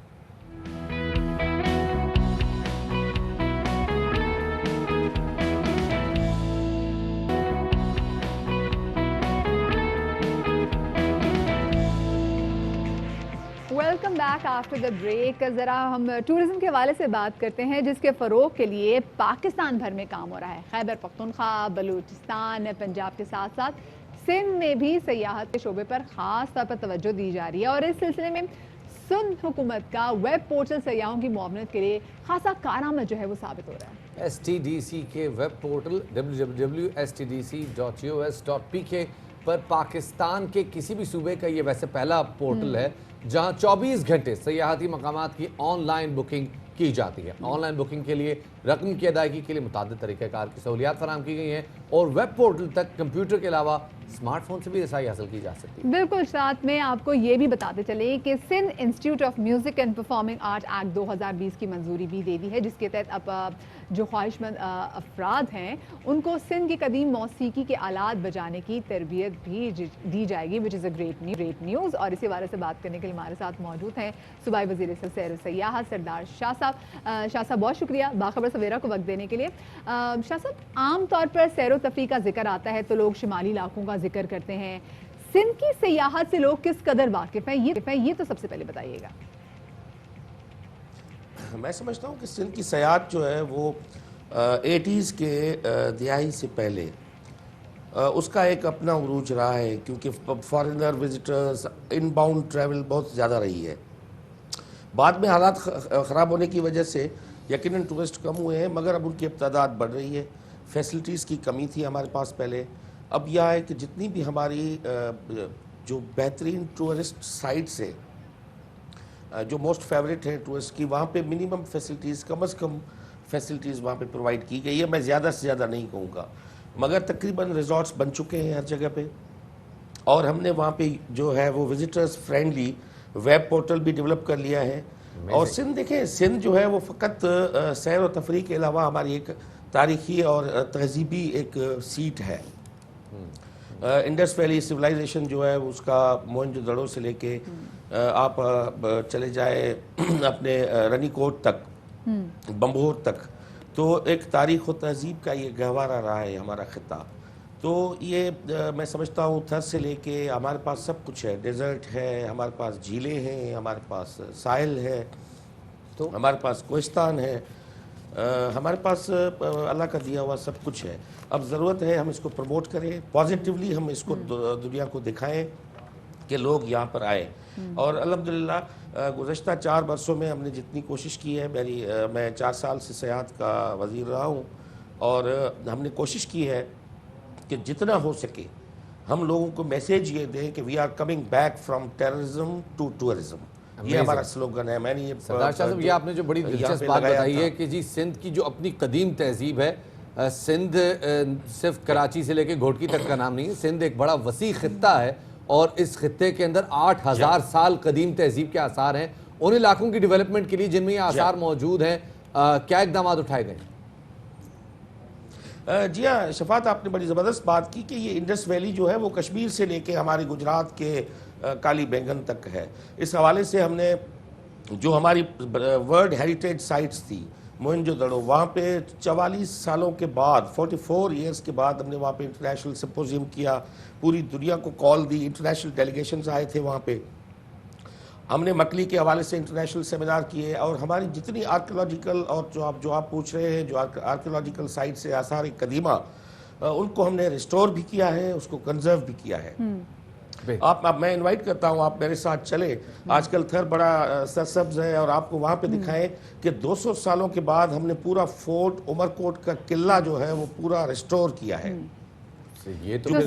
Welcome back after the break. ज़रा हम टूरिज़्म के हवाले से बात करते हैं जिसके फ़रोग के लिए पाकिस्तान भर में काम हो रहा है। खैबर पख्तूनख्वा, बलूचिस्तान, पंजाब के साथ साथ सिंध में भी सयाहत के शोबे पर ख़ास तौर पर तवज्जो दी जा रही है और इस सिलसिले में सिंध हुकूमत का वेब पोर्टल सयाहों की मुआवनत के लिए खासा कारआमद जो है वो साबित हो रहा है। STDC के वेब पोर्टल www.stdc.gos.pk पर पाकिस्तान के किसी भी सूबे का ये वैसे पहला पोर्टल है जहां 24 घंटे सयाहती मकामात की ऑनलाइन बुकिंग की जाती है। ऑनलाइन बुकिंग के लिए रकम की अदायगी के लिए मुताबिक तरीक़ाकार की सहूलियात फराहम की गई हैं और वेब पोर्टल तक कंप्यूटर के अलावा स्मार्टफोन से भी रसाई हासिल की जा सकती है। बिल्कुल, साथ में आपको ये भी बताते चले कि Sindh institute of music and performing art act 2020 की मंजूरी भी दे दी है जिसके तहत अब जो ख्वाहिशमंद अफराद हैं उनको सिंध की कदीम मौसीकी के आलात बजाने की तरबियत भी दी जाएगी, which is a great news. और इसी बारे से बात करने के लिए हमारे साथ मौजूद हैं सूबाई वज़ीर सैर सयाहत सरदार शाह साहब। शाह साहब बहुत शुक्रिया बाखबर सवेरा को वक्त देने के लिए। शाह साहब, आम तौर पर सैर व तफरी का जिक्र आता है तो लोग शुमाली इलाकों का जिक्र करते हैं, सिंध की सयाहत से लोग किस कदर वाकिफ़ हैं ये तो सबसे पहले बताइएगा। मैं समझता हूँ कि सिंध की सयाहत जो है वो 80s के दिहाई से पहले उसका एक अपना उरूज रहा है क्योंकि फॉरेनर विजिटर्स इनबाउंड ट्रैवल बहुत ज़्यादा रही है। बाद में हालात ख़राब होने की वजह से यकीनन टूरिस्ट कम हुए हैं मगर अब उनकी तादाद बढ़ रही है। फैसिलिटीज़ की कमी थी हमारे पास पहले, अब यह है कि जितनी भी हमारी जो बेहतरीन टूरिस्ट साइट्स है जो मोस्ट फेवरेट है टूरिस्ट की, वहाँ पे मिनिमम फैसिलिटीज़ कम से कम फैसिलिटीज़ वहाँ पे प्रोवाइड की गई है। मैं ज़्यादा से ज़्यादा नहीं कहूँगा मगर तकरीबन रिजॉर्ट्स बन चुके हैं हर जगह पे और हमने वहाँ पे जो है वो विजिटर्स फ्रेंडली वेब पोर्टल भी डेवलप कर लिया है। और सिंध देखें, सिंध जो है वो फ़कत सैर व तफरी के अलावा हमारी एक तारीख़ी और तहजीबी एक सीट है। इंडस वैली सिविलाइजेशन जो है उसका मोहनजोदड़ो से लेके आप चले जाए अपने रनीकोट तक, बम्बोर तक, तो एक तारीख़ व तहजीब का ये गहवारा रहा है हमारा ख़िता। तो ये मैं समझता हूँ थर से लेके हमारे पास सब कुछ है, डेजर्ट है, हमारे पास झीलें हैं, हमारे पास साहिल है, तो हमारे पास कोहिस्तान है, हमारे पास अल्लाह का दिया हुआ सब कुछ है। अब ज़रूरत है हम इसको प्रमोट करें, पॉजिटिवली हम इसको दुनिया को दिखाएं कि लोग यहाँ पर आए। और अल्हम्दुलिल्लाह गुज़श्ता 4 बरसों में हमने जितनी कोशिश की है, मैं 4 साल से सयाहत का वज़ीर रहा हूँ और हमने कोशिश की है कि जितना हो सके हम लोगों को मैसेज ये दें कि we are coming back from terrorism to tourism. ये हमारा स्लोगन है। मैंने ये सरदार शाह साहब, ये आपने जो बड़ी दिलचस्प बात बताई है कि जी सिंध की जो अपनी कदीम तहजीब है, सिंध सिर्फ कराची से लेके घोटकी तक का नाम नहीं है, सिंध एक बड़ा वसी खित्ता है और इस खित्ते के अंदर 8000 साल कदीम तहजीब के आसार हैं। उन इलाकों की डेवलपमेंट के लिए जिनमें ये आसार मौजूद हैं क्या इकदाम उठाए गए? जी हाँ शफात, आपने बड़ी ज़बरदस्त बात की कि ये इंडस वैली जो है वो कश्मीर से लेके हमारे गुजरात के काली बैंगन तक है। इस हवाले से हमने जो हमारी वर्ल्ड हेरिटेज साइट्स थी मोहनजोदड़ो, वहाँ पे 44 सालों के बाद 44 ईयर्स के बाद हमने वहाँ पे इंटरनेशनल सिम्पोजियम किया, पूरी दुनिया को कॉल दी, इंटरनेशनल डेलीगेशंस आए थे वहाँ पे, हमने मकली के हवाले से इंटरनेशनल सेमिनार किए और हमारी जितनी आर्कियोलॉजिकल और जो आप पूछ रहे हैं जो आर्कियोलॉजिकल साइट से आसार कदीमा उनको हमने रिस्टोर भी किया है, उसको कंजर्व भी किया है। आप मैं इनवाइट करता हूँ, आप मेरे साथ चले। आजकल थर बड़ा सरसब्ज है और आपको वहाँ पे दिखाएं कि 200 सालों के बाद हमने पूरा फोर्ट उमरकोट का किला जो है वो पूरा रिस्टोर किया है। ये तो मेरे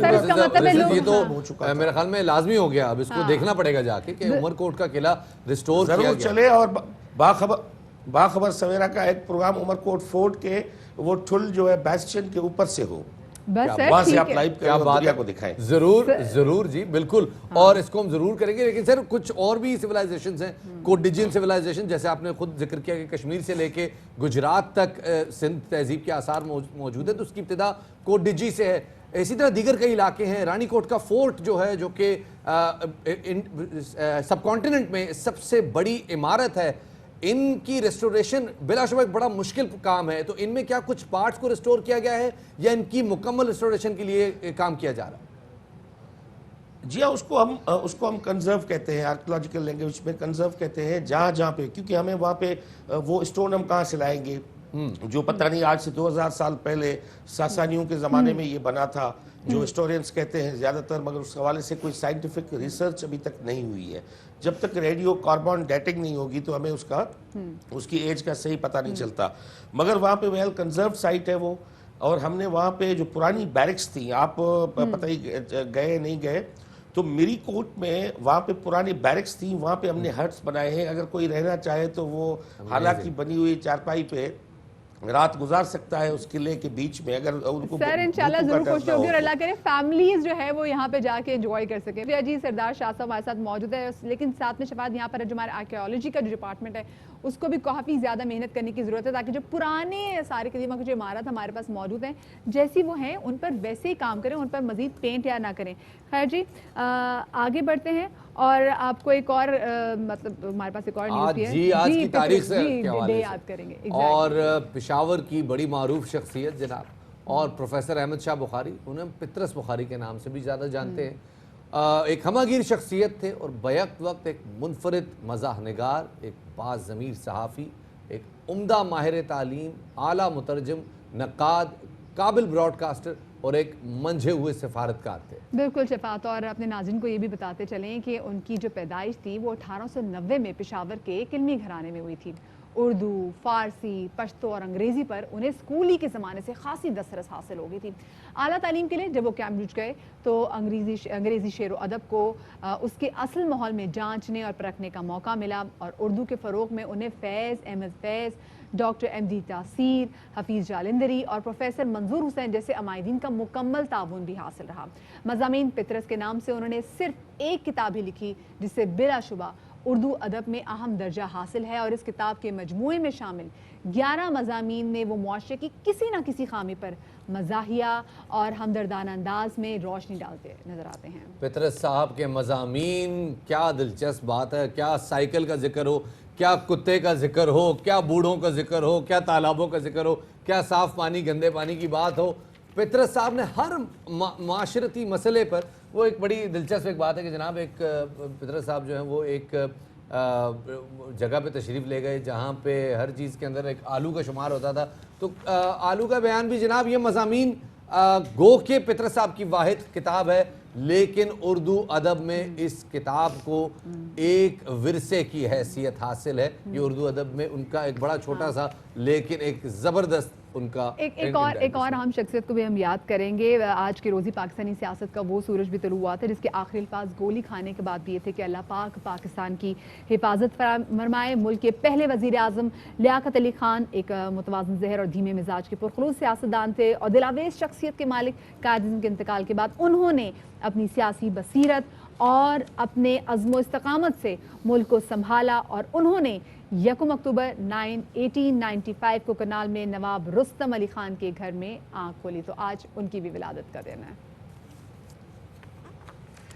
ख्याल में लाजमी हो गया, अब इसको देखना पड़ेगा जाके कि उमरकोट का किला रिस्टोर किया जरूर चले। और बाखबर सवेरा का एक प्रोग्राम उमरकोट फोर्ट के वो ठुल जो है बैस्टियन के ऊपर से हो, वहां से आप लाइव दुनिया को दिखाएं। जरूर जी, बिल्कुल। और इसको हम जरूर करेंगे। लेकिन सर कुछ और भी सिविलाइजेशंस हैं, कोडिजियन सिविलाइजेशन, जैसे आपने खुद जिक्र किया कि कश्मीर से लेके गुजरात तक सिंध तहजीब के आसार मौजूद है, तो उसकी इब्तिदा कोडिजी से है। इसी तरह दीगर कई इलाके हैं। रानीकोट का फोर्ट जो है, जो कि सब कॉन्टिनेंट में सबसे बड़ी इमारत है, इनकी रेस्टोरेशन बिलाशुबा एक बड़ा मुश्किल काम है। तो इनमें क्या कुछ पार्ट्स को रिस्टोर किया गया है या इनकी मुकम्मल रेस्टोरेशन के लिए काम किया जा रहा है? जी हाँ, उसको हम कंजर्व कहते हैं, आर्कियोलॉजिकल लैंग्वेज में कंजर्व कहते हैं। जहाँ पे, क्योंकि हमें वहाँ पे वो स्टोन हम कहाँ से लाएंगे जो पता नहीं आज से 2000 साल पहले सासानियों के ज़माने में ये बना था, जो हिस्टोरियंस कहते हैं ज़्यादातर, मगर उस हवाले से कोई साइंटिफिक रिसर्च अभी तक नहीं हुई है। जब तक रेडियो कार्बन डेटिंग नहीं होगी तो हमें उसकी एज का सही पता नहीं चलता। मगर वहाँ पे वेल कंजर्व साइट है वो। और हमने वहाँ पे जो पुरानी बैरिक्स थी, आप पता ही गए नहीं गए, तो मिरी कोट में वहाँ पे पुरानी बैरिक्स थी, वहाँ पे हमने हट्स बनाए हैं। अगर कोई रहना चाहे तो वो हालांकि बनी हुई चारपाई पे रात गुजार सकता है उस किले के बीच में। अगर उनको सर इंशाल्लाह जरूर कोशिश होगी और अल्लाह करे फैमिलीज जो है वो यहाँ पे जाके एंजॉय कर सके। भैया जी, सरदार शाह साहब हमारे साथ मौजूद है, लेकिन साथ में शफात यहाँ पर जो हमारे आर्कियोलॉजी का जो डिपार्टमेंट है उसको भी काफ़ी ज़्यादा मेहनत करने की ज़रूरत है, ताकि जो पुराने सारे कदीमा की जो इमारत हमारे पास मौजूद हैं जैसी वो हैं उन पर वैसे ही काम करें, उन पर मज़ीद पेंट या ना करें। खैर जी, आगे बढ़ते हैं और आपको एक और मतलब हमारे पास एक और न्यूज़ है जी, आज की तारीख से याद करेंगे। और पेशावर की बड़ी मारूफ शख्सियत जनाब और प्रोफेसर अहमद शाह बुखारी, उन्हें पितरस बुखारी के नाम से भी ज़्यादा जानते हैं। एक हमागीर शख्सियत थे और बैक वक्त एक मुनफरिद मज़ाह निगार, एक बाज़मीर सहाफ़ी, एक उम्दा माहिर तालीम, आला मुतरजम, नक़ाद, काबिल ब्रॉडकास्टर और एक मंझे हुए सफारतकार थे। बिल्कुल शफात, और अपने नाज़रीन को ये भी बताते चलें कि उनकी जो पैदाइश थी वो 1890 में पेशावर के एक इल्मी घराने में हुई थी। उर्दू, फ़ारसी, पश्तो और अंग्रेज़ी पर उन्हें स्कूली के ज़माने से खासी दस्तरस हासिल हो गई थी। आला तालीम के लिए जब वो कैम्ब्रिज गए तो अंग्रेज़ी शेर व अदब को उसके असल माहौल में जांचने और परखने का मौका मिला, और उर्दू के फ़रोग़ में उन्हें फैज़ अहमद फैज़, डॉक्टर MD तासीर, हफीज़ जालिंदरी और प्रोफेसर मंजूर हुसैन जैसे अमायदीन का मुकम्मल ताउन भी हासिल रहा। मज़ामीन पितरस के नाम से उन्होंने सिर्फ एक किताब ही लिखी, जिससे बिलाशुबा उर्दू अदब में अहम दर्जा हासिल है, और इस किताब के मजमूए में शामिल 11 मज़ामीन में वो मुआशरे की किसी न किसी खामी पर मज़ाहिया और हमदर्दाना अंदाज में रोशनी डालते नजर आते हैं। पितरस साहब के मज़ामीन, क्या दिलचस्प बात है। क्या साइकिल का जिक्र हो, क्या कुत्ते का जिक्र हो, क्या बूढ़ों का जिक्र हो, क्या तालाबों का जिक्र हो, क्या साफ़ पानी गंदे पानी की बात हो, पितरस साहब ने हर माशरती मसले पर, वो एक बड़ी दिलचस्प एक बात है कि जनाब एक पितरस साहब जो हैं वो एक जगह पे तशरीफ़ ले गए जहाँ पे हर चीज़ के अंदर एक आलू का शुमार होता था। तो आलू का बयान भी जनाब, ये मज़ामीन गो के पितरस साहब की वाहिद किताब है, लेकिन उर्दू अदब में इस किताब को एक विरसे की हैसियत हासिल है। ये उर्दू अदब में उनका एक बड़ा छोटा सा लेकिन एक ज़बरदस्त उनका एक और अहम शख्सियत को भी हम याद करेंगे। आज के रोज़ी पाकिस्तानी सियासत का वो सूरज भी तुलू हुआ था जिसके आखिरी अल्फाज गोली खाने के बाद दिए थे कि अल्लाह पाक पाकिस्तान की हिफाजत फरमाए। मुल्क के पहले वज़ीर आज़म लियाकत अली खान एक मुतवाज़िन ज़हर और धीमे मिजाज के पुरखलूस सियासतदान थे और दिलावेज़ शख्सियत के मालिक। कायद के इंतकाल के बाद उन्होंने अपनी सियासी बसीरत और अपने अज़्म इस्तकामत से मुल्क को संभाला, और उन्होंने 1 अक्टूबर 1895 को करनाल में नवाब रुस्तम अली खान के घर में आंख खोली। तो आज उनकी भी विलादत का दिन है।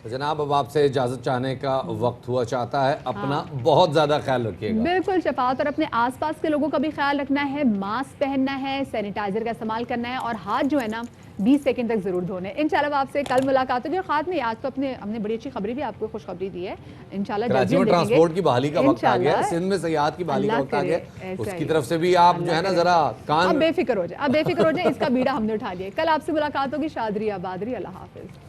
जनाब अब आपसे इजाजत चाहने का वक्त हुआ चाहता है। अपना बहुत ज्यादा ख्याल रखिएगा। बिल्कुल शफात, और अपने आसपास के लोगों का भी ख्याल रखना है, मास्क पहनना है, सैनिटाइजर का इस्तेमाल करना है और हाथ जो है ना 20 सेकंड तक जरूर धोने। इंशाल्लाह आपसे कल मुलाकात होगी। और खास में आज तो हमने बड़ी अच्छी खबरें भी आपको खुशखबरी दी है। इंशाल्लाह कराची में ट्रांसपोर्ट की बहाली का वक्त आ गया है, सिंध में सयाहत की बहाली का वक्त आ गया, उसकी तरफ से भी आप जो है ना जरा कान अब बेफिक्र हो जाए, इसका बीड़ा हमने उठा लिया। कल आपसे मुलाकात होगी। शादरी आबादरी, अल्लाह हाफिज।